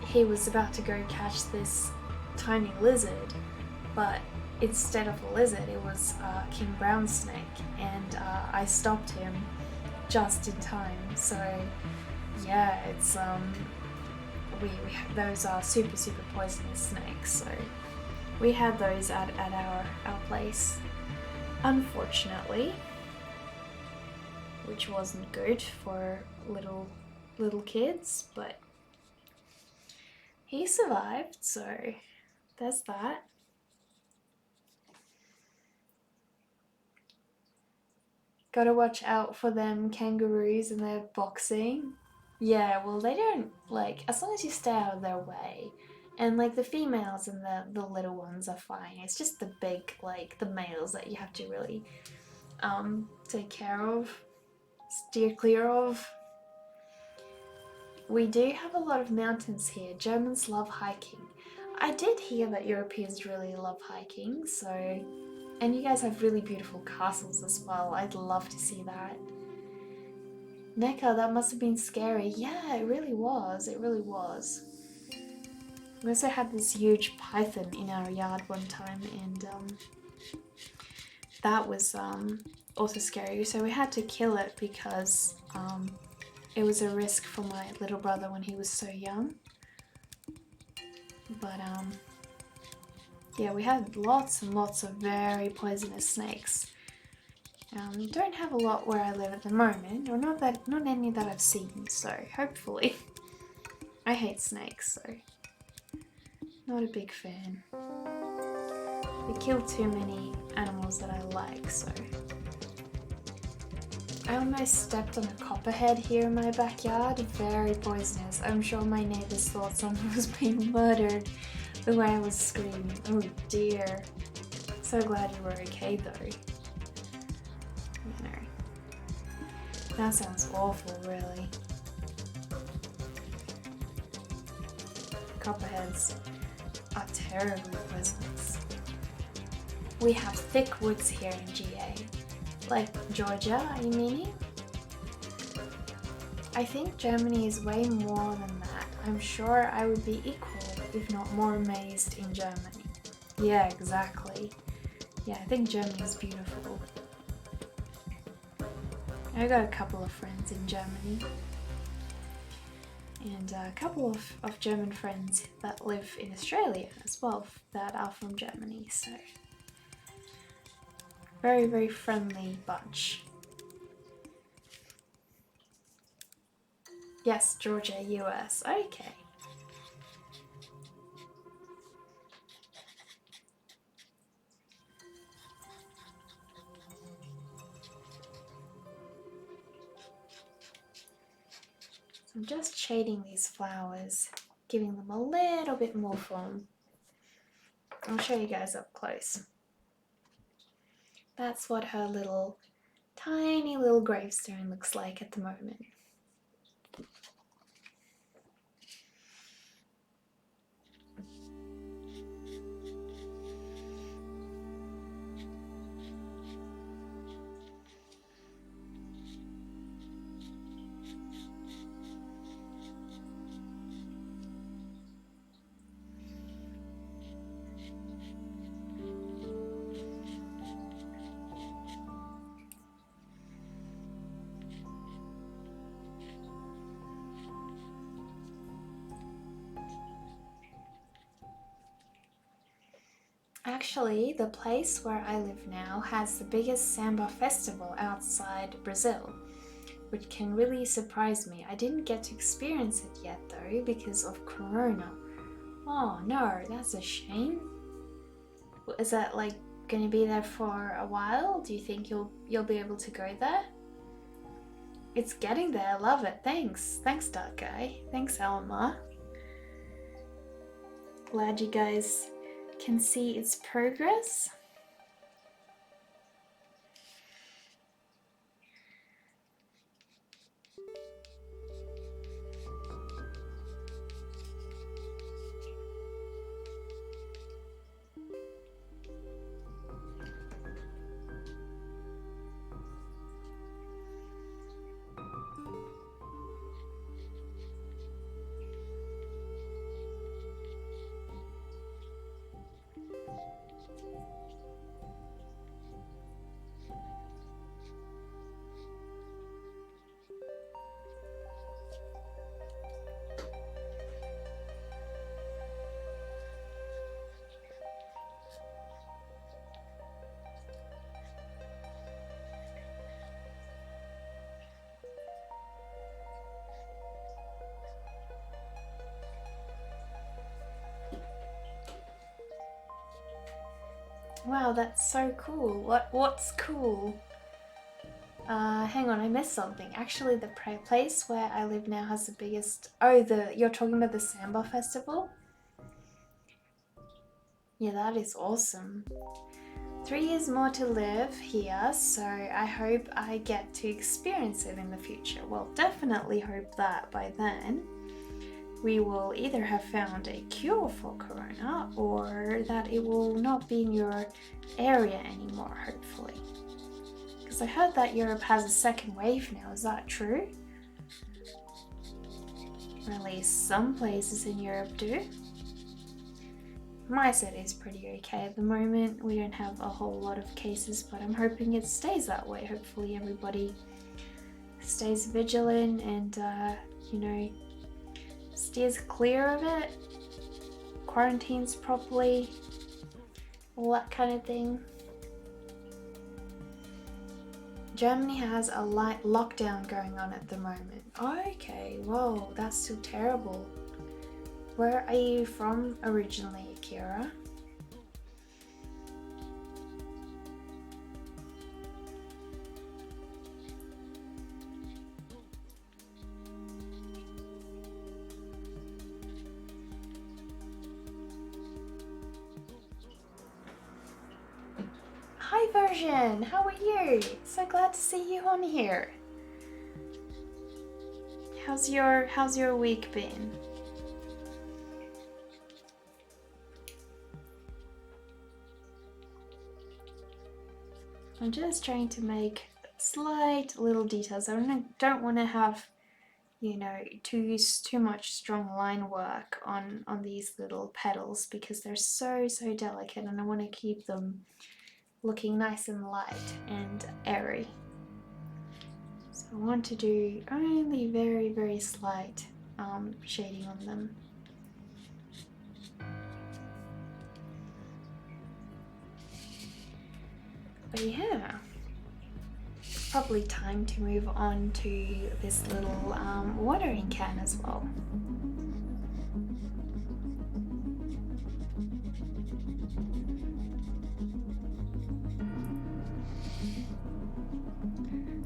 he was about to go catch this tiny lizard, but instead of a lizard it was a king brown snake, and I stopped him just in time. So yeah, it's those are super poisonous snakes, so we had those at our place, unfortunately, which wasn't good for little kids, but he survived, so there's that. Gotta watch out for them kangaroos and their boxing. Yeah, well, they don't, like, as long as you stay out of their way. And, like, the females and the little ones are fine. It's just the big, like, the males that you have to really take care of, steer clear of. We do have a lot of mountains here. Germans love hiking. I did hear that Europeans really love hiking, so... And you guys have really beautiful castles as well. I'd love to see that. Neca, that must have been scary. Yeah, it really was. It really was. We also had this huge python in our yard one time, and that was also scary. So we had to kill it because it was a risk for my little brother when he was so young. But yeah, we had lots and lots of very poisonous snakes. Don't have a lot where I live at the moment, or not any that I've seen, so hopefully. I hate snakes, so not a big fan. They kill too many animals that I like, so. I almost stepped on a copperhead here in my backyard, very poisonous. I'm sure my neighbors thought someone was being murdered the way I was screaming. Oh dear. So glad you were okay though. That sounds awful, really. Copperheads are terribly poisonous. We have thick woods here in GA. Like Georgia, are you meaning? I think Germany is way more than that. I'm sure I would be equal, if not more amazed in Germany. Yeah, exactly. Yeah, I think Germany is beautiful. I got a couple of friends in Germany, and a couple of German friends that live in Australia as well that are from Germany, so very friendly bunch. Yes, Georgia, US, okay. I'm just shading these flowers, giving them a little bit more form. I'll show you guys up close. That's what her tiny little gravestone looks like at the moment. Actually, the place where I live now has the biggest samba festival outside Brazil, which can really surprise me. I didn't get to experience it yet though because of Corona. Oh no, that's a shame. Is that like going to be there for a while? Do you think you'll be able to go there? It's getting there. I love it. Thanks, Dark Guy. Thanks, Alma. Glad you guys can see its progress. Wow, that's so cool. What's cool? Hang on, I missed something. Actually, the place where I live now has the biggest... Oh, you're talking about the Samba Festival? Yeah, that is awesome. 3 years more to live here, so I hope I get to experience it in the future. Well, definitely hope that by then we will either have found a cure for corona or that it will not be in your area anymore, hopefully. Because I heard that Europe has a second wave now, is that true? Or at least some places in Europe do. My city is pretty okay at the moment. We don't have a whole lot of cases, but I'm hoping it stays that way. Hopefully everybody stays vigilant and, steers clear of it, quarantines properly, all that kind of thing. Germany has a light lockdown going on at the moment. Okay, whoa, that's still terrible. Where are you from originally, Akira? Hi Version, how are you? So glad to see you on here. How's your week been? I'm just trying to make slight little details. I don't want to have, too much strong line work on these little petals because they're so delicate, and I want to keep them looking nice and light and airy. So I want to do only very slight shading on them. But yeah, probably time to move on to this little watering can as well.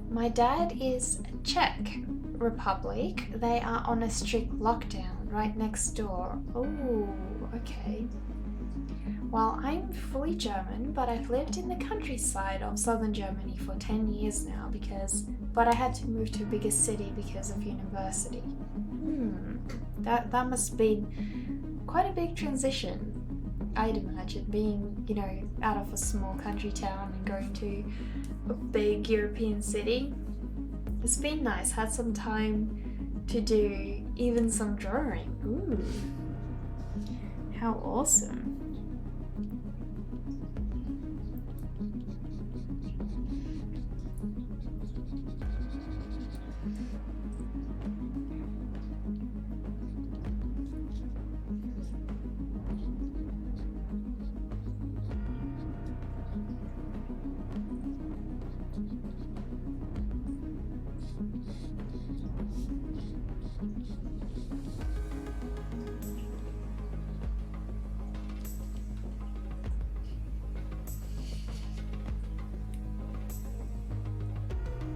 My dad is Czech Republic. They are on a strict lockdown right next door. Oh, okay. Well, I'm fully German, but I've lived in the countryside of southern Germany for 10 years now but I had to move to a bigger city because of university. That must have been quite a big transition, I'd imagine, being, out of a small country town and going to a big European city. It's been nice, had some time to do even some drawing. Ooh, how awesome.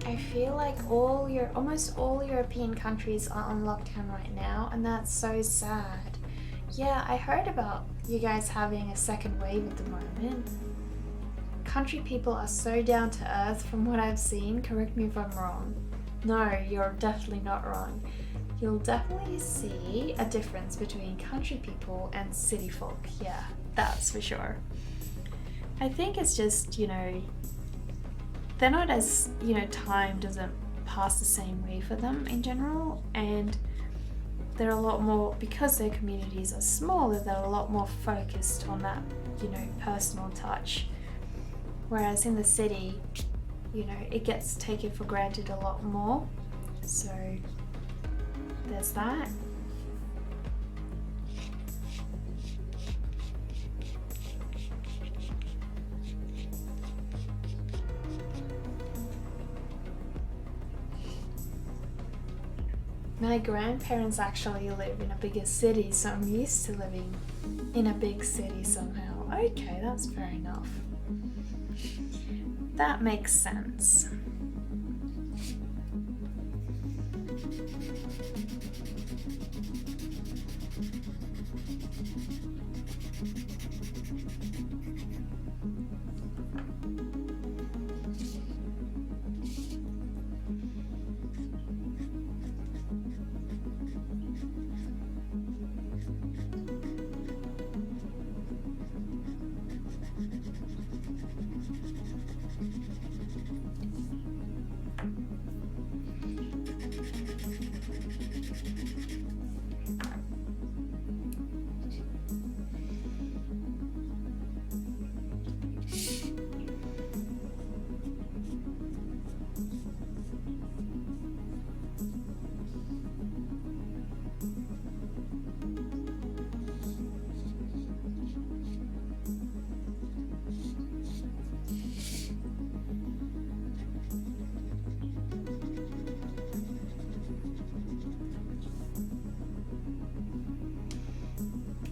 I feel like almost all European countries are on lockdown right now, and that's so sad. Yeah, I heard about you guys having a second wave at the moment. Country people are so down to earth from what I've seen. Correct me if I'm wrong. No, you're definitely not wrong. You'll definitely see a difference between country people and city folk. Yeah, that's for sure. I think it's just, they're not as, time doesn't pass the same way for them in general, and they're a lot more, because their communities are smaller, they're a lot more focused on that, personal touch. Whereas in the city, it gets taken for granted a lot more. So there's that. My grandparents actually live in a bigger city, so I'm used to living in a big city somehow. Okay, that's fair enough. That makes sense.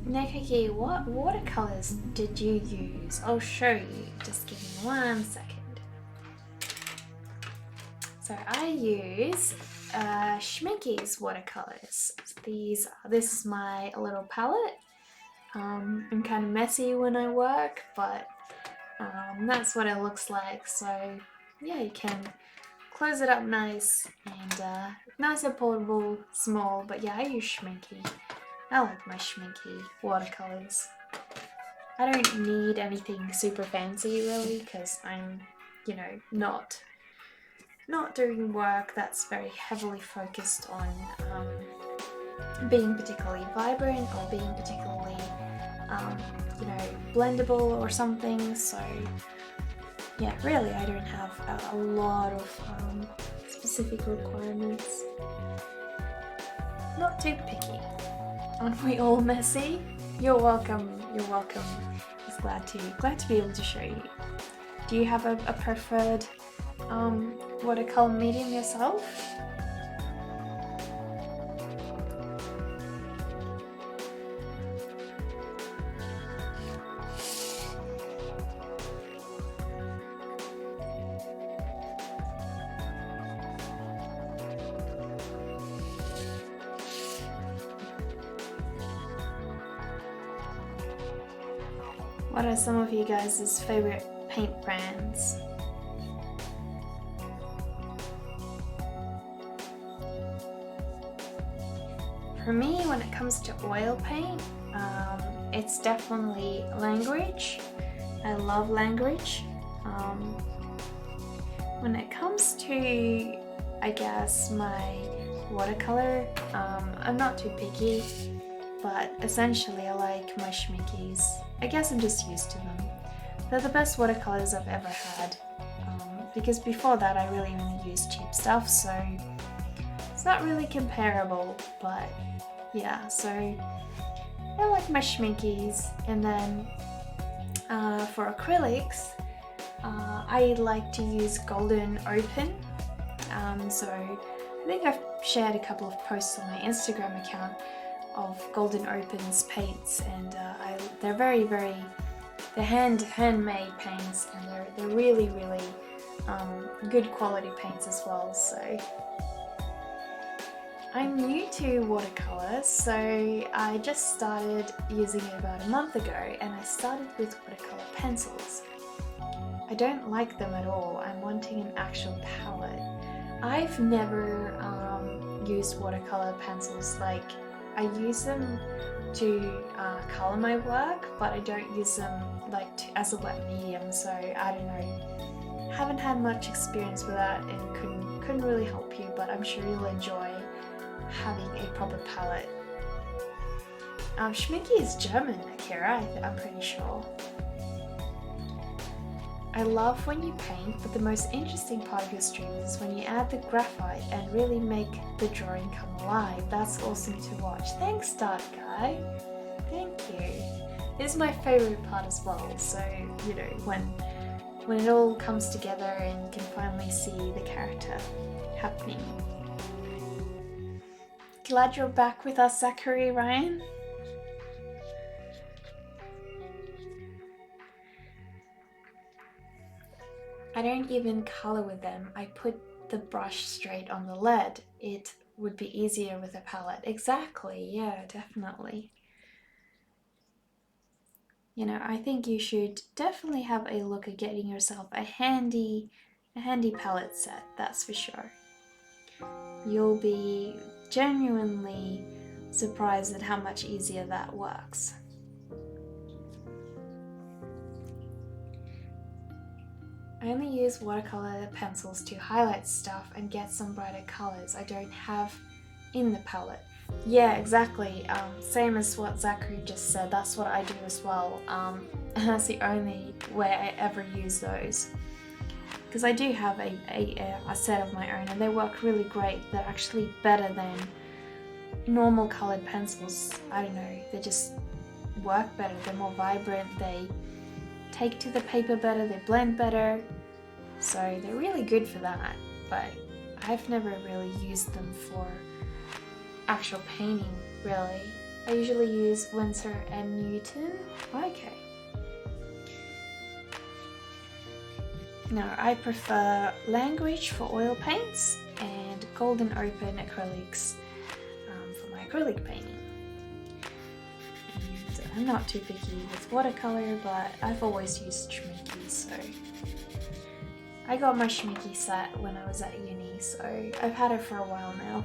Nekaki, what watercolors did you use? I'll show you. Just give me 1 second. So I use Schminky's watercolors. This is my little palette. I'm kind of messy when I work, but that's what it looks like. So yeah, you can close it up nice and nice and portable, small. But yeah, I use Schminky. I like my Schminky watercolors. I don't need anything super fancy really, because I'm, you know, not doing work that's very heavily focused on being particularly vibrant or being particularly, you know, blendable or something. So yeah, really I don't have a lot of specific requirements. Not too picky. Aren't we all messy? You're welcome. You're welcome. Just glad to be able to show you. Do you have a preferred watercolor medium yourself? What are some of you guys' favorite paint brands? For me, when it comes to oil paint, it's definitely Language. I love Language. When it comes to, I guess, my watercolor, I'm not too picky, but essentially I like my Schminkies. I guess I'm just used to them. They're the best watercolors I've ever had, because before that I really only used cheap stuff, so it's not really comparable, but yeah, so I like my Schminkies. And then for acrylics, I like to use Golden Open. So I think I've shared a couple of posts on my Instagram account of Golden Open's paints, and they're they're handmade paints, and they're really good quality paints as well. So I'm new to watercolor, so I just started using it about a month ago, and I started with watercolor pencils. I don't like them at all. I'm wanting an actual palette. I've never used watercolor pencils. Like, I use them to color my work, but I don't use them like as a wet medium, so I don't know. Haven't had much experience with that and couldn't really help you, but I'm sure you'll enjoy having a proper palette. Schminky is German, Akira, I'm pretty sure. I love when you paint, but the most interesting part of your stream is when you add the graphite and really make the drawing come alive. That's awesome to watch. Thanks, Dark Guy. Thank you. This is my favorite part as well, so, you know, when it all comes together and you can finally see the character happening. Glad you're back with us, Zachary Ryan. I don't even color with them. I put the brush straight on the lead. It would be easier with a palette. Exactly, yeah, definitely. You know, I think you should definitely have a look at getting yourself a handy palette set, that's for sure. You'll be genuinely surprised at how much easier that works. I only use watercolor pencils to highlight stuff and get some brighter colors I don't have in the palette. Yeah, exactly. Same as what Zachary just said, that's what I do as well. And that's the only way I ever use those. Because I do have a set of my own and they work really great. They're actually better than normal colored pencils. I don't know, they just work better. They're more vibrant, they take to the paper better, they blend better. So they're really good for that. But I've never really used them for actual painting, really. I usually use Winsor and Newton. Okay. No, I prefer Language for oil paints and Golden Open acrylics for my acrylic painting. And I'm not too picky with watercolor, but I've always used Schmincke, so I got my Schmincke set when I was at uni, so I've had it for a while now.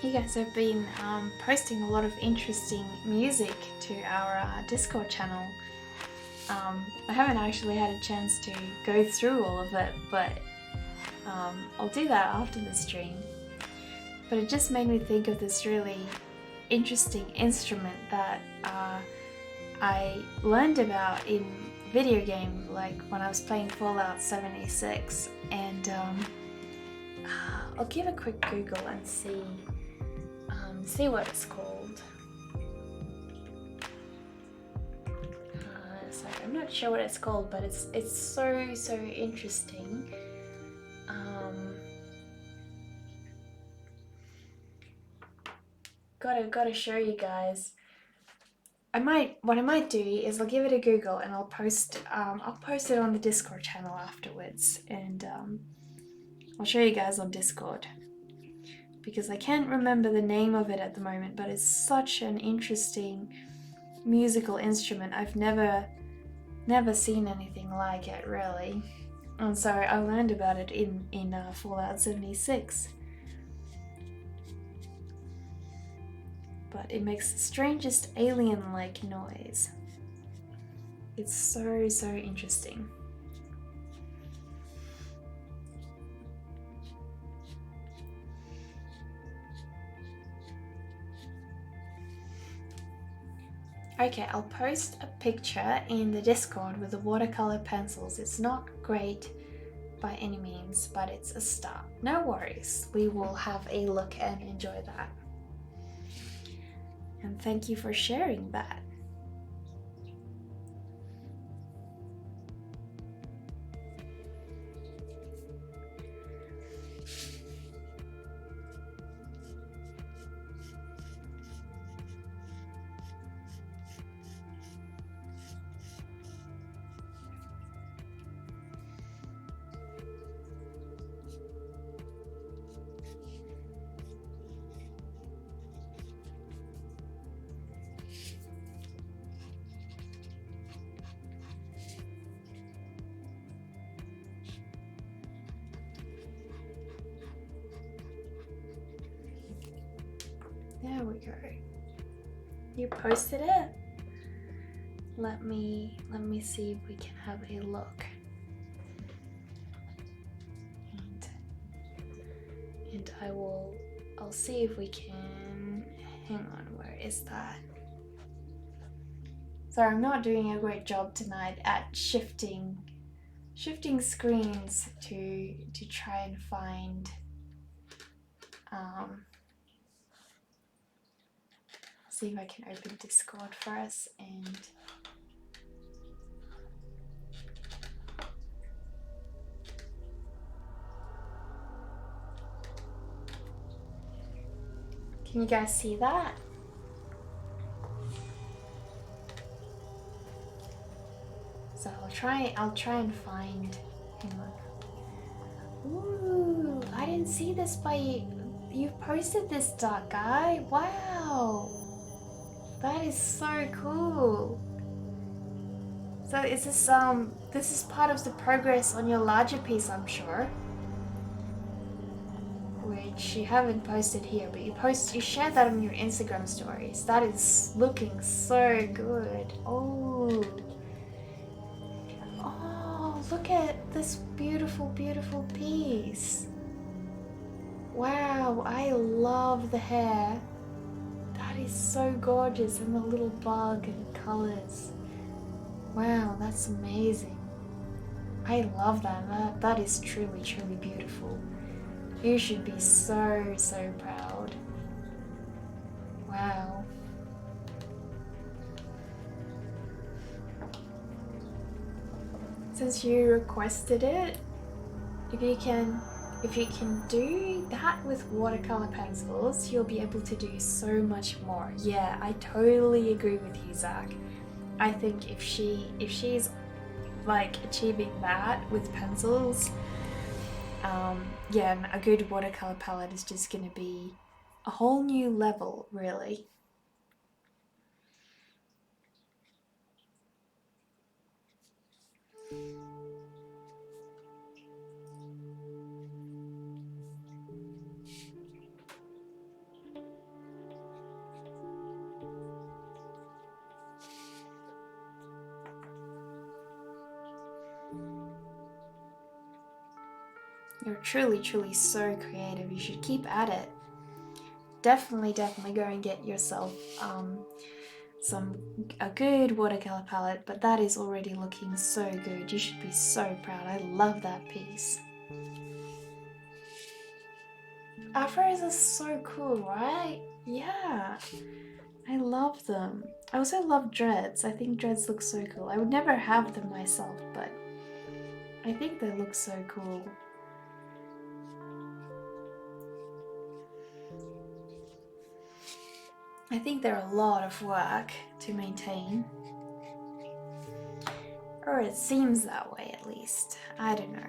You guys have been posting a lot of interesting music to our Discord channel. I haven't actually had a chance to go through all of it, but I'll do that after the stream. But it just made me think of this really interesting instrument that I learned about in video game, like when I was playing Fallout 76, and I'll give a quick Google and see what it's called. Sorry, I'm not sure what it's called, but it's so interesting. Gotta show you guys. What I might do is I'll give it a Google and I'll post it on the Discord channel afterwards, and I'll show you guys on Discord, because I can't remember the name of it at the moment, but it's such an interesting musical instrument. I've never seen anything like it, really. And so I learned about it in Fallout 76. But it makes the strangest alien-like noise. It's so interesting. Okay, I'll post a picture in the Discord with the watercolor pencils. It's not great by any means, but it's a start. No worries, we will have a look and enjoy that. And thank you for sharing that. There we go. You posted it? Let me see if we can have a look. And I'll see if we can, hang on, where is that? Sorry, I'm not doing a great job tonight at shifting screens to try and find see if I can open Discord for us. And can you guys see that? So I'll try and find, hang on. Ooh, I didn't see this by you've posted this, Dark Guy. Wow. That is so cool. So is this is part of the progress on your larger piece, I'm sure. Which you haven't posted here, but you shared that on your Instagram stories. That is looking so good. Oh. Oh, look at this beautiful, beautiful piece. Wow, I love the hair. That is so gorgeous, and the little bug and colors. Wow, that's amazing. I love that. That is truly, truly beautiful. You should be so, so proud. Wow. Since you requested it, if you can do that with watercolor pencils, you'll be able to do so much more. Yeah, I totally agree with you, Zach. I think if she's like achieving that with pencils, yeah, a good watercolor palette is just going to be a whole new level, really. You're truly, truly so creative. You should keep at it. Definitely go and get yourself a good watercolor palette, but that is already looking so good. You should be so proud. I love that piece. Afros are so cool, right? Yeah, I love them. I also love dreads. I think dreads look so cool. I would never have them myself, but I think they look so cool. I think they're a lot of work to maintain. Or it seems that way, at least. I don't know.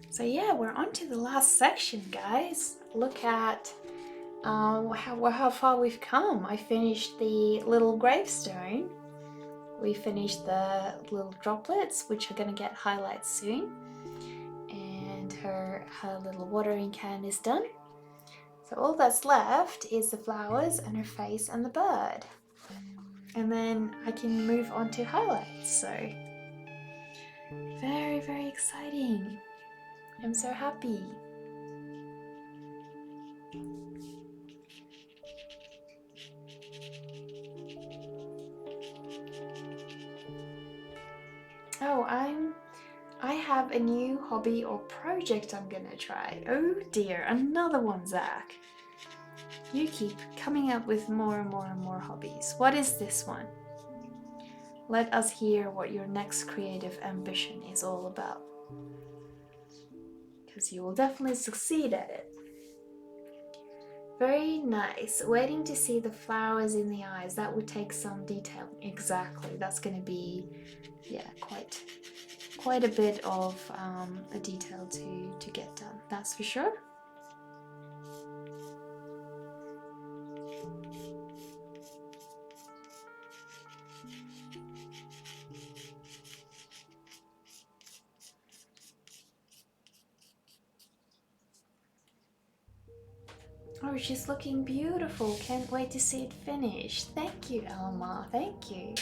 So yeah, we're on to the last section, guys. Look at how far we've come. I finished the little gravestone. We finished the little droplets, which are going to get highlights soon. And her little watering can is done. So all that's left is the flowers and her face and the bird. And then I can move on to highlights. So very, very exciting. I'm so happy. Oh, I have a new hobby or project I'm gonna try. Oh dear, another one, Zach. You keep coming up with more and more and more hobbies. What is this one? Let us hear what your next creative ambition is all about. Because you will definitely succeed at it. Very nice. Waiting to see the flowers in the eyes. That would take some detail. Exactly. That's going to be, yeah, quite a bit of a detail to get done. That's for sure. Oh, she's looking beautiful. Can't wait to see it finished. Thank you, Elma. Thank you.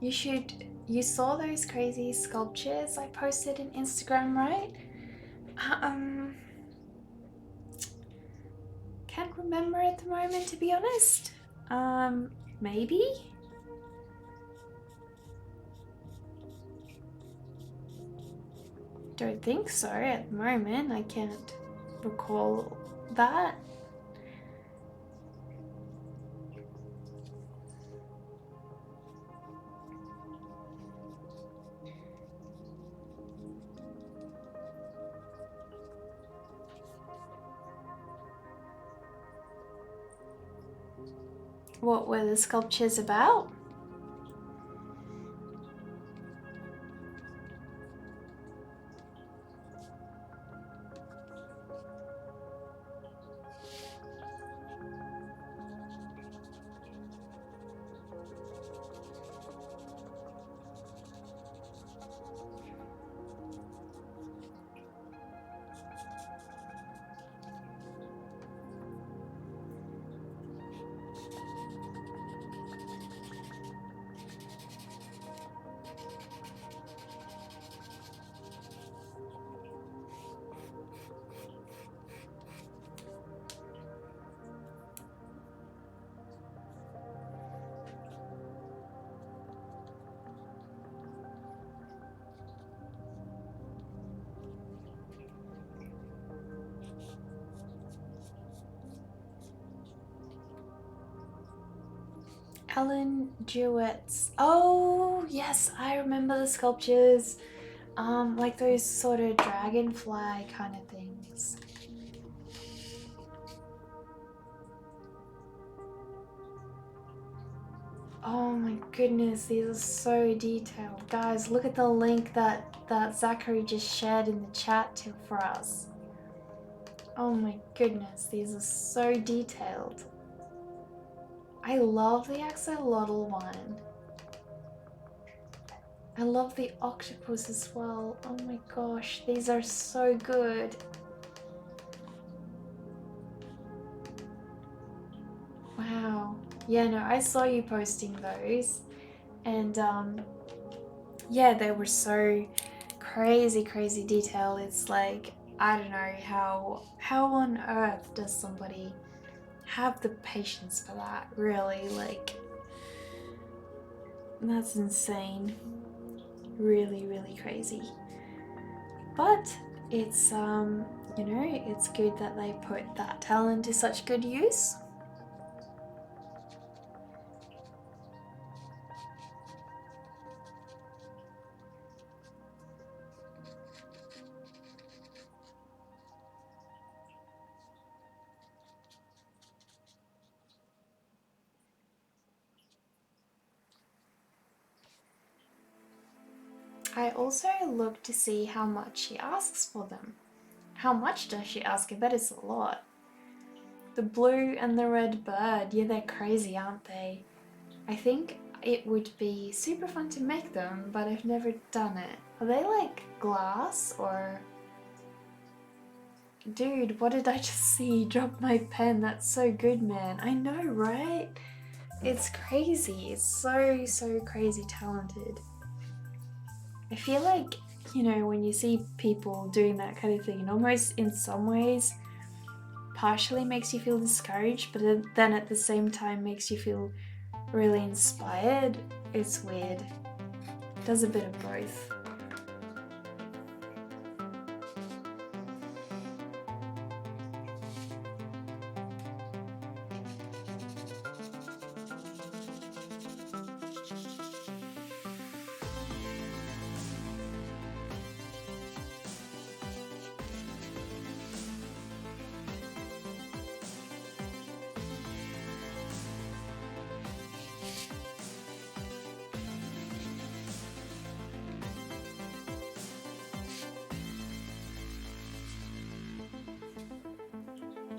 You saw those crazy sculptures I posted on Instagram, right? Um, can't remember at the moment, to be honest. Maybe? Don't think so at the moment. I can't recall that. What were the sculptures about? Alan Jewett's. Oh, yes, I remember the sculptures. Like those sort of dragonfly kind of things. Oh my goodness, these are so detailed. Guys, look at the link that Zachary just shared in the chat for us. Oh my goodness, these are so detailed. I love the axolotl one. I love the octopus as well. Oh my gosh, these are so good. Wow. Yeah, no, I saw you posting those, and yeah, they were so crazy detailed. It's like, I don't know how on earth does somebody have the patience for that, really? Like, that's insane. Really crazy. But it's you know, it's good that they put that talent to such good use. I also look to see how much she asks for them. How much does she ask? I bet it's a lot. The blue and the red bird, yeah, they're crazy, aren't they? I think it would be super fun to make them, but I've never done it. Are they like glass or... Dude, what did I just see? Drop my pen. That's so good, man. I know, right? It's crazy. It's so crazy talented. I feel like, you know, when you see people doing that kind of thing, it almost in some ways partially makes you feel discouraged, but then at the same time makes you feel really inspired. It's weird. It does a bit of both.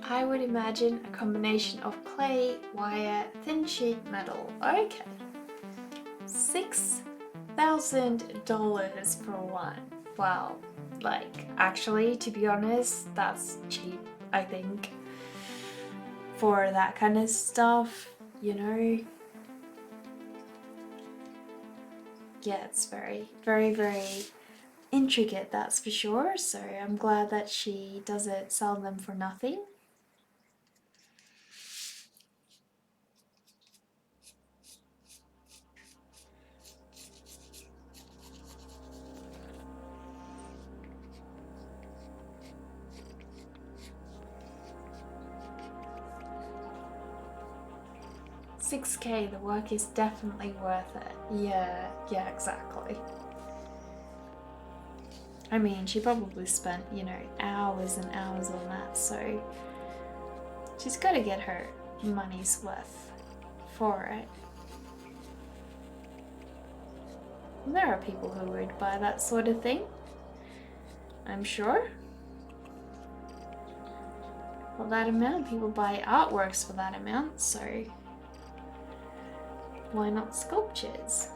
I would imagine a combination of clay, wire, thin sheet metal. Okay. $6,000 for one. Wow. Like, actually, to be honest, that's cheap. I think, for that kind of stuff, you know. Yeah, it's very, very, very intricate, that's for sure. So I'm glad that she doesn't sell them for nothing. $6K, the work is definitely worth it. Yeah, exactly. I mean, she probably spent, you know, hours and hours on that, so she's got to get her money's worth for it. And there are people who would buy that sort of thing, I'm sure. For that amount, people buy artworks for that amount, so why not sculptures?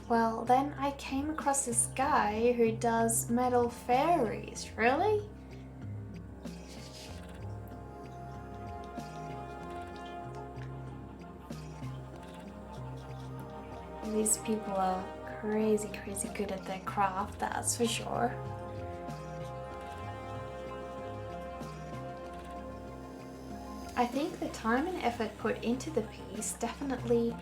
Well, then I came across this guy who does metal fairies. Really? These people are crazy, crazy good at their craft, that's for sure. I think the time and effort put into the piece definitely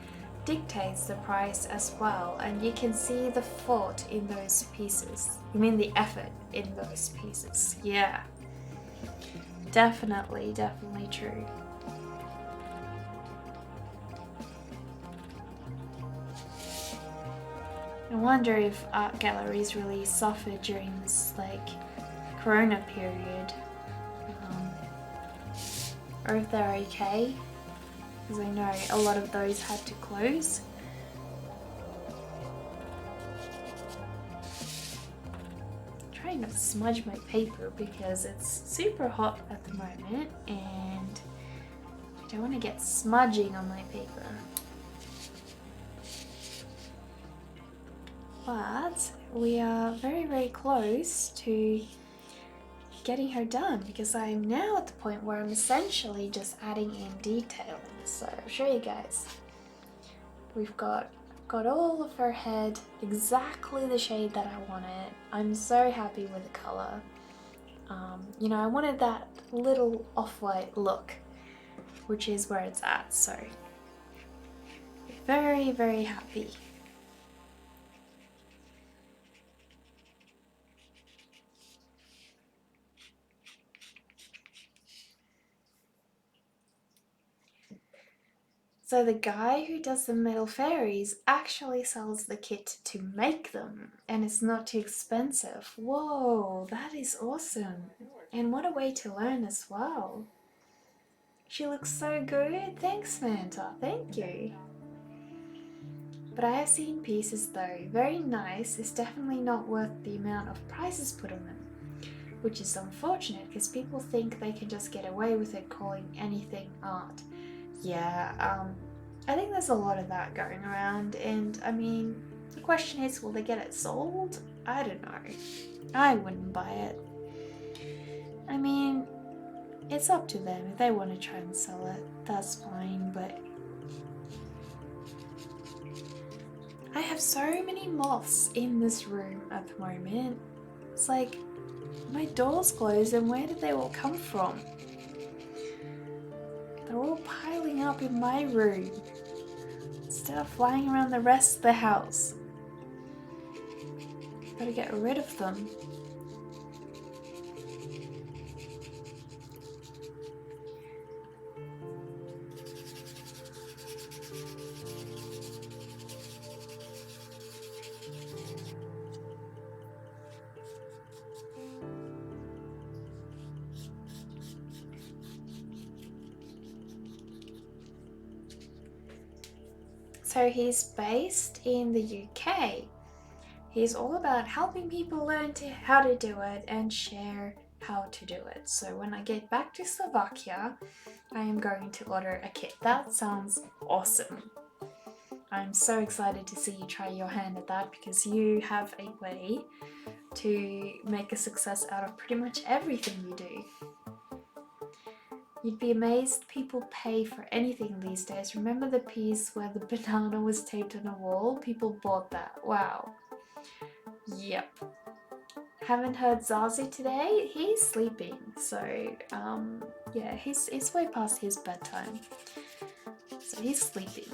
dictates the price as well, and you can see the thought in those pieces. You mean the effort in those pieces? Yeah. Definitely true. I wonder if art galleries really suffered during this Corona period, or if they're okay, because I know a lot of those had to close. I'm trying not to smudge my paper because it's super hot at the moment and I don't want to get smudging on my paper. But we are very, very close to getting her done because I'm now at the point where I'm essentially just adding in detailing. So I'll show you guys. We've got all of her head exactly the shade that I wanted. I'm so happy with the color. You know, I wanted that little off-white look, which is where it's at. So very, very happy. So the guy who does the metal fairies actually sells the kit to make them, and it's not too expensive. Whoa, that is awesome. And what a way to learn as well. She looks so good. Thanks, Samantha. Thank you. But I have seen pieces though, very nice. It's definitely not worth the amount of prices put on them, which is unfortunate because people think they can just get away with it calling anything art. Yeah, I think there's a lot of that going around, and I mean, the question is, will they get it sold? I don't know. I wouldn't buy it. I mean, it's up to them. If they want to try and sell it, that's fine, but I have so many moths in this room at the moment. It's like, my door's closed and where did they all come from? They're all piling up in my room instead of flying around the rest of the house. Gotta get rid of them. So he's based in the UK. He's all about helping people learn how to do it and share how to do it. So when I get back to Slovakia, I am going to order a kit. That sounds awesome. I'm so excited to see you try your hand at that, because you have a way to make a success out of pretty much everything you do. You'd be amazed people pay for anything these days. Remember the piece where the banana was taped on a wall? People bought that. Wow. Yep. Haven't heard Zazie today. He's sleeping, so yeah, he's way past his bedtime, so he's sleeping.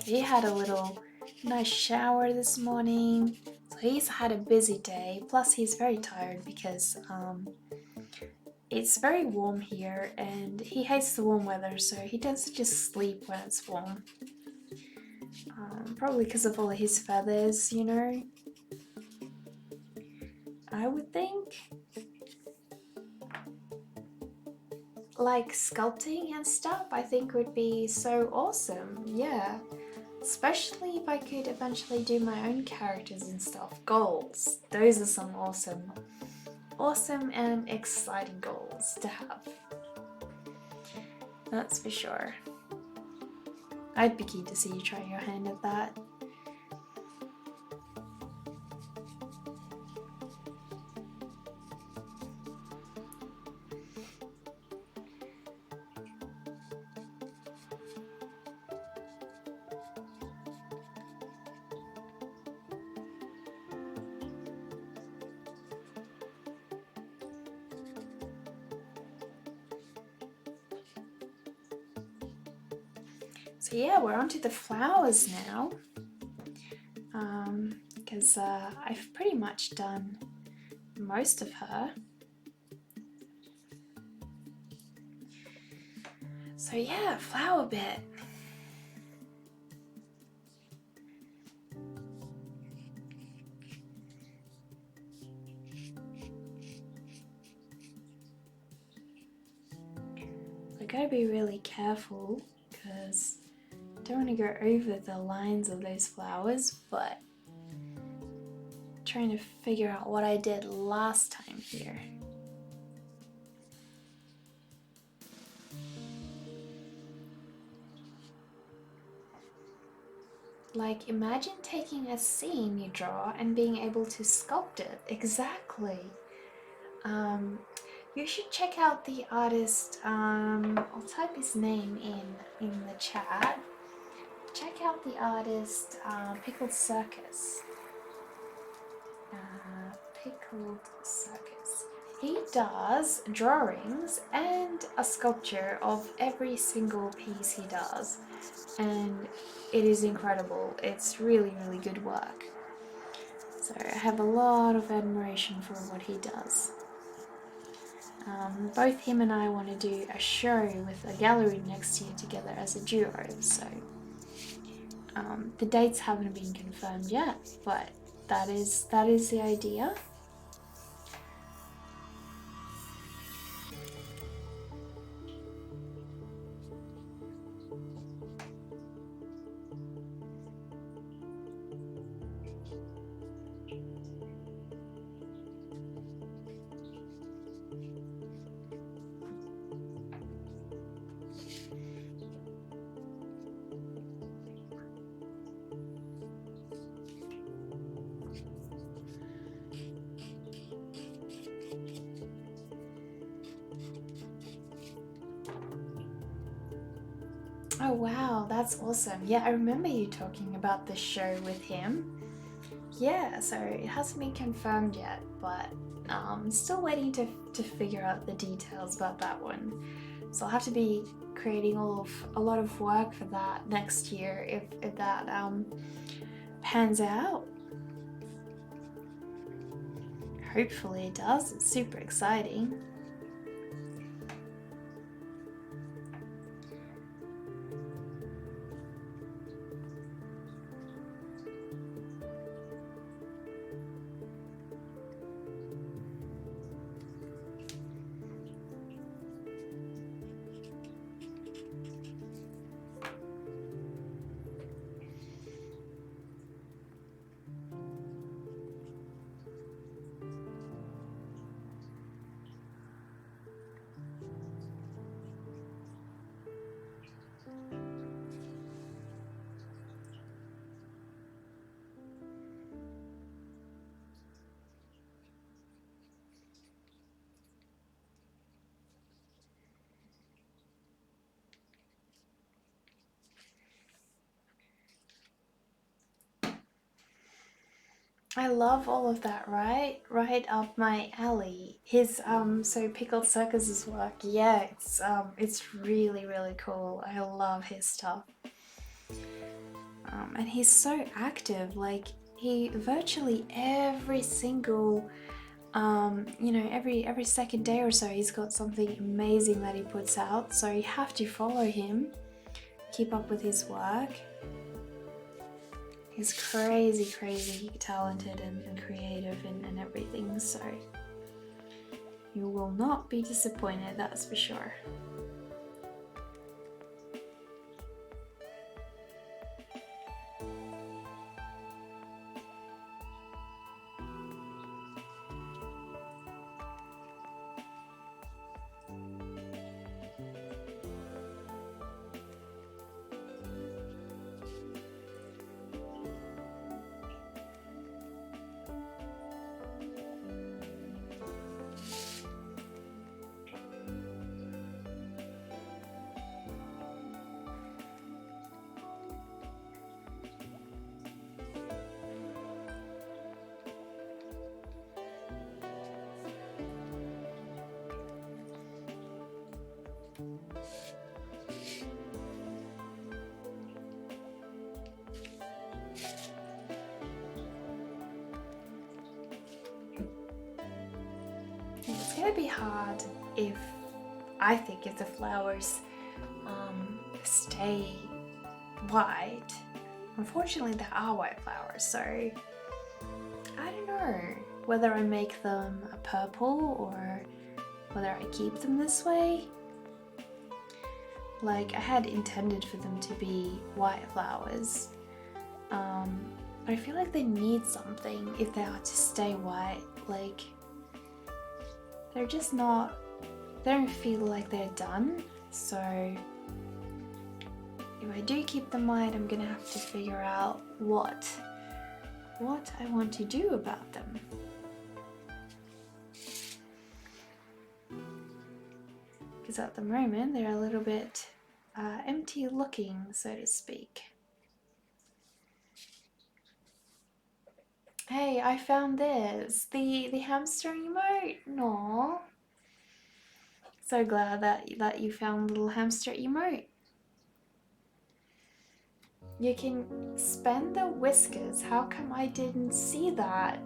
He had a little nice shower this morning, so he's had a busy day. Plus, he's very tired because it's very warm here, and he hates the warm weather, so he tends to just sleep when it's warm. Probably because of all of his feathers, you know. I would think. Like sculpting and stuff, I think would be so awesome. Yeah. Especially if I could eventually do my own characters and stuff. Goals. Those are some awesome and exciting goals to have. That's for sure. I'd be keen to see you try your hand at that. So yeah, we're on to the flowers now. Because I've pretty much done most of her. So yeah, flower bit. I gotta be really careful because I don't want to go over the lines of those flowers, but I'm trying to figure out what I did last time here. Like, imagine taking a scene you draw and being able to sculpt it. Exactly. You should check out the artist. I'll type his name in the chat. Check out the artist Pickled Circus. Pickled Circus. He does drawings and a sculpture of every single piece he does, and it is incredible. It's really, really good work. So I have a lot of admiration for what he does. Both him and I want to do a show with a gallery next year together as a duo, so the dates haven't been confirmed yet, but that is the idea. Oh wow, that's awesome. Yeah, I remember you talking about the show with him. Yeah, so it hasn't been confirmed yet, but still waiting to figure out the details about that one. So I'll have to be creating a lot of work for that next year if that pans out. Hopefully it does. It's super exciting. I love all of that, right? Right up my alley. His so Pickled Circus's work, yeah, it's really, really cool. I love his stuff. And he's so active, like he virtually every single you know, every second day or so he's got something amazing that he puts out. So you have to follow him, keep up with his work. He's crazy, crazy talented and creative and everything, so you will not be disappointed, that's for sure. It's gonna be hard if if the flowers stay white. Unfortunately, there are white flowers, so I don't know whether I make them a purple or whether I keep them this way. Like, I had intended for them to be white flowers, but I feel like they need something if they are to stay white. Like, they're just not, they don't feel like they're done, so if I do keep them white, I'm gonna have to figure out what I want to do about them. Because at the moment they're a little bit empty looking, so to speak. Hey, I found this, the hamster emote. No, so glad that you found little hamster emote. You can spend the whiskers. How come I didn't see that?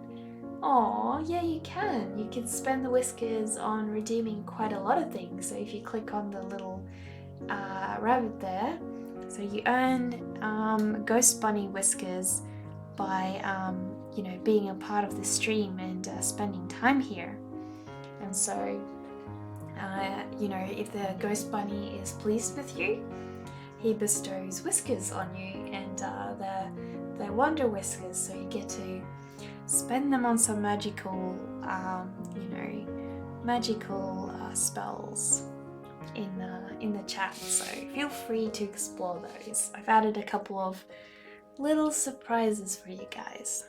Oh, yeah, you can. You can spend the whiskers on redeeming quite a lot of things. So if you click on the little rabbit there, so you earn Ghost Bunny whiskers by you know, being a part of the stream and spending time here. And so you know, if the Ghost Bunny is pleased with you, he bestows whiskers on you, and they're wonder whiskers, so you get to spend them on some magical, you know, magical spells in the chat. So feel free to explore those. I've added a couple of little surprises for you guys.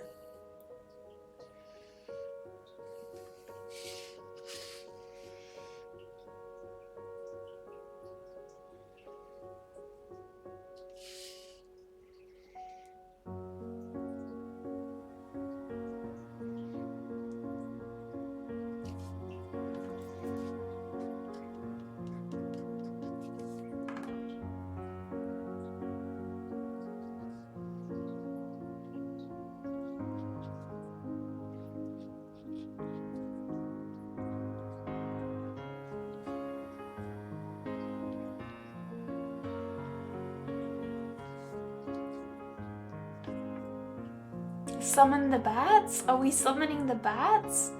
Summon the bats? Are we summoning the bats?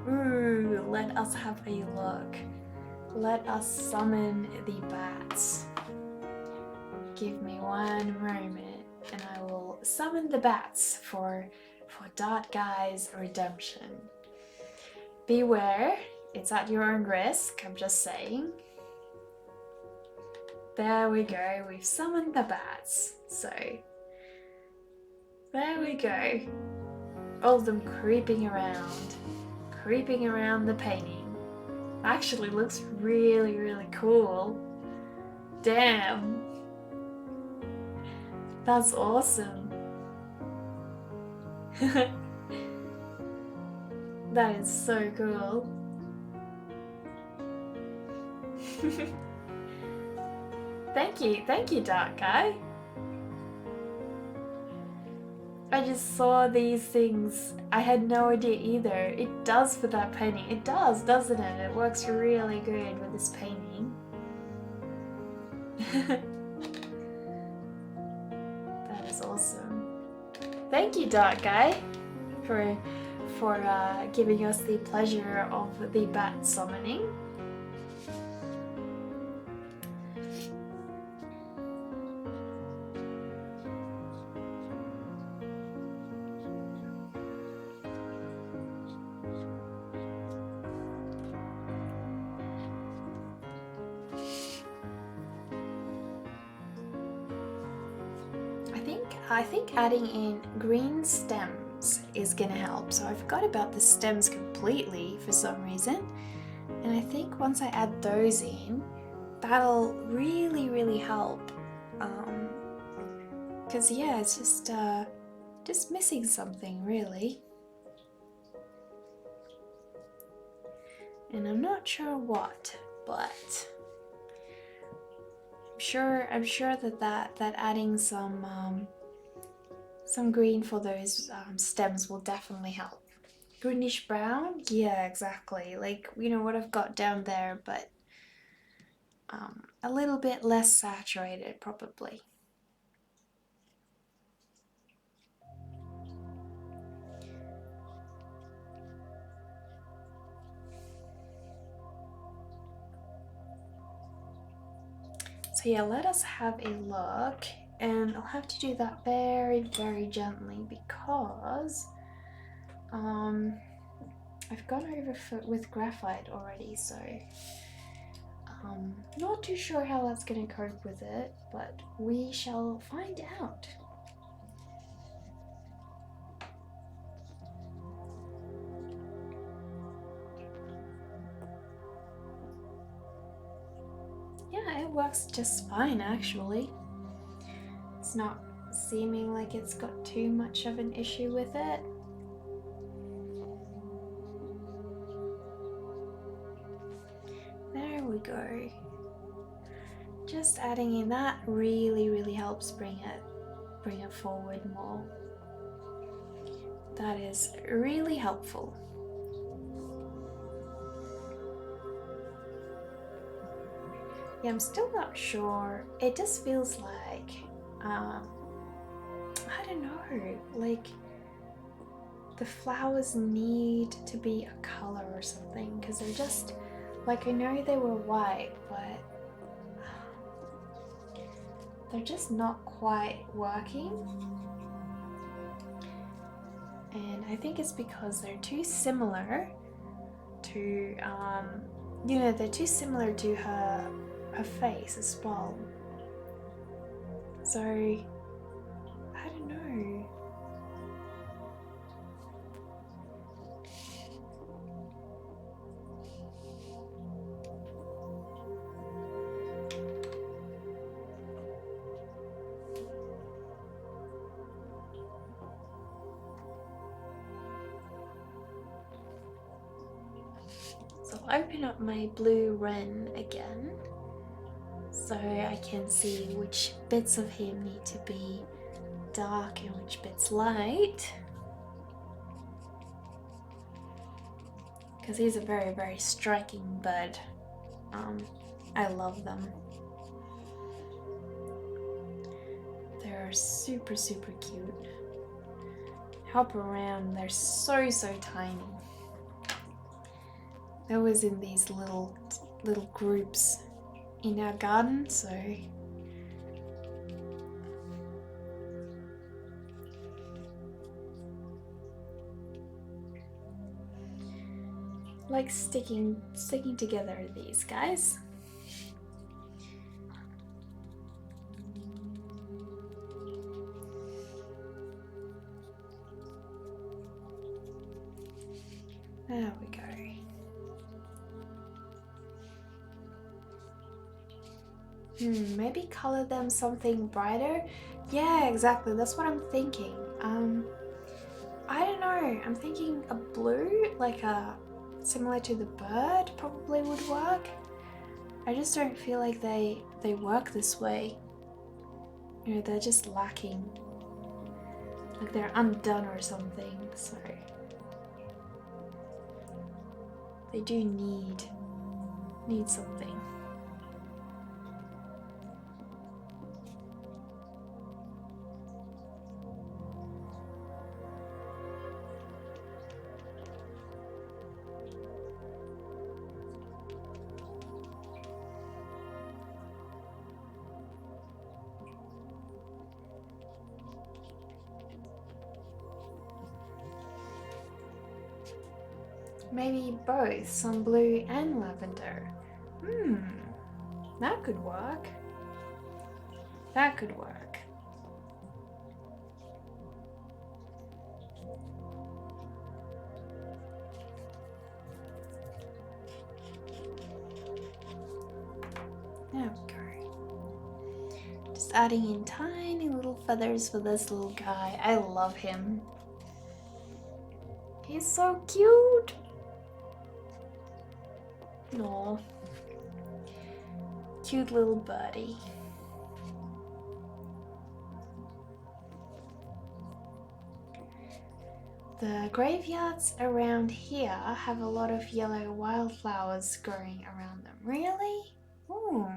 Ooh, let us have a look. Let us summon the bats. Give me one moment and I will summon the bats for Dart Guy's redemption. Beware, it's at your own risk, I'm just saying. There we go, we've summoned the bats. So, there we go. All of them creeping around the painting. Actually looks really, really cool. Damn. That's awesome. That is so cool. Thank you, Dark Guy. I just saw these things. I had no idea either. It does for that painting. It does, doesn't it? It works really good with this painting. That is awesome. Thank you, Dark Guy, for giving us the pleasure of the bat summoning. I think adding in green stems is gonna help. So I forgot about the stems completely for some reason. And I think once I add those in, that'll really help. Cause yeah, it's just missing something really. And I'm not sure what, but I'm sure that adding some green for those stems will definitely help. Greenish brown? Yeah, exactly. Like, you know, what I've got down there, but a little bit less saturated probably. So yeah, let us have a look. And I'll have to do that very gently because I've gone over with graphite already, so not too sure how that's going to cope with it, but we shall find out. Yeah, it works just fine actually. It's not seeming like it's got too much of an issue with it. There we go. Just adding in that really helps bring it forward more. That is really helpful. Yeah, I'm still not sure. It just feels like I don't know, like the flowers need to be a color or something, because they're just like, I know they were white, but they're just not quite working. And I think it's because they're too similar to you know, they're too similar to her face as well. So I don't know. So I'll open up my blue wren again so I can see which bits of him need to be dark and which bits light, because he's a very striking bird. I love them. They're super cute. Hop around, they're so tiny. They're always in these little groups in our garden, so like sticking together, these guys. There we go. Maybe color them something brighter. Yeah, exactly. That's what I'm thinking. I don't know, I'm thinking a blue, like similar to the bird probably would work. I just don't feel like they work this way. You know, they're just lacking. Like they're undone or something, so they do need something. Maybe both, some blue and lavender. That could work. That could work. There we go. Just adding in tiny little feathers for this little guy. I love him. He's so cute. Aw. Cute little birdie. The graveyards around here have a lot of yellow wildflowers growing around them. Really? Ooh.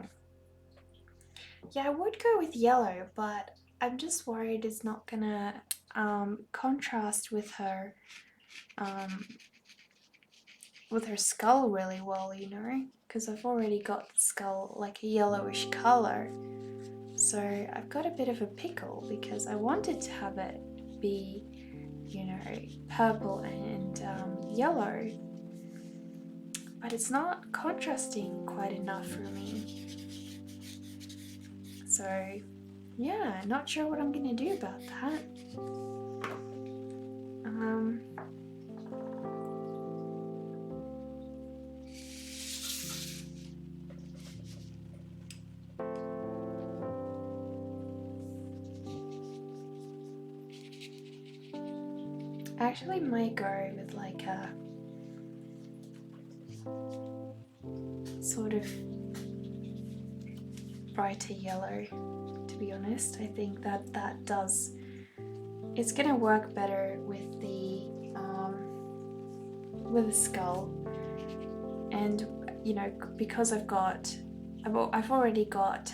Yeah, I would go with yellow, but I'm just worried it's not gonna contrast with her skull really well, you know, because I've already got the skull like a yellowish color. So I've got a bit of a pickle because I wanted to have it be, you know, purple and yellow, but it's not contrasting quite enough for me. So yeah, not sure what I'm gonna do about that. I actually might go with like a sort of brighter yellow, to be honest. I think that does, it's gonna work better with the skull, and you know, because I've already got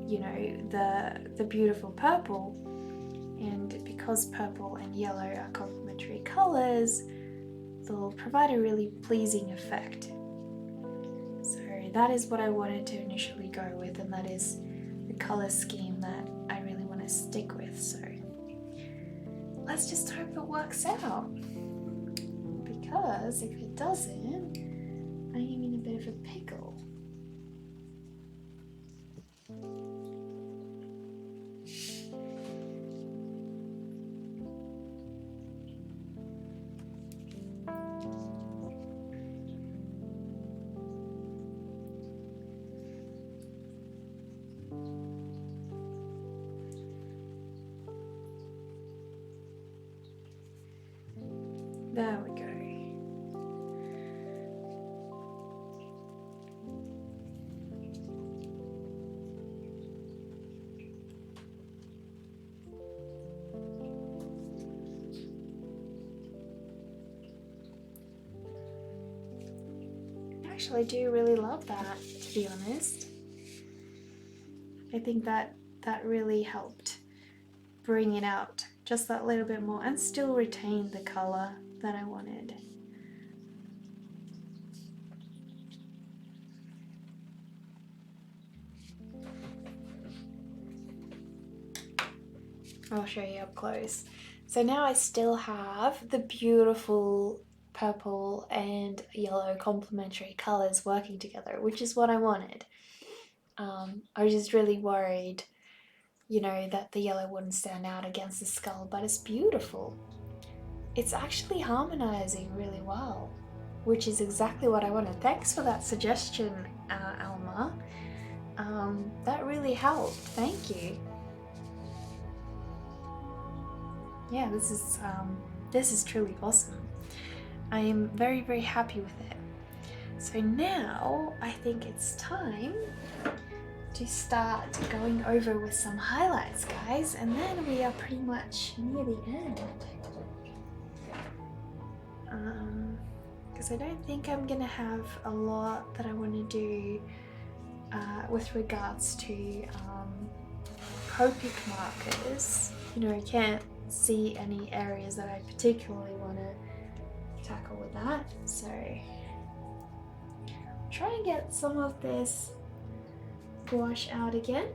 you know, the beautiful purple, and because purple and yellow are complementary colors, they'll provide a really pleasing effect. So that is what I wanted to initially go with, and that is the color scheme that I really want to stick with. So let's just hope it works out, because if it doesn't, I am in a bit of a pickle. There we go. I actually do really love that, to be honest. I think that really helped bring it out just that little bit more and still retain the color that I wanted. I'll show you up close. So now I still have the beautiful purple and yellow complementary colors working together, which is what I wanted. I was just really worried, you know, that the yellow wouldn't stand out against the skull, but it's beautiful. It's actually harmonizing really well, which is exactly what I wanted. Thanks for that suggestion, Alma. That really helped. Thank you. yeah, this is truly awesome. I am very, very happy with it. So now I think it's time to start going over with some highlights, guys, and then we are pretty much near the end. Because I don't think I'm gonna have a lot that I want to do with regards to Copic markers. You know, I can't see any areas that I particularly want to tackle with that, so try and get some of this gouache out again.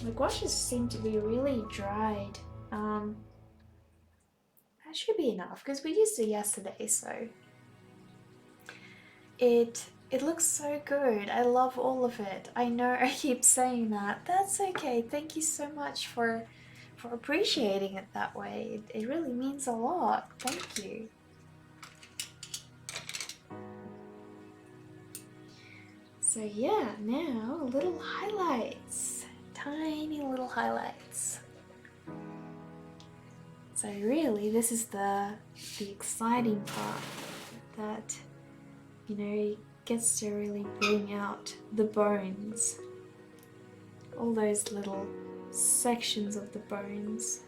The gouaches seem to be really dried. That should be enough because we used it yesterday, so it looks so good. I love all of it. I know I keep saying that. That's okay. Thank you so much for appreciating it that way. It really means a lot. Thank you. So yeah, now little highlights. Tiny little highlights. So really, this is the exciting part that, you know, gets to really bring out the bones. All those little sections of the bones.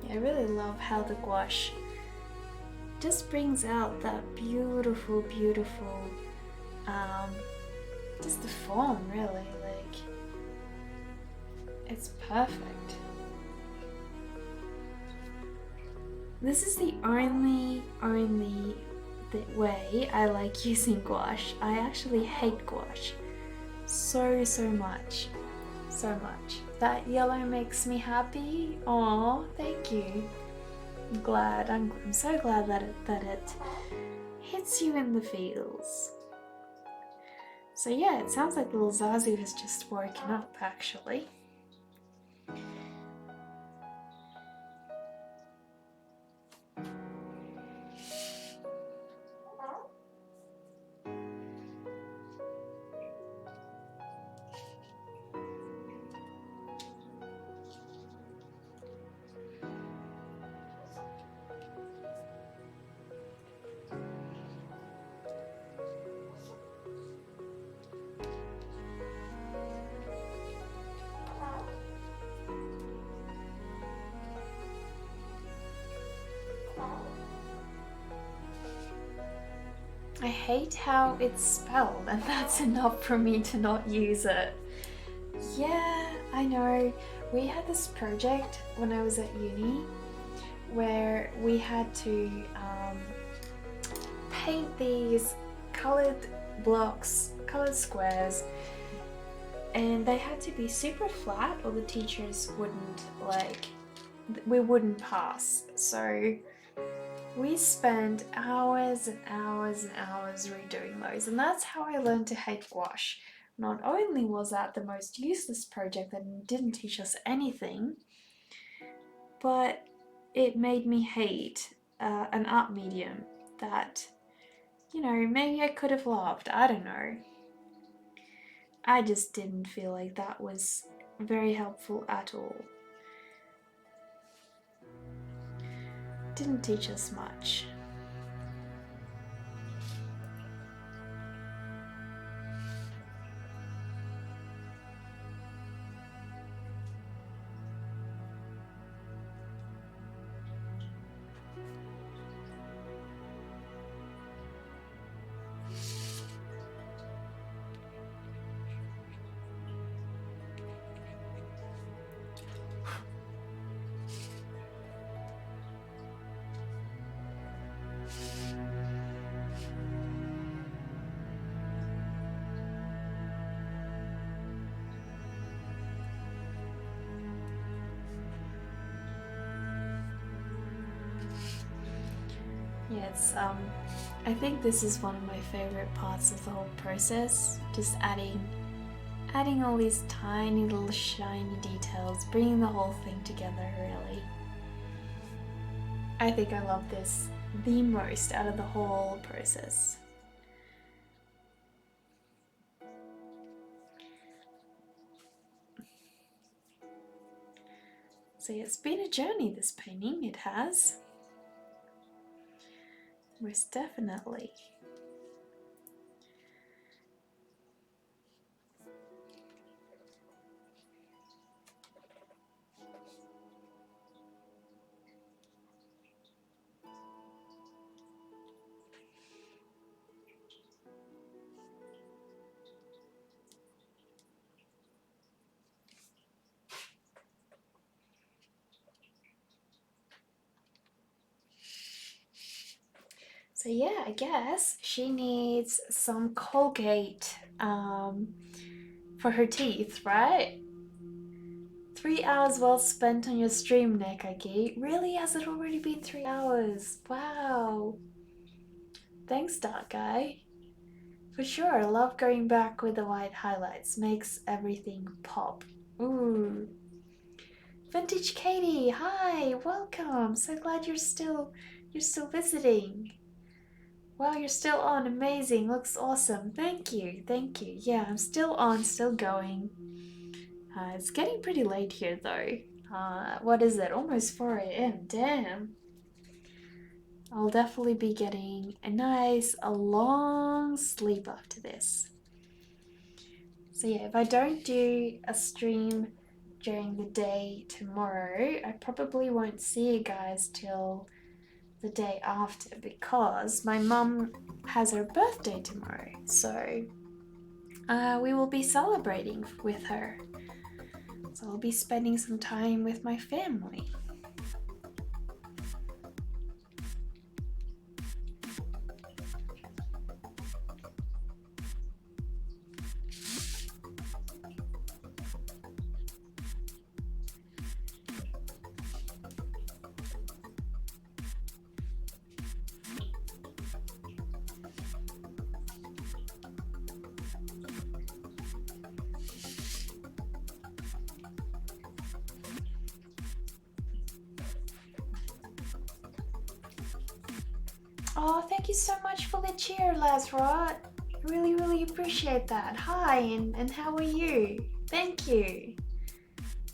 I really love how the gouache just brings out that beautiful, beautiful, just the form really, like, it's perfect. This is the only way I like using gouache. I actually hate gouache so much. So much. That yellow makes me happy. Aw, thank you. I'm glad. I'm so glad that it hits you in the feels. So yeah, it sounds like little Zazie has just woken up actually. I hate how it's spelled, and that's enough for me to not use it. Yeah, I know. We had this project when I was at uni where we had to paint these colored blocks, colored squares, and they had to be super flat or the teachers wouldn't, like, we wouldn't pass. So we spent hours and hours and hours redoing those, and that's how I learned to hate gouache. Not only was that the most useless project that didn't teach us anything, but it made me hate an art medium that, you know, maybe I could have loved. I don't know. I just didn't feel like that was very helpful at all. Didn't teach us much. Yeah, I think this is one of my favorite parts of the whole process. Just adding all these tiny little shiny details, bringing the whole thing together, really. I think I love this the most out of the whole process. So yeah, it's been a journey, this painting, it has. Most definitely. So yeah, I guess she needs some Colgate for her teeth, right? 3 hours well spent on your stream, Nekagi. Really? Has it already been 3 hours? Wow. Thanks, Dark Guy. For sure, I love going back with the white highlights. Makes everything pop. Ooh. Vintage Katie, hi, welcome. So glad you're still visiting. Wow, you're still on. Amazing. Looks awesome. Thank you. Thank you. Yeah, I'm still on, still going. It's getting pretty late here though. What is it? Almost 4 a.m. Damn. I'll definitely be getting a long sleep after this. So yeah, if I don't do a stream during the day tomorrow, I probably won't see you guys till the day after because my mum has her birthday tomorrow. So we will be celebrating with her. So I'll be spending some time with my family. Oh, thank you so much for the cheer, Lazrod. Really, really appreciate that. Hi, and how are you? Thank you.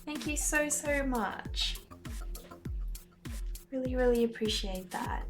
Thank you so, so much. Really, really appreciate that.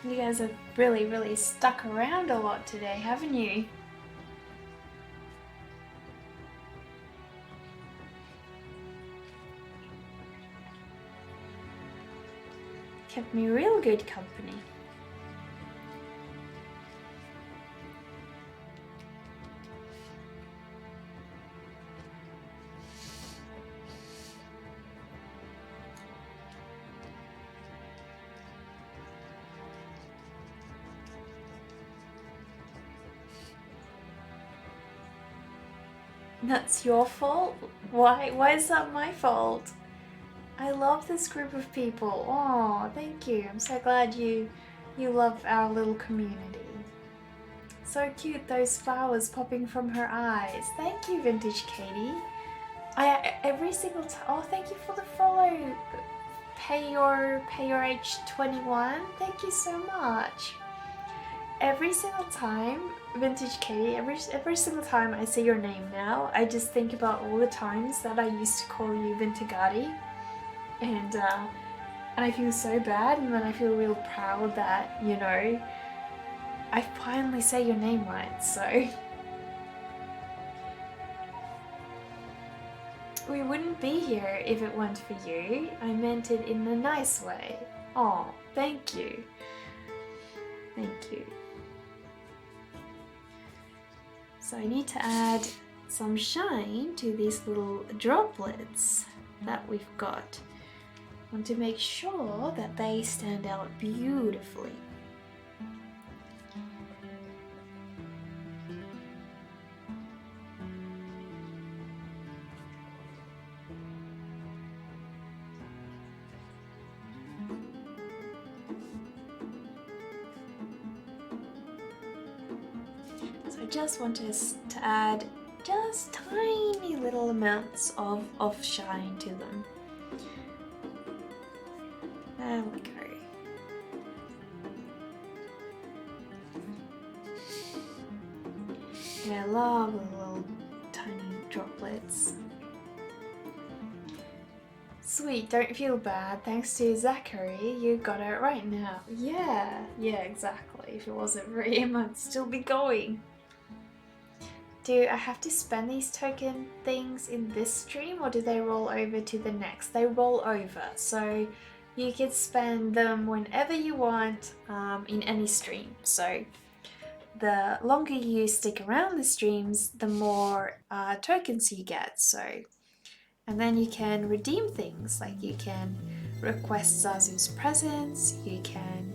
You guys have really, really stuck around a lot today, haven't you? Kept me real good company. That's your fault? Why is that my fault? I love this group of people. Oh, thank you. I'm so glad you love our little community. So cute, those flowers popping from her eyes. Thank you, Vintage Katie. Every single time. Oh, thank you for the follow. Pay your age 21. Thank you so much. Every single time, Vintage Katie, every single time I say your name now, I just think about all the times that I used to call you Vintagati, and I feel so bad, and then I feel real proud that, you know, I finally say your name right. So we wouldn't be here if it weren't for you. I meant it in a nice way. Oh, thank you. Thank you. So I need to add some shine to these little droplets that we've got. I want to make sure that they stand out beautifully. So I just want us to add just tiny little amounts of shine to them. There we go. Yeah, I love the little tiny droplets. Sweet, don't feel bad. Thanks to Zachary, you got it right now. Yeah, exactly. If it wasn't for him, I'd still be going. Do I have to spend these token things in this stream, or do they roll over to the next? They roll over, so you can spend them whenever you want in any stream. So the longer you stick around the streams, the more tokens you get. So, and then you can redeem things, like you can request Zazu's presence, you can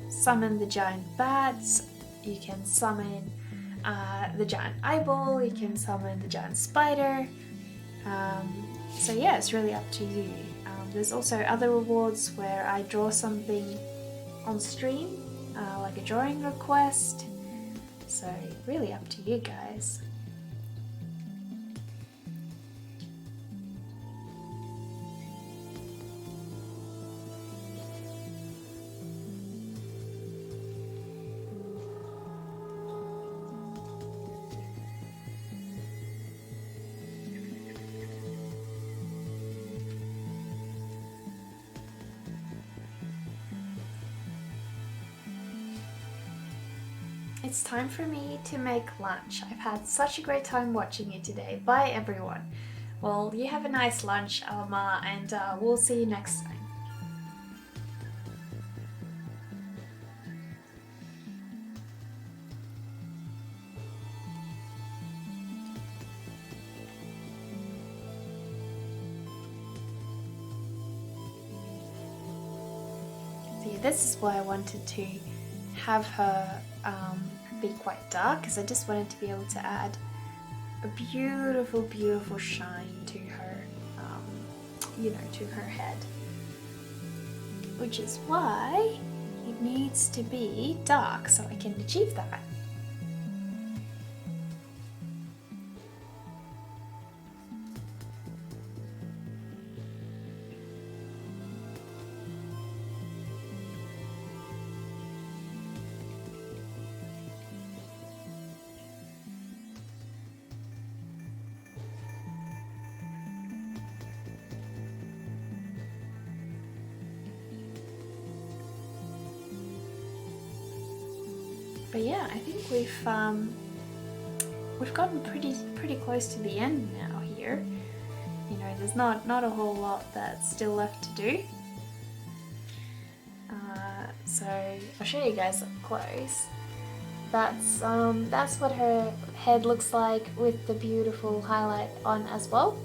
summon the giant bats, you can summon the giant eyeball, you can summon the giant spider. So yeah, it's really up to you. There's also other rewards where I draw something on stream, like a drawing request. So really up to you guys. It's time for me to make lunch. I've had such a great time watching you today. Bye everyone. Well, you have a nice lunch, Alma, and we'll see you next time. See, this is why I wanted to have her be quite dark, because I just wanted to be able to add a beautiful, beautiful shine to her, you know, to her head. Which is why it needs to be dark, so I can achieve that. But yeah, I think we've gotten pretty close to the end now here. You know, there's not a whole lot that's still left to do. So I'll show you guys up close. That's what her head looks like with the beautiful highlight on as well.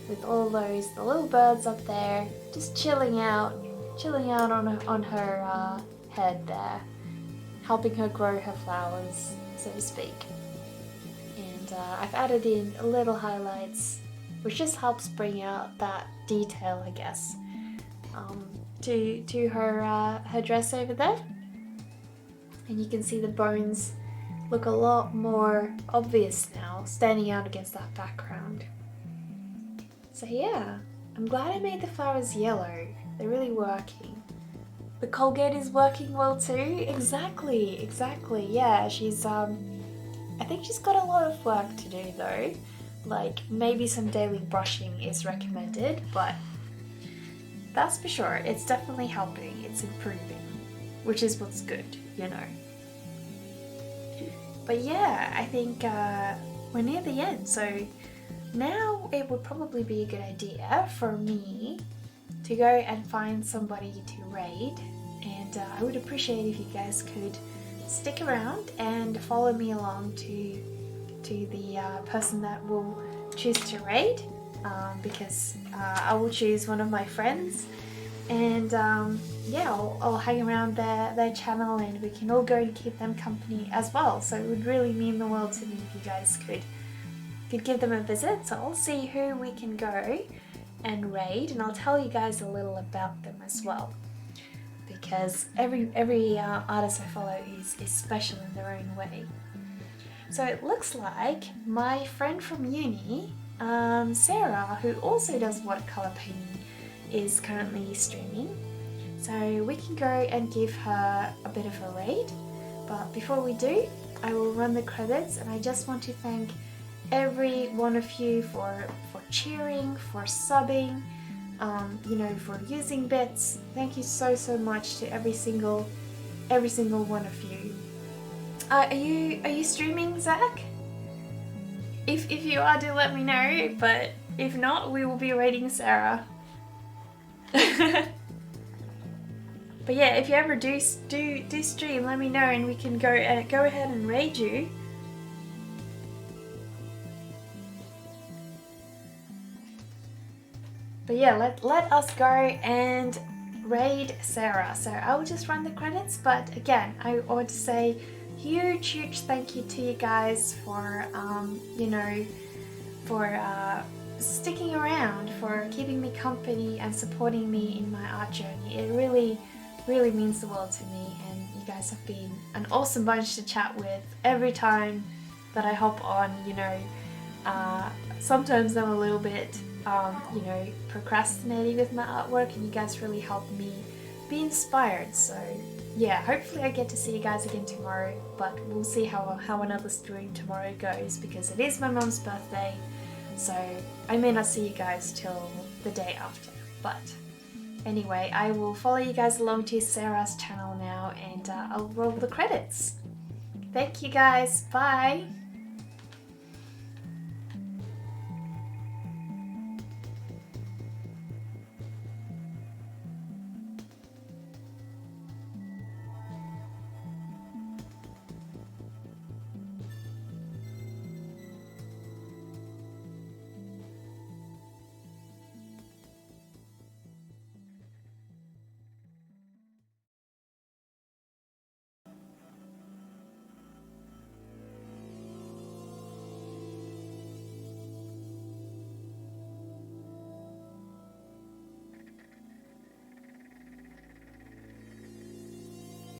With all the little birds up there, just chilling out on her head there, helping her grow her flowers, so to speak. And I've added in little highlights, which just helps bring out that detail, I guess, to her dress over there. And you can see the bones look a lot more obvious now, standing out against that background. So yeah, I'm glad I made the flowers yellow. They're really working. The Colgate is working well too. Exactly. Yeah, she's I think she's got a lot of work to do though. Like maybe some daily brushing is recommended, but that's for sure. It's definitely helping. It's improving, which is what's good, you know. But yeah, I think we're near the end, so now it would probably be a good idea for me to go and find somebody to raid, and I would appreciate if you guys could stick around and follow me along to the person that will choose to raid, because I will choose one of my friends, and yeah, I'll hang around their channel and we can all go and keep them company as well. So it would really mean the world to me if you guys could give them a visit. So I'll see who we can go and raid, and I'll tell you guys a little about them as well, because every artist I follow is special in their own way. So it looks like my friend from uni, Sarah, who also does watercolor painting, is currently streaming. So we can go and give her a bit of a raid. But before we do, I will run the credits, and I just want to thank every one of you for cheering, for subbing, you know, for using bits. Thank you so much to every single one of you. Are you streaming, Zach? If you are, do let me know. But if not, we will be raiding Sarah. But yeah, if you ever do stream, let me know and we can go ahead and raid you. But yeah, let us go and raid Sarah. So I will just run the credits, but again, I want to say huge thank you to you guys for you know, for sticking around, for keeping me company and supporting me in my art journey. It really means the world to me, and you guys have been an awesome bunch to chat with every time that I hop on. You know, sometimes I'm a little bit you know, procrastinating with my artwork, and you guys really help me be inspired. So yeah, hopefully I get to see you guys again tomorrow, but we'll see how another stream tomorrow goes, because it is my mum's birthday, so I may not see you guys till the day after. But anyway, I will follow you guys along to Sarah's channel now, and I'll roll the credits. Thank you guys, bye!